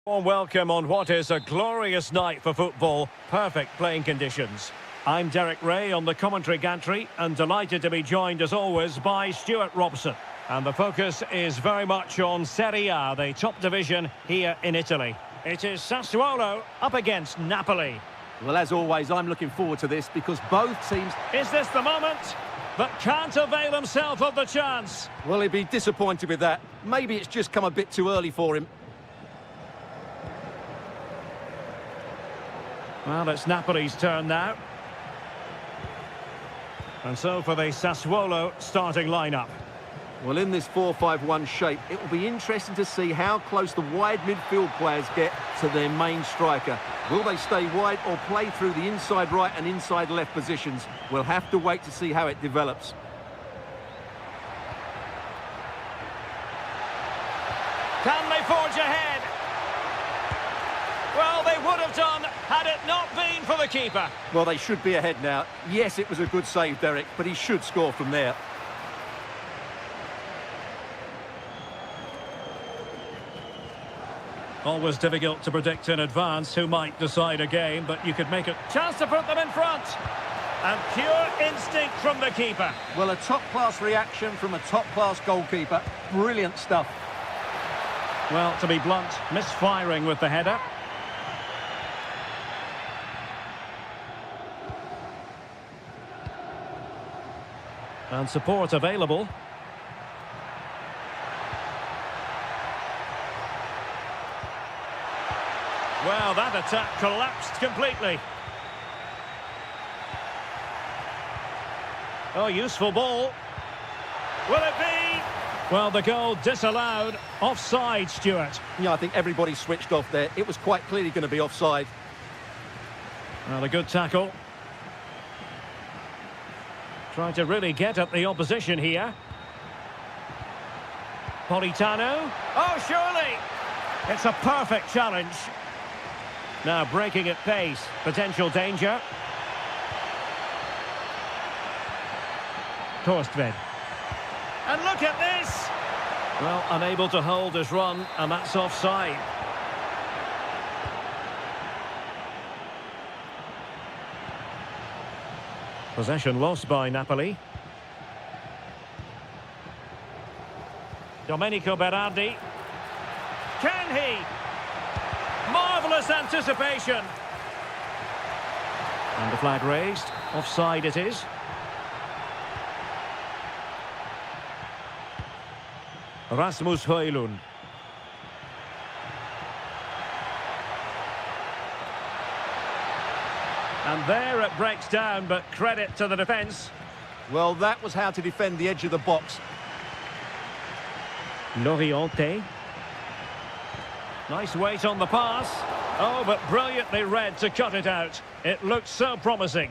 Warm welcome on what is a glorious night for football. Perfect playing conditions. I'm Derek Ray on the commentary gantry and delighted to be joined as always by Stuart Robson. And the focus is very much on Serie A, the top division here in Italy. It is Sassuolo up against Napoli. Well, as always, I'm looking forward to this because both teams... Is this the moment? But can't avail himself of the chance. Well, he'd be disappointed with that. Maybe it's just come a bit too early for him. Well, it's Napoli's turn now. And so for the Sassuolo starting lineup. Well, in this 4-5-1 shape, it will be interesting to see how close the wide midfield players get to their main striker. Will they stay wide or play through the inside right and inside left positions? We'll have to wait to see how it develops. Can they forge ahead? Well, they would have done had it not been for the keeper. Well, they should be ahead now. Yes, it was a good save, Derek, but he should score from there. Always difficult to predict in advance who might decide a game, but you could make a chance to put them in front. And pure instinct from the keeper. Well, a top-class reaction from a top-class goalkeeper. Brilliant stuff. Well, to be blunt, misfiring with the header. And support available. Well, that attack collapsed completely. Oh, useful ball. Will it be? Well, the goal disallowed. Offside, Stuart. Yeah, I think everybody switched off there. It was quite clearly going to be offside. Well, a good tackle. Trying to really get at the opposition here. Politano. Oh, surely! It's a perfect challenge. Now breaking at pace. Potential danger. Torstvedt. And look at this! Well, unable to hold his run, and that's offside. Possession lost by Napoli. Domenico Berardi. Can he? Marvellous anticipation. And the flag raised. Offside it is. Rasmus Højlund. And there it breaks down, but credit to the defence. Well, that was how to defend the edge of the box. Loriente. Nice weight on the pass. Oh, but brilliantly read to cut it out. It looked so promising.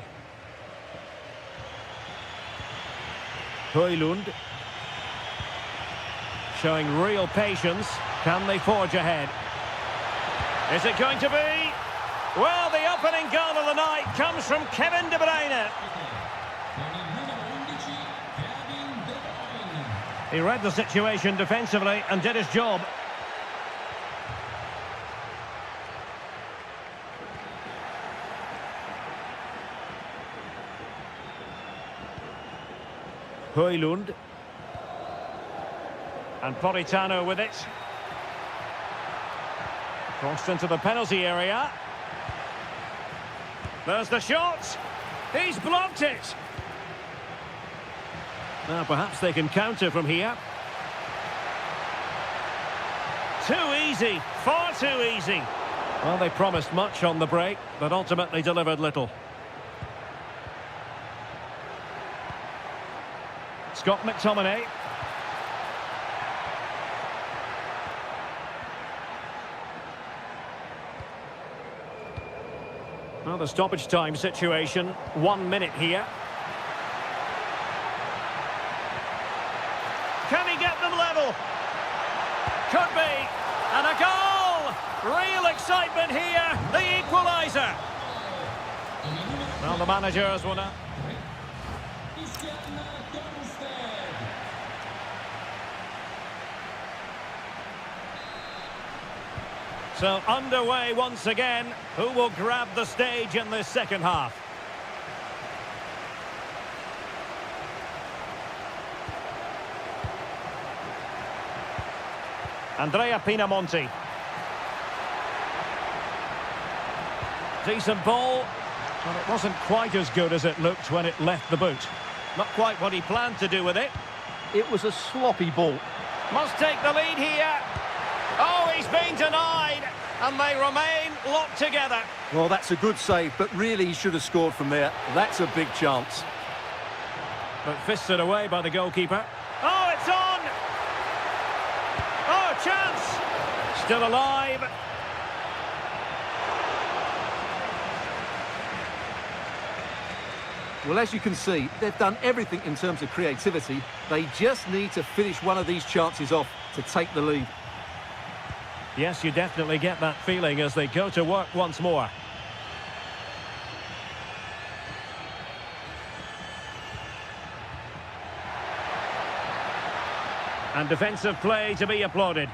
Højlund. Showing real patience. Can they forge ahead? Is it going to be? Well, the opening goal of the night comes from Kevin De Bruyne. He read the situation defensively and did his job. Højlund. And Politano with it. Crossed into the penalty area. There's the shot. He's blocked it. Now perhaps they can counter from here. Too easy. Far too easy. Well, they promised much on the break, but ultimately delivered little. Scott McTominay. Well, the stoppage time situation, 1 minute here. Can he get them level? Could be. And a goal! Real excitement here, the equaliser. Well, the managers will now... So underway once again. Who will grab the stage in this second half? Andrea Pinamonti. Decent ball, but it wasn't quite as good as it looked when it left the boot. Not quite what he planned to do with it. It was a sloppy ball. Must take the lead here. Oh, he's been denied, and they remain locked together. Well, that's a good save, but really he should have scored from there. That's a big chance. But fisted away by the goalkeeper. Oh, it's on! Oh, chance! Still alive. Well, as you can see, they've done everything in terms of creativity. They just need to finish one of these chances off to take the lead. Yes, you definitely get that feeling as they go to work once more. And defensive play to be applauded.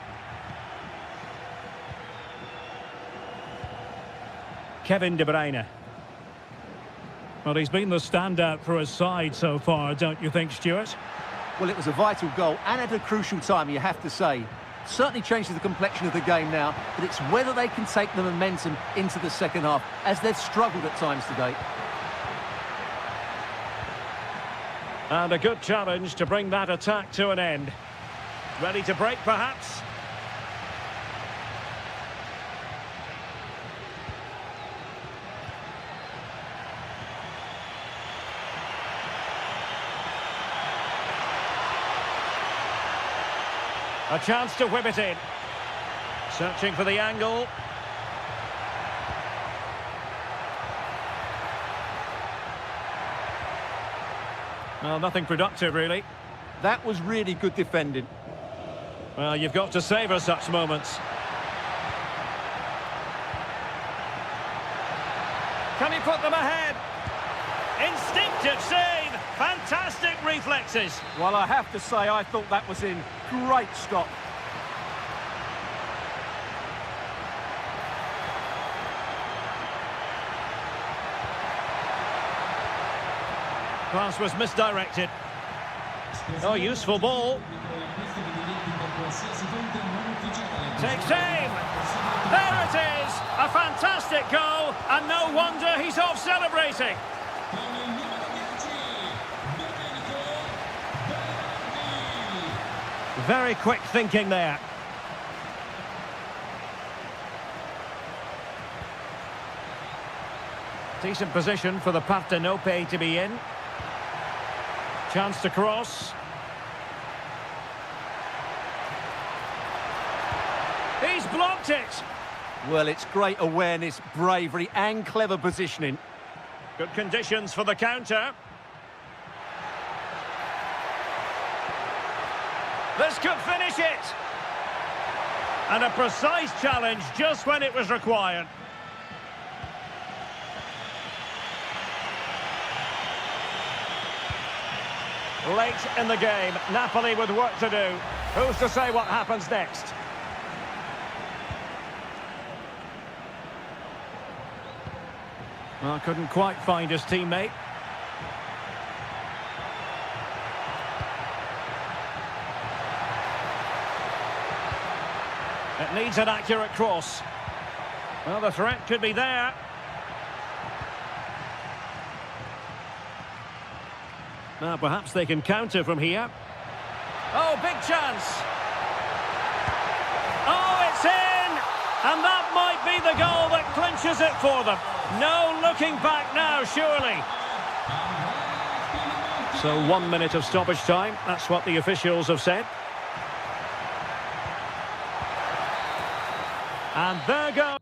Kevin De Bruyne. Well, he's been the standout for his side so far, don't you think, Stuart? Well, it was a vital goal and at a crucial time, you have to say. Certainly changes the complexion of the game now, but it's whether they can take the momentum into the second half, as they've struggled at times today. And a good challenge to bring that attack to an end. Ready to break, perhaps? A chance to whip it in. Searching for the angle. Well, nothing productive, really. That was really good defending. Well, you've got to savour such moments. Can he put them ahead? Instinctive save! Fantastic reflexes! Well, I have to say, I thought that was in. Great stop. Pass was misdirected. Oh, useful ball. Takes aim. There it is. A fantastic goal, and no wonder he's off celebrating. Very quick thinking there. Decent position for the Partenope to be in. Chance to cross. He's blocked it. Well, it's great awareness, bravery and clever positioning. Good conditions for the counter. This could finish it. And a precise challenge just when it was required. Late in the game, Napoli with work to do. Who's to say what happens next? Well, couldn't quite find his teammate. It needs an accurate cross. Well, the threat could be there. Now, perhaps they can counter from here. Oh, big chance. Oh, it's in! And that might be the goal that clinches it for them. No looking back now, surely. So 1 minute of stoppage time. That's what the officials have said. And there goes.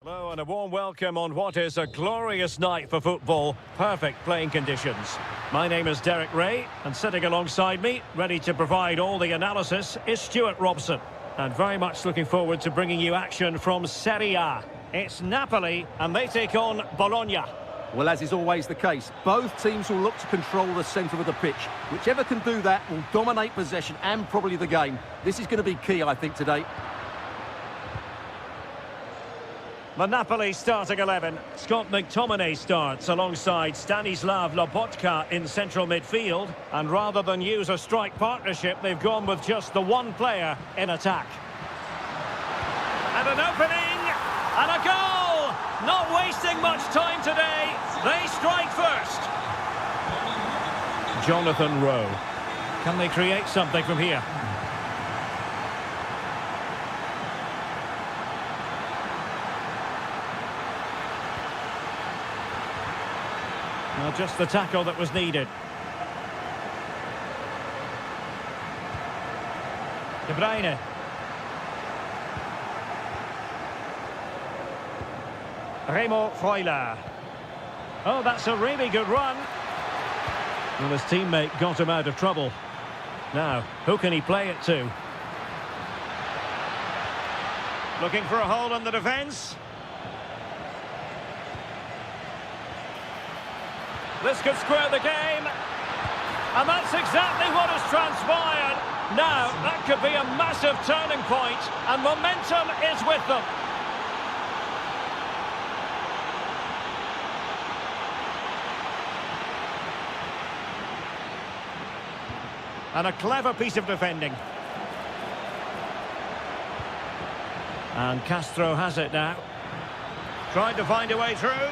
Hello and a warm welcome on what is a glorious night for football. Perfect playing conditions. My name is Derek Ray, and sitting alongside me, ready to provide all the analysis, is Stuart Robson. And very much looking forward to bringing you action from Serie A. It's Napoli, and they take on Bologna. Well, as is always the case, both teams will look to control the centre of the pitch. Whichever can do that will dominate possession and probably the game. This is going to be key, I think, today. The Napoli starting 11. Scott McTominay starts alongside Stanislav Lobotka in central midfield. And rather than use a strike partnership, they've gone with just the one player in attack. And an opening! And a goal! Not wasting much time today. They strike first. Jonathan Rowe. Can they create something from here? Well, just the tackle that was needed. De Bruyne. Remo Freuler. Oh, that's a really good run. Well, his teammate got him out of trouble. Now, who can he play it to? Looking for a hole in the defence. This could square the game. And that's exactly what has transpired. Now, that could be a massive turning point, and momentum is with them. And a clever piece of defending. And Castro has it now. Trying to find a way through.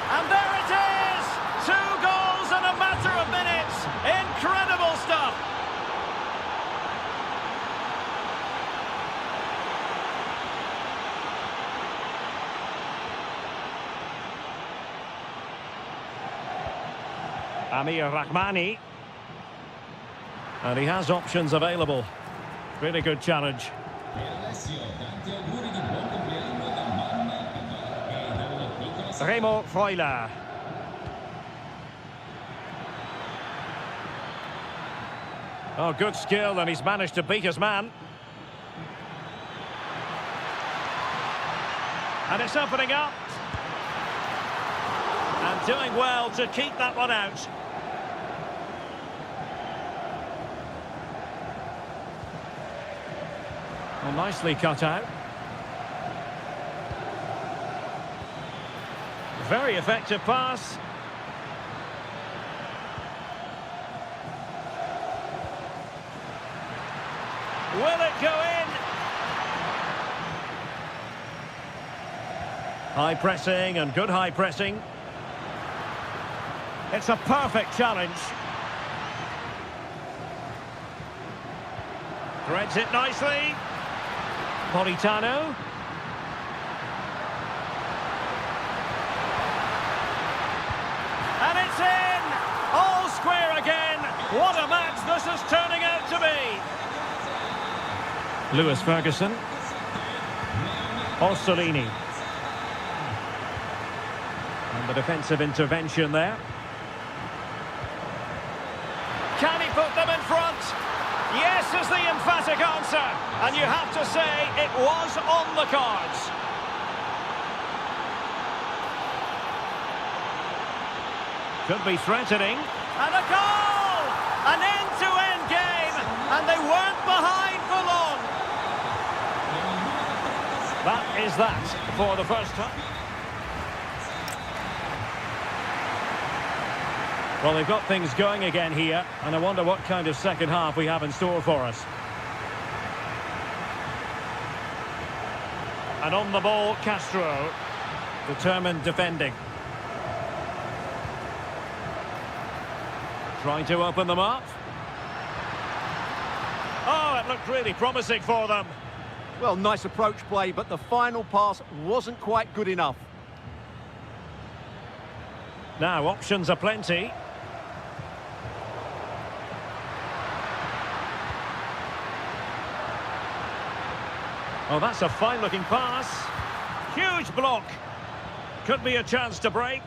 And there it is! 2 goals in a matter of minutes. Incredible stuff. Amir Rahmani. And he has options available. Really good challenge. Remo Freuler. Oh, good skill, and he's managed to beat his man. And it's opening up. And doing well to keep that one out. Well, nicely cut out. Very effective pass. Will it go in? High pressing and good high pressing. It's a perfect challenge. Threads it nicely. Politano. And it's in! All square again. What a match this is turning out to be. Lewis Ferguson. Orsolini. And the defensive intervention there. Can he put them in front? Yes is the emphatic answer. And you have to say it was on the cards. Could be threatening. And a goal! An end-to-end game. And they weren't behind for long. That is that for the first time. Well, they've got things going again here, and I wonder what kind of second half we have in store for us. And on the ball, Castro. Determined defending. Trying to open them up. Oh, it looked really promising for them. Well, nice approach play, but the final pass wasn't quite good enough. Now, options are plenty. Oh, that's a fine-looking pass. Huge block. Could be a chance to break.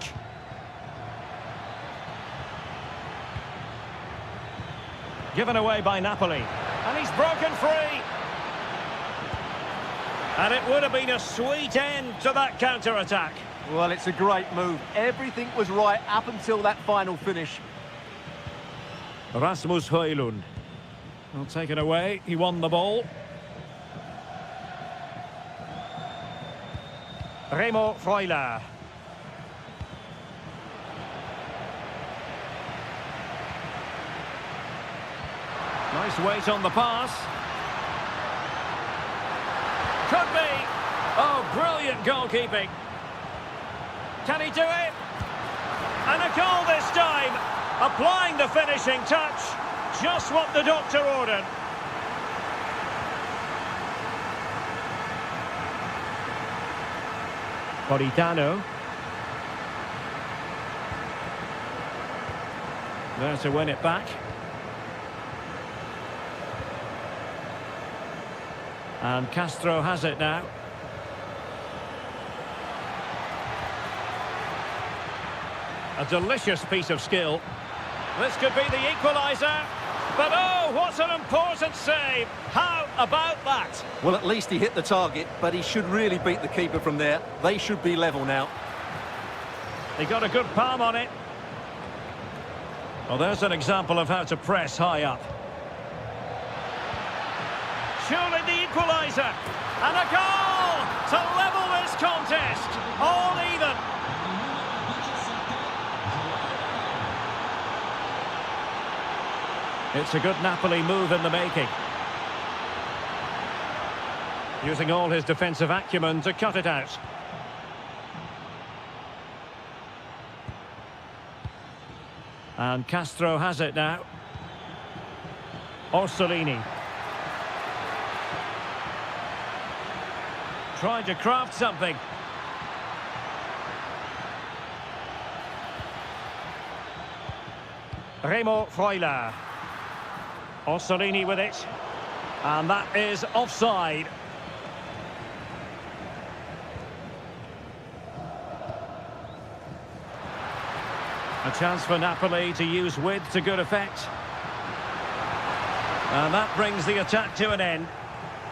Given away by Napoli. And he's broken free. And it would have been a sweet end to that counter-attack. Well, it's a great move. Everything was right up until that final finish. Rasmus Højlund. Well, taken away. He won the ball. Remo Freuler. Nice weight on the pass. Could be. Oh, brilliant goalkeeping. Can he do it? And a goal this time. Applying the finishing touch. Just what the doctor ordered. Politano. There to win it back. And Castro has it now. A delicious piece of skill. This could be the equaliser. But oh, what an important save. How about that? Well, at least he hit the target, but he should really beat the keeper from there. They should be level now. He got a good palm on it. Well, there's an example of how to press high up. Surely the equaliser. And a goal to level this contest. All even. It's a good Napoli move in the making. Using all his defensive acumen to cut it out. And Castro has it now. Orsolini. Trying to craft something. Remo Freuler. Orsolini with it. And that is offside. A chance for Napoli to use width to good effect. And that brings the attack to an end.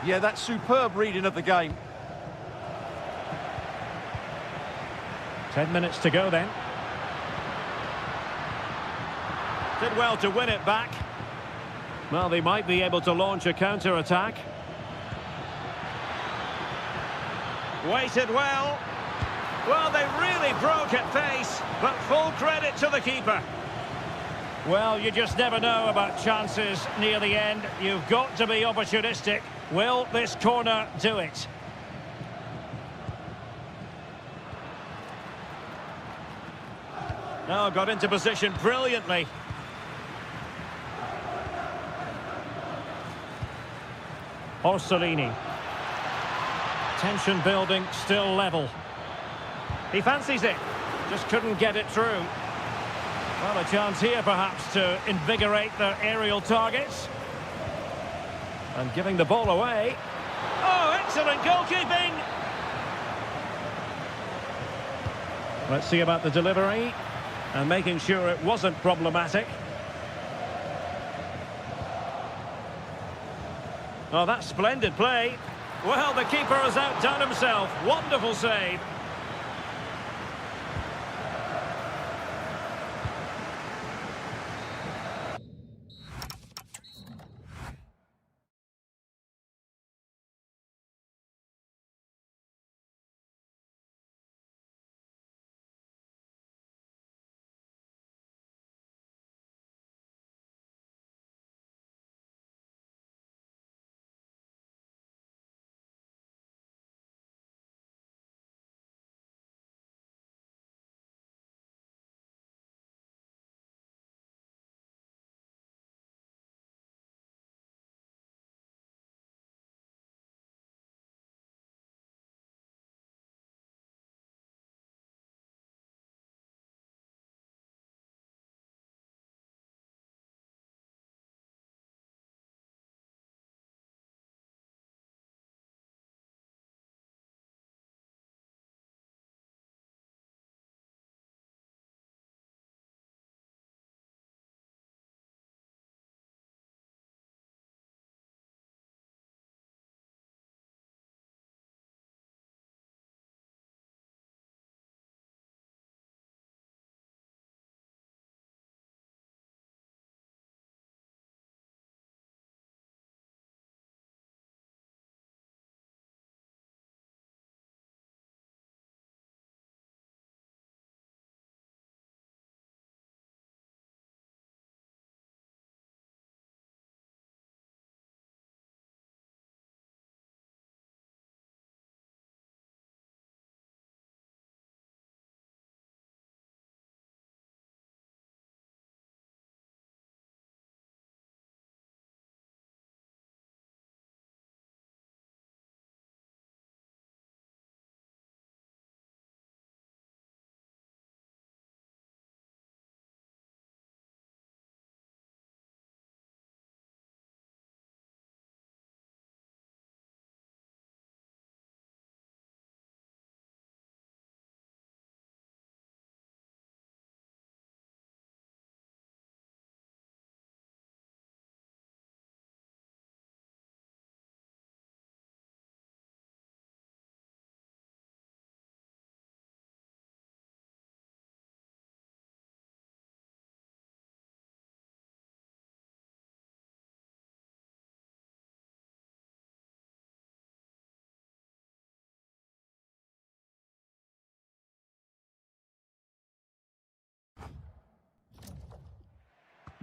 Yeah, that's superb reading of the game. 10 minutes to go then. Did well to win it back. Well, they might be able to launch a counter-attack. Waited well. Well, they really broke at pace, but full credit to the keeper. Well, you just never know about chances near the end. You've got to be opportunistic. Will this corner do it? Now got into position brilliantly. Orsolini. Tension building, still level. He fancies it, just couldn't get it through. Well, a chance here perhaps to invigorate their aerial targets. And giving the ball away. Oh, excellent goalkeeping! Let's see about the delivery. And making sure it wasn't problematic. Oh, that's splendid play. Well, the keeper has outdone himself. Wonderful save.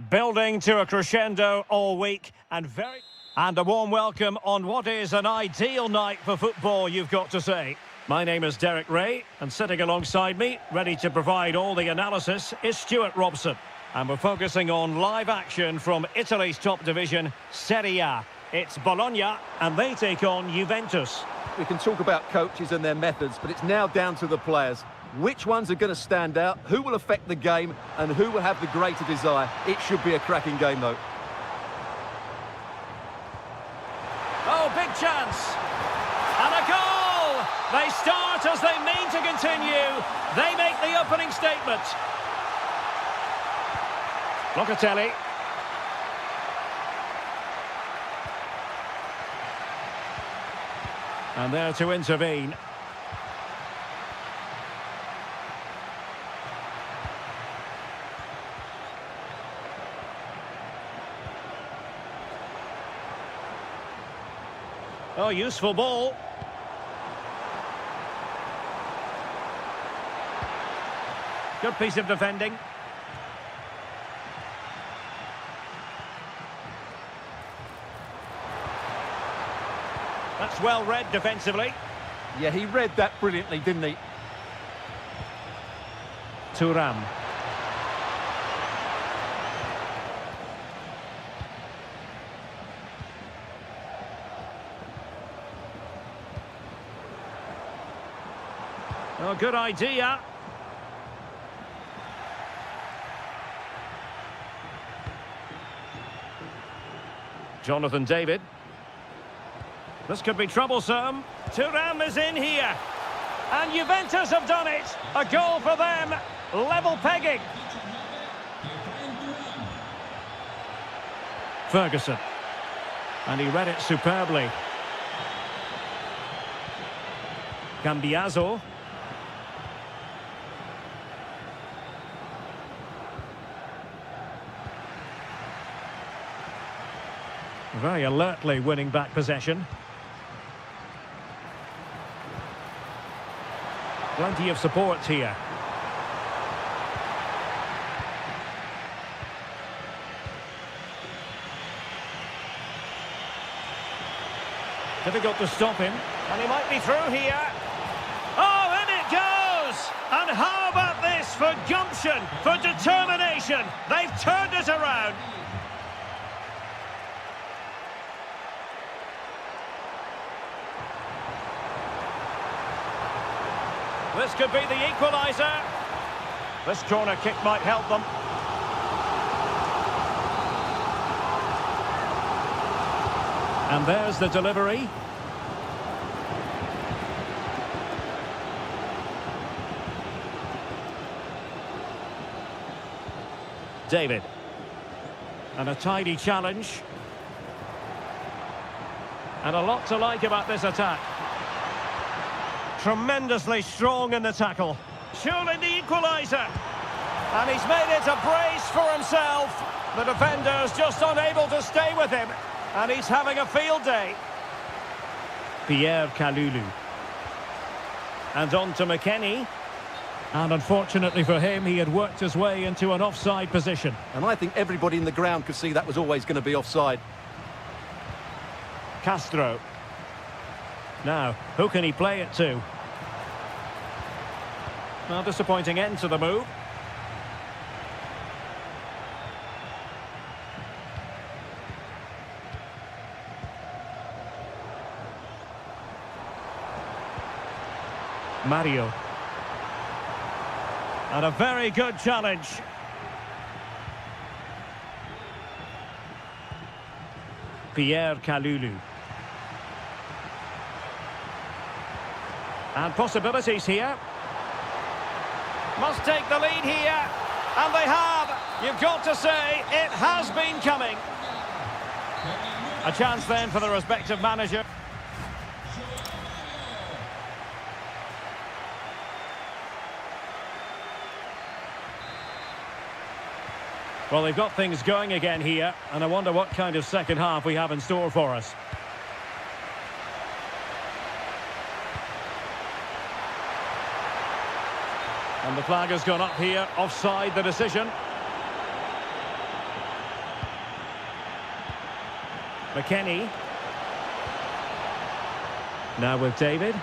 Building to a crescendo all week and a warm welcome on what is an ideal night for football, you've got to say. My name is Derek Ray, and sitting alongside me, ready to provide all the analysis, is Stuart Robson. And we're focusing on live action from Italy's top division, Serie A. It's Bologna, and they take on Juventus. We can talk about coaches and their methods, but it's now down to the players. Which ones are going to stand out, who will affect the game, and who will have the greater desire? It should be a cracking game, though. Oh, big chance. And a goal! They start as they mean to continue. They make the opening statement. Locatelli. And there to intervene. Oh, useful ball. Good piece of defending. That's well read defensively. Yeah, he read that brilliantly, didn't he? Thuram. Oh, good idea. Jonathan David. This could be troublesome. Thuram is in here. And Juventus have done it. A goal for them. Level pegging. Ferguson. And he read it superbly. Cambiaso. Very alertly winning back possession. Plenty of support here. Difficult to stop him. And he might be through here. Oh, in it goes! And how about this for gumption, for determination? They've turned it around. This could be the equaliser. This corner kick might help them. And there's the delivery. David. And a tidy challenge. And a lot to like about this attack. Tremendously strong in the tackle. Surely the equaliser. And he's made it a brace for himself. The defender's just unable to stay with him. And he's having a field day. Pierre Kalulu. And on to McKennie. And unfortunately for him, he had worked his way into an offside position. And I think everybody in the ground could see that was always going to be offside. Castro. Now, who can he play it to? Well, disappointing end to the move. Mario. And a very good challenge. Pierre Kalulu. And possibilities here. Must take the lead here. And they have. You've got to say, it has been coming. A chance then for the respective manager. Well, they've got things going again here, and I wonder what kind of second half we have in store for us. And the flag has gone up here, offside the decision. McKennie. Now with David.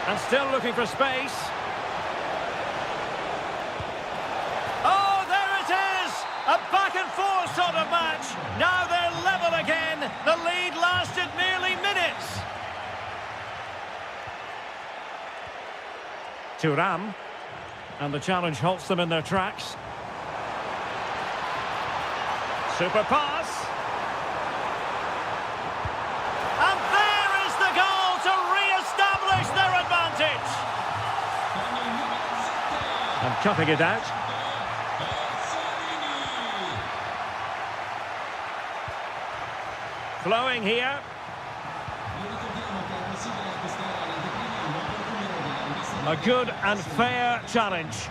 And still looking for space. Oh, there it is! A back and forth sort of match. Now they're level again. The lead lasted nearly minutes. Thuram. And the challenge halts them in their tracks. Super pass. And there is the goal to re-establish their advantage. And cutting it out. Flowing here. A good and fair challenge.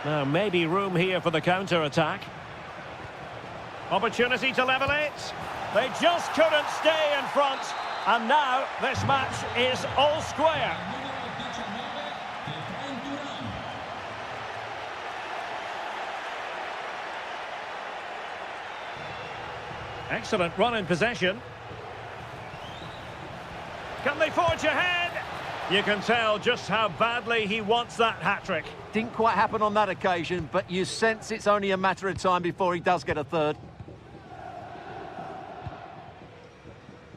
Now, maybe room here for the counter-attack. Opportunity to level it. They just couldn't stay in front. And now this match is all square. Excellent run in possession. Can they forge ahead? You can tell just how badly he wants that hat-trick. Didn't quite happen on that occasion, but you sense it's only a matter of time before he does get a third.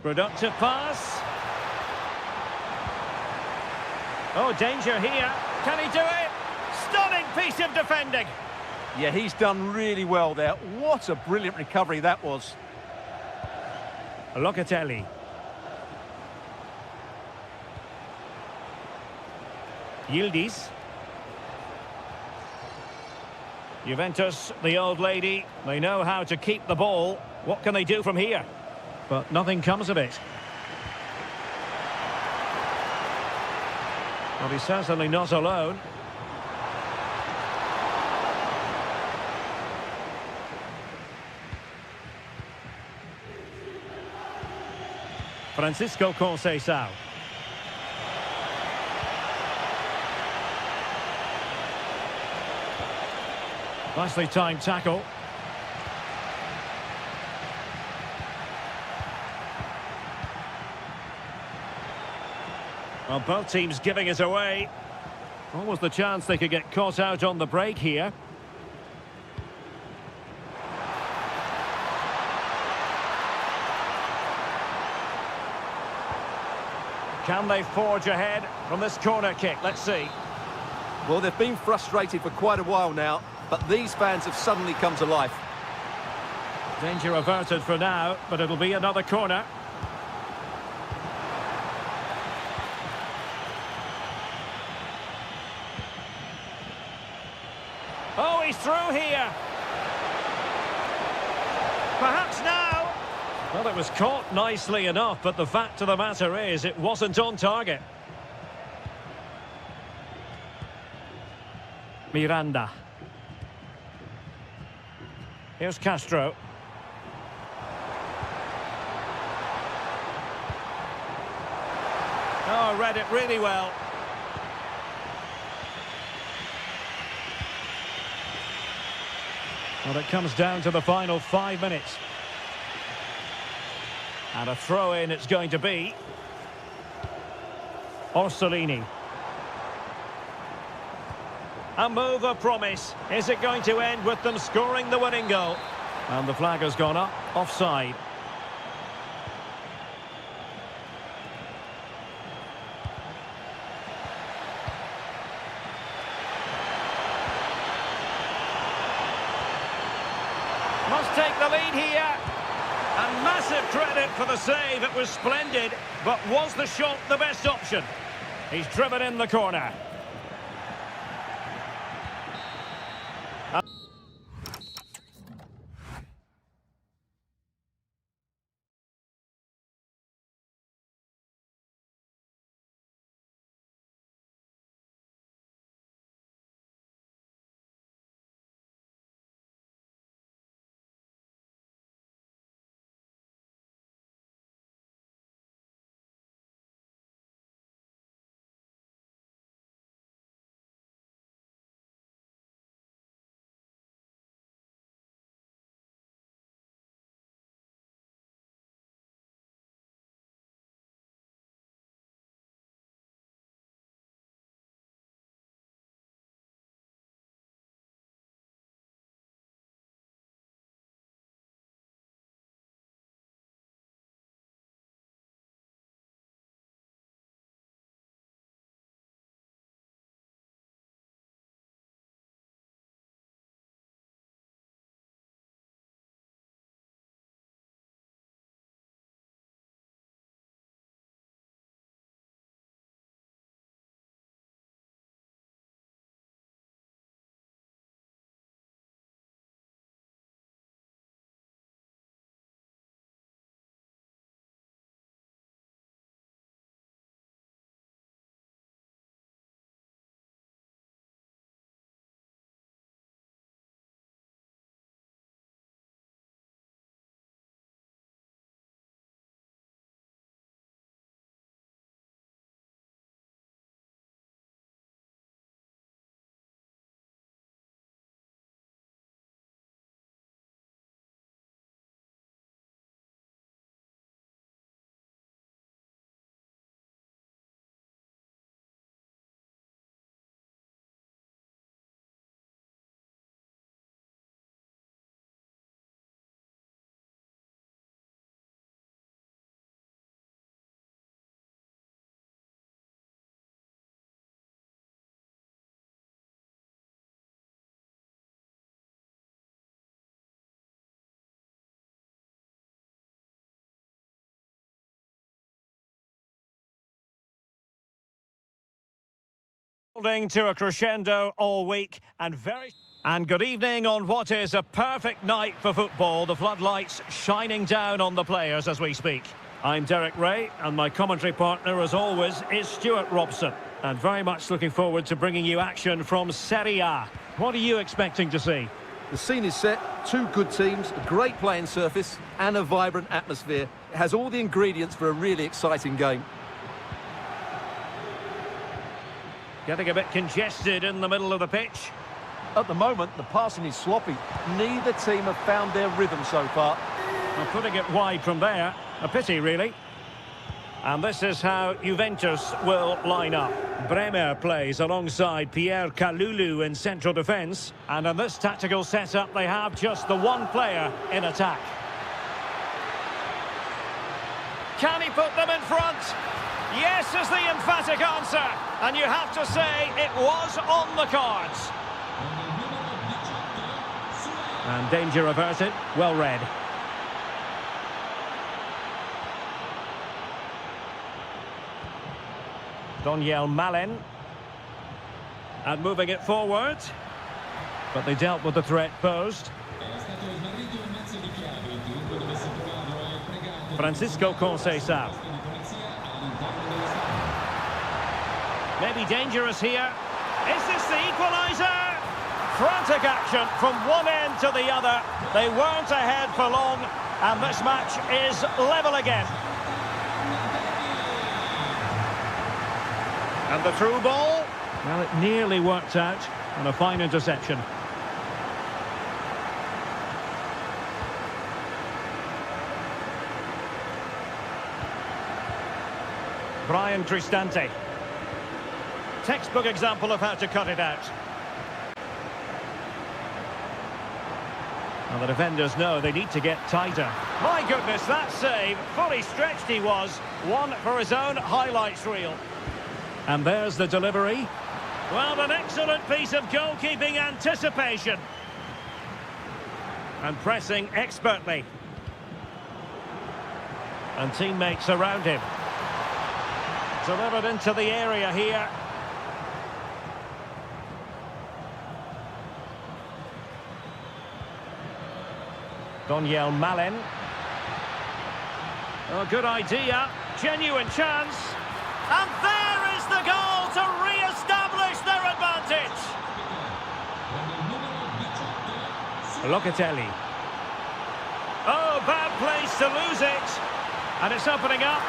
Productive pass. Oh, danger here. Can he do it? Stunning piece of defending. Yeah, he's done really well there. What a brilliant recovery that was. Locatelli. Yildiz. Juventus, the old lady, they know how to keep the ball. What can they do from here? But nothing comes of it. Well, he's certainly not alone. Francisco Conceição. Nicely timed tackle. Well, both teams giving it away. Almost the chance they could get caught out on the break here. Can they forge ahead from this corner kick? Let's see. Well, they've been frustrated for quite a while now, but these fans have suddenly come to life. Danger averted for now, but it'll be another corner. Oh, he's through here. Perhaps now. Well, it was caught nicely enough, but the fact of the matter is it wasn't on target. Miranda. Here's Castro. Oh, read it really well. Well, it comes down to the final 5 minutes. And a throw-in it's going to be. Orsolini. A move of promise. Is it going to end with them scoring the winning goal? And the flag has gone up, offside. Must take the lead here. And massive credit for the save. It was splendid. But was the shot the best option? He's driven in the corner. Building to a crescendo all week and good evening on what is a perfect night for football. The floodlights shining down on the players as we speak. I'm Derek Ray and my commentary partner as always is Stuart Robson. And very much looking forward to bringing you action from Serie A. What are you expecting to see? The scene is set, two good teams, a great playing surface and a vibrant atmosphere. It has all the ingredients for a really exciting game. Getting a bit congested in the middle of the pitch. At the moment, the passing is sloppy. Neither team have found their rhythm so far. Well, putting it wide from there, a pity really. And this is how Juventus will line up. Bremer plays alongside Pierre Kalulu in central defence. And in this tactical setup, they have just the one player in attack. Can he put them in front? Yes is the emphatic answer. And you have to say it was on the cards. And danger averted. Well read. Daniel Malen. And moving it forward. But they dealt with the threat posed. Francisco Conceição. Maybe dangerous here. Is this the equaliser? Frantic action from one end to the other. They weren't ahead for long, and this match is level again. And the through ball. Well, it nearly worked out, and a fine interception. Brian Cristante. Textbook example of how to cut it out. Well, the defenders know they need to get tighter. My goodness, that save. Fully stretched he was. One for his own highlights reel. And there's the delivery. Well, an excellent piece of goalkeeping anticipation. And pressing expertly. And teammates around him. Delivered into the area here. Daniel Malen. Oh, good idea. Genuine chance. And there is the goal to re-establish their advantage. Locatelli. Oh, bad place to lose it. And it's opening up.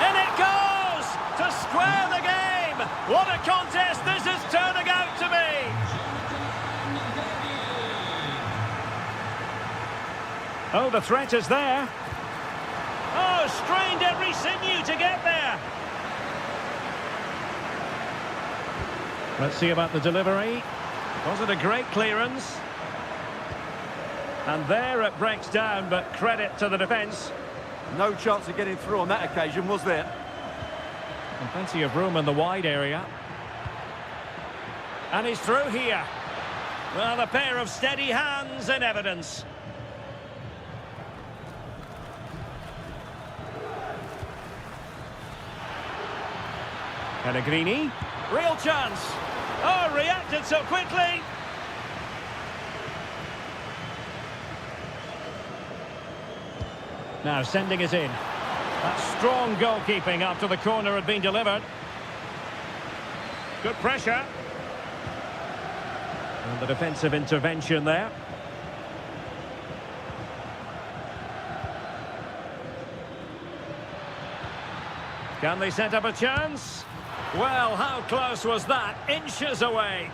In it goes to square the game. What a contest this is turning out to be. Oh, the threat is there. Oh, strained every sinew to get there. Let's see about the delivery. Was it a great clearance? And there it breaks down, but credit to the defence. No chance of getting through on that occasion, was there? And plenty of room in the wide area. And he's through here. Well, a pair of steady hands in evidence. Pellegrini, real chance. Oh, reacted so quickly. Now sending it in. That's strong goalkeeping after the corner had been delivered. Good pressure. And the defensive intervention there. Can they set up a chance? Well, how close was that? Inches away.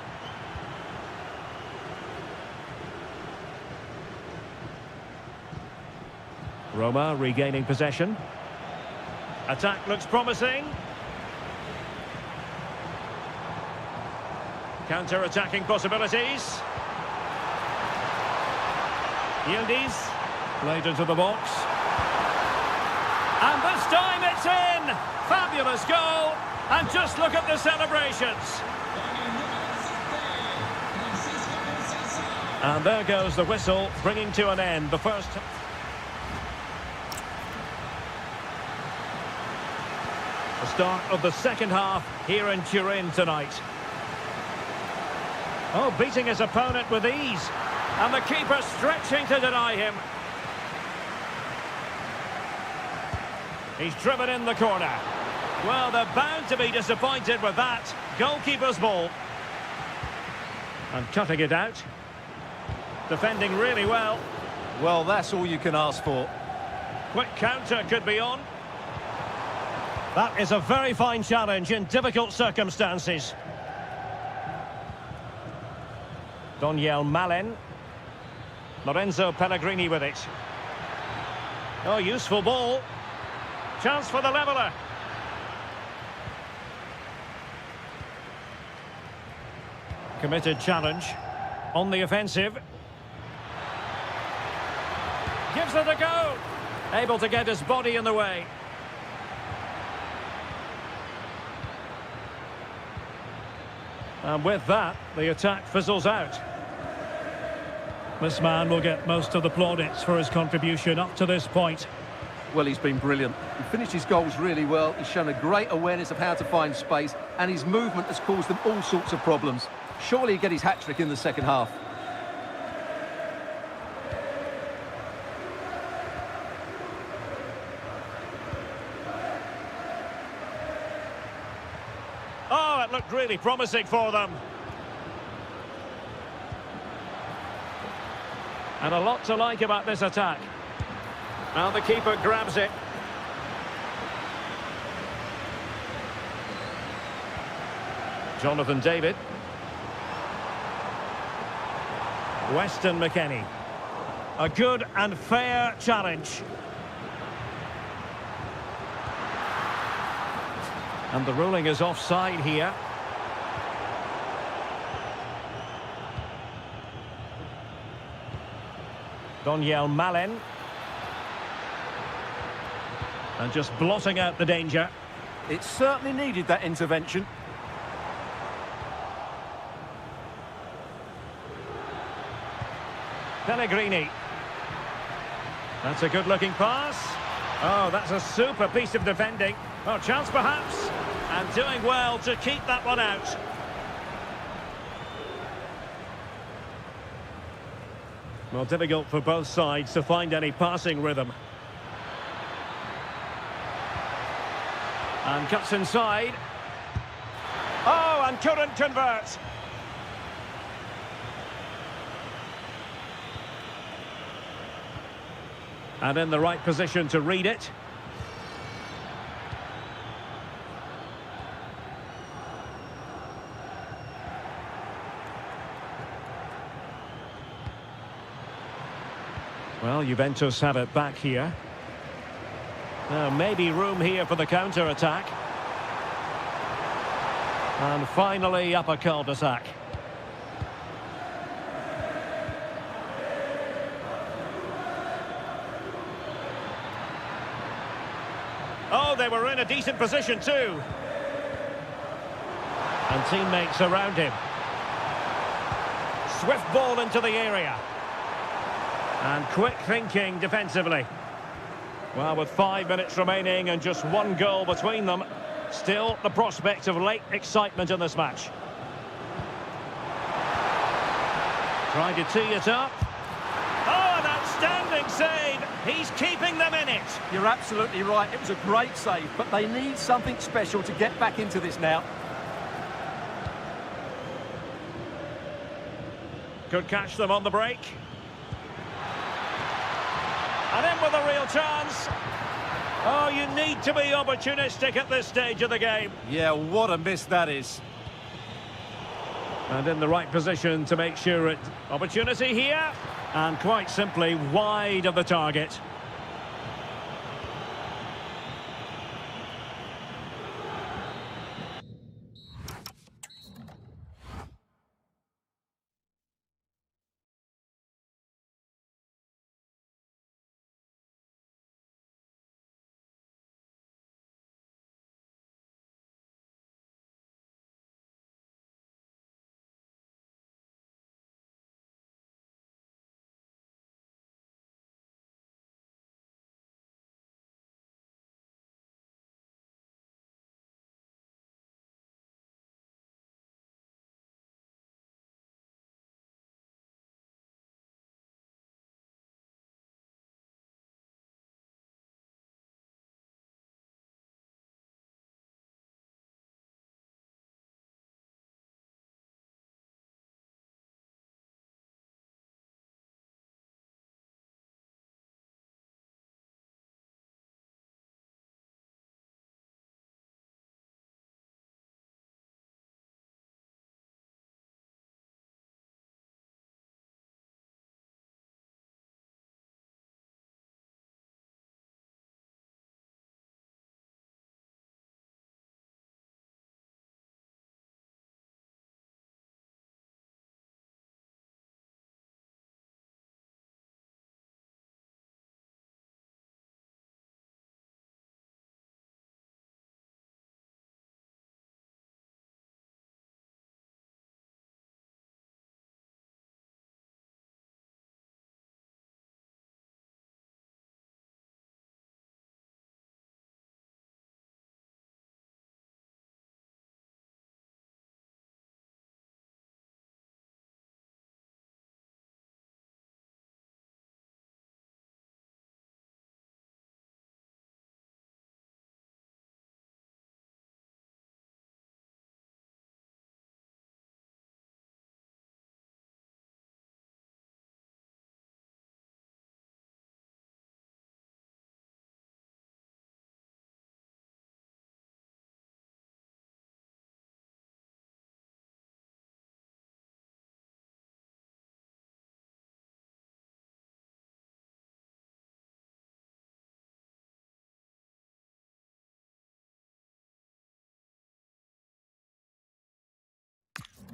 Roma regaining possession. Attack looks promising. Counter-attacking possibilities. Yildiz played into the box. And this time it's in! Fabulous goal! And just look at the celebrations. And there goes the whistle, bringing to an end the first. The start of the second half here in Turin tonight. Oh, beating his opponent with ease. And the keeper stretching to deny him. He's driven in the corner. Well, they're bound to be disappointed with that. Goalkeeper's ball. And cutting it out. Defending really well. Well, that's all you can ask for. Quick counter could be on. That is a very fine challenge in difficult circumstances. Daniel Malen. Lorenzo Pellegrini with it. Oh, useful ball. Chance for the leveller. Committed challenge. On the offensive. Gives it a go. Able to get his body in the way. And with that, the attack fizzles out. This man will get most of the plaudits for his contribution up to this point. Well, he's been brilliant. He finished his goals really well. He's shown a great awareness of how to find space, and his movement has caused them all sorts of problems. Surely he'll get his hat-trick in the second half. Oh, it looked really promising for them. And a lot to like about this attack. Now the keeper grabs it. Jonathan David. Weston McKennie. A good and fair challenge. And the ruling is offside here. Daniel Malen. And just blotting out the danger. It certainly needed that intervention. Pellegrini. That's a good-looking pass. Oh, that's a super piece of defending. Oh, chance perhaps. And doing well to keep that one out. Well, difficult for both sides to find any passing rhythm. And cuts inside. Oh, and couldn't convert. And in the right position to read it. Well, Juventus have it back here. Maybe room here for the counter-attack. And finally up a cul-de-sac. Oh, they were in a decent position too. And teammates around him. Swift ball into the area. And quick thinking defensively. Well, with 5 minutes remaining and just one goal between them, still the prospect of late excitement in this match. Trying to tee it up. Oh, an outstanding save. He's keeping them in it. You're absolutely right. It was a great save, but they need something special to get back into this now. Could catch them on the break. And in with a real chance. Oh, you need to be opportunistic at this stage of the game. Yeah, what a miss that is. And in the right position to make sure it... Opportunity here. And quite simply wide of the target.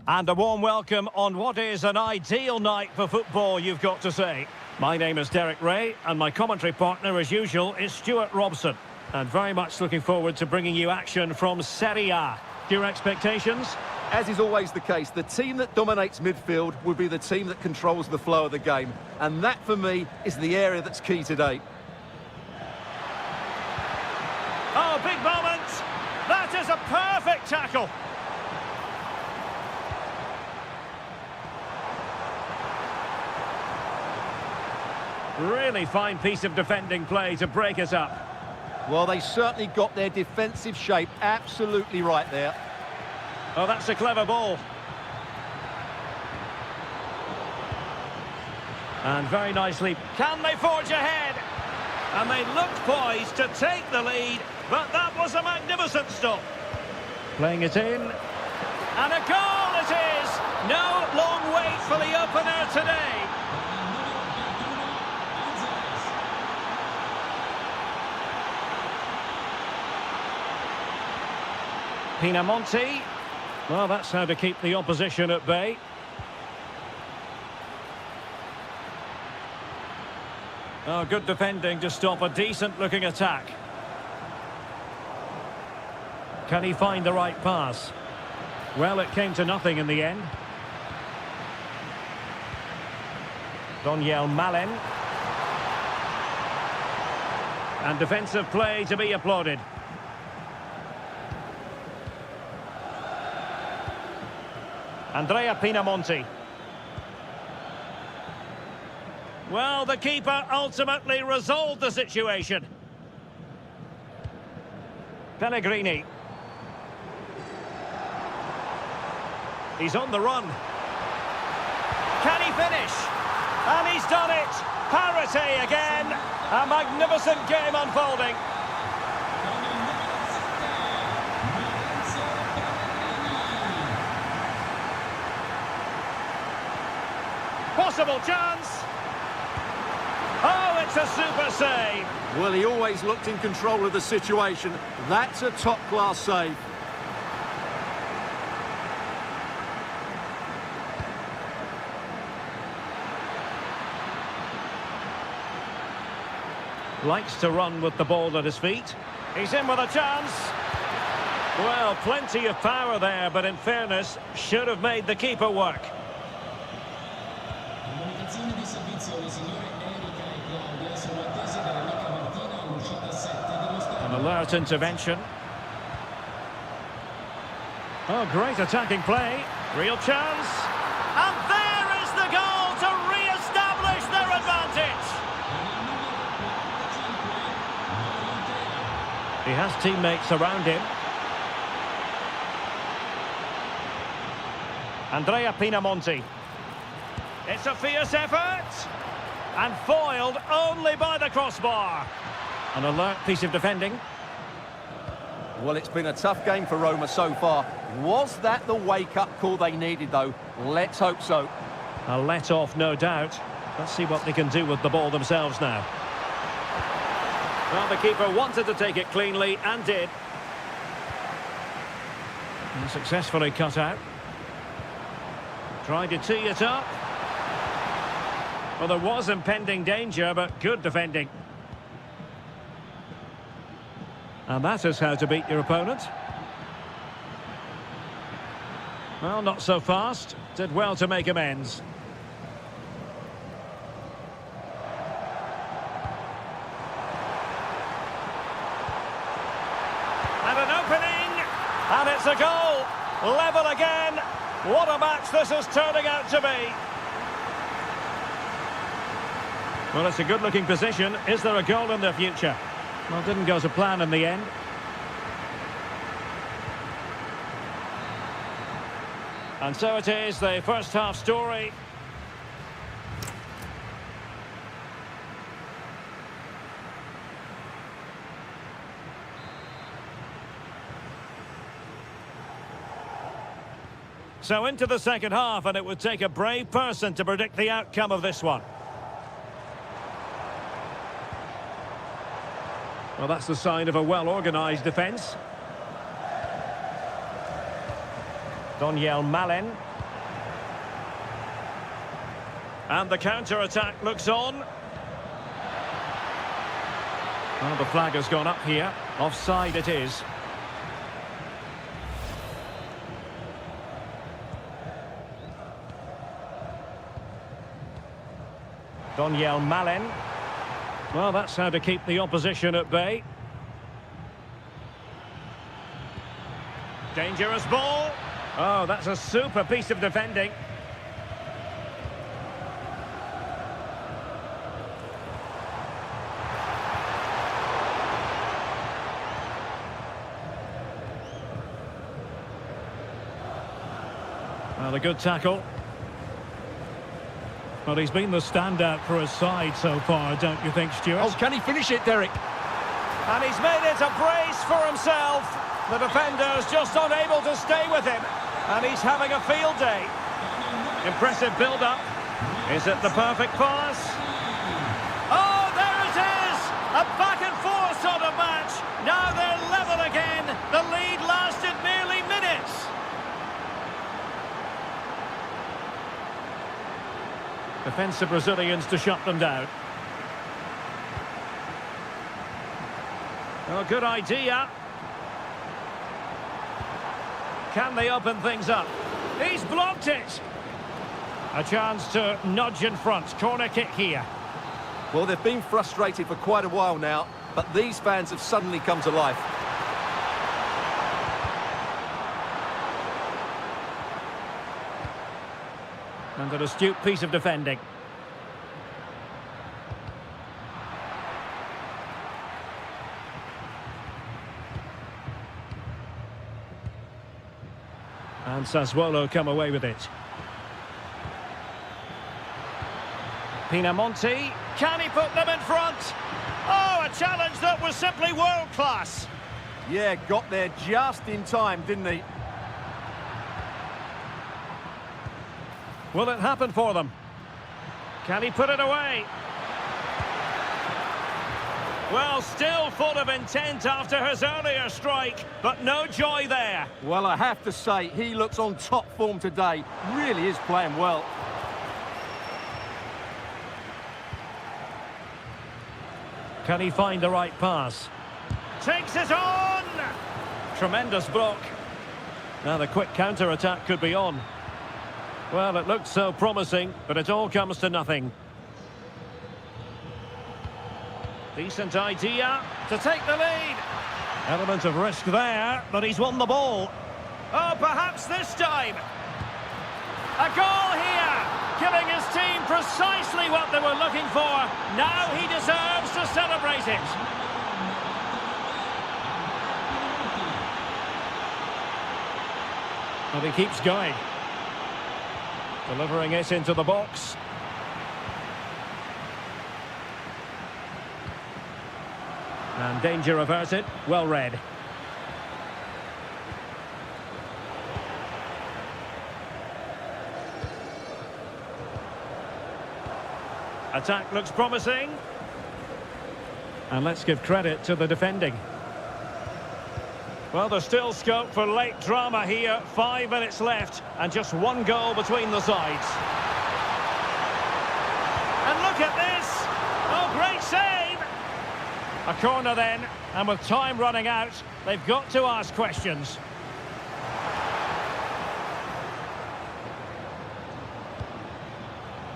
And a warm welcome on what is an ideal night for football, you've got to say. My name is Derek Ray, and my commentary partner, as usual, is Stuart Robson. And very much looking forward to bringing you action from Serie A. Your expectations? As is always the case, the team that dominates midfield will be the team that controls the flow of the game. And that, for me, is the area that's key today. Oh, big moment! That is a perfect tackle! Really fine piece of defending play to break us up. Well, they certainly got their defensive shape absolutely right there. Oh, that's a clever ball. And very nicely. Can they forge ahead? And they looked poised to take the lead, but that was a magnificent stop. Playing it in. And a goal it is! No long wait for the opener today. Pinamonti. Well, that's how to keep the opposition at bay. Oh, good defending to stop a decent-looking attack. Can he find the right pass? Well, it came to nothing in the end. Daniel Malen. And defensive play to be applauded. Andrea Pinamonti. Well, the keeper ultimately resolved the situation. Pellegrini. He's on the run. Can he finish? And he's done it! Parity again! A magnificent game unfolding. Possible chance. Oh, it's a super save. Well, he always looked in control of the situation. That's a top-class save. Likes to run with the ball at his feet. He's in with a chance. Well, plenty of power there, but in fairness, should have made the keeper work. An alert intervention. Oh, great attacking play. Real chance. And there is the goal to re-establish their advantage. He has teammates around him. Andrea Pinamonti. It's a fierce effort. And foiled only by the crossbar. An alert piece of defending. Well, it's been a tough game for Roma so far. Was that the wake-up call they needed, though? Let's hope so. A let-off, no doubt. Let's see what they can do with the ball themselves now. Well, the keeper wanted to take it cleanly and did. And successfully cut out. Tried to tee it up. Well, there was impending danger, but good defending. And that is how to beat your opponent. Well, not so fast. Did well to make amends. And an opening! And it's a goal! Level again! What a match this is turning out to be! Well, it's a good-looking position. Is there a goal in the future? Well, didn't go to plan in the end. And so it is, the first half story. So into the second half, and it would take a brave person to predict the outcome of this one. Well, that's the sign of a well-organised defence. Daniel Malen. And the counter-attack looks on. Well, the flag has gone up here. Offside it is. Daniel Malin. Well, that's how to keep the opposition at bay. Dangerous ball. Oh, that's a super piece of defending. Well, a good tackle. Well, he's been the standout for his side so far, don't you think, Stuart? Oh, can he finish it, Derek? And he's made it a brace for himself. The defender's just unable to stay with him. And he's having a field day. Impressive build-up. Is it the perfect pass? Oh, there it is! A back-and-forth sort of match. Now they're level again. The lead lasted merely minutes. Defensive Brazilians to shut them down. Oh, good idea. Can they open things up? He's blocked it. A chance to nudge in front. Corner kick here. Well, they've been frustrated for quite a while now, but these fans have suddenly come to life. And an astute piece of defending. And Sassuolo come away with it. Pinamonti, can he put them in front? Oh, a challenge that was simply world-class. Yeah, got there just in time, didn't he? Will it happen for them? Can he put it away? Well, still full of intent after his earlier strike, but no joy there. Well, I have to say, he looks on top form today. Really is playing well. Can he find the right pass? Takes it on! Tremendous block. Now the quick counter-attack could be on. Well, it looked so promising, but it all comes to nothing. Decent idea to take the lead. Element of risk there, but he's won the ball. Oh, perhaps this time. A goal here, giving his team precisely what they were looking for. Now he deserves to celebrate it. And he keeps going. Delivering it into the box. And danger averted. Well read. Attack looks promising. And let's give credit to the defending. Well, there's still scope for late drama here. 5 minutes left and just one goal between the sides. And look at this. Oh, great save. A corner then, and with time running out, they've got to ask questions.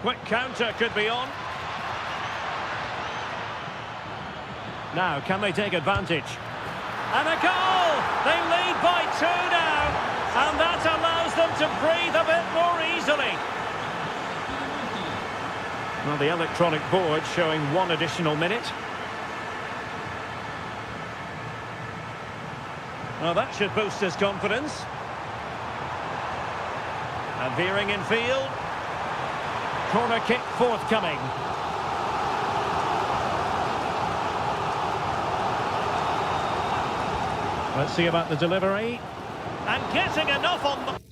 Quick counter could be on. Now, can they take advantage? And a goal! They lead by 2 now, and that allows them to breathe a bit more easily. Well, the electronic board showing 1 additional minute. Well, that should boost his confidence. And veering in field. Corner kick forthcoming. Let's see about the delivery. And getting enough on the...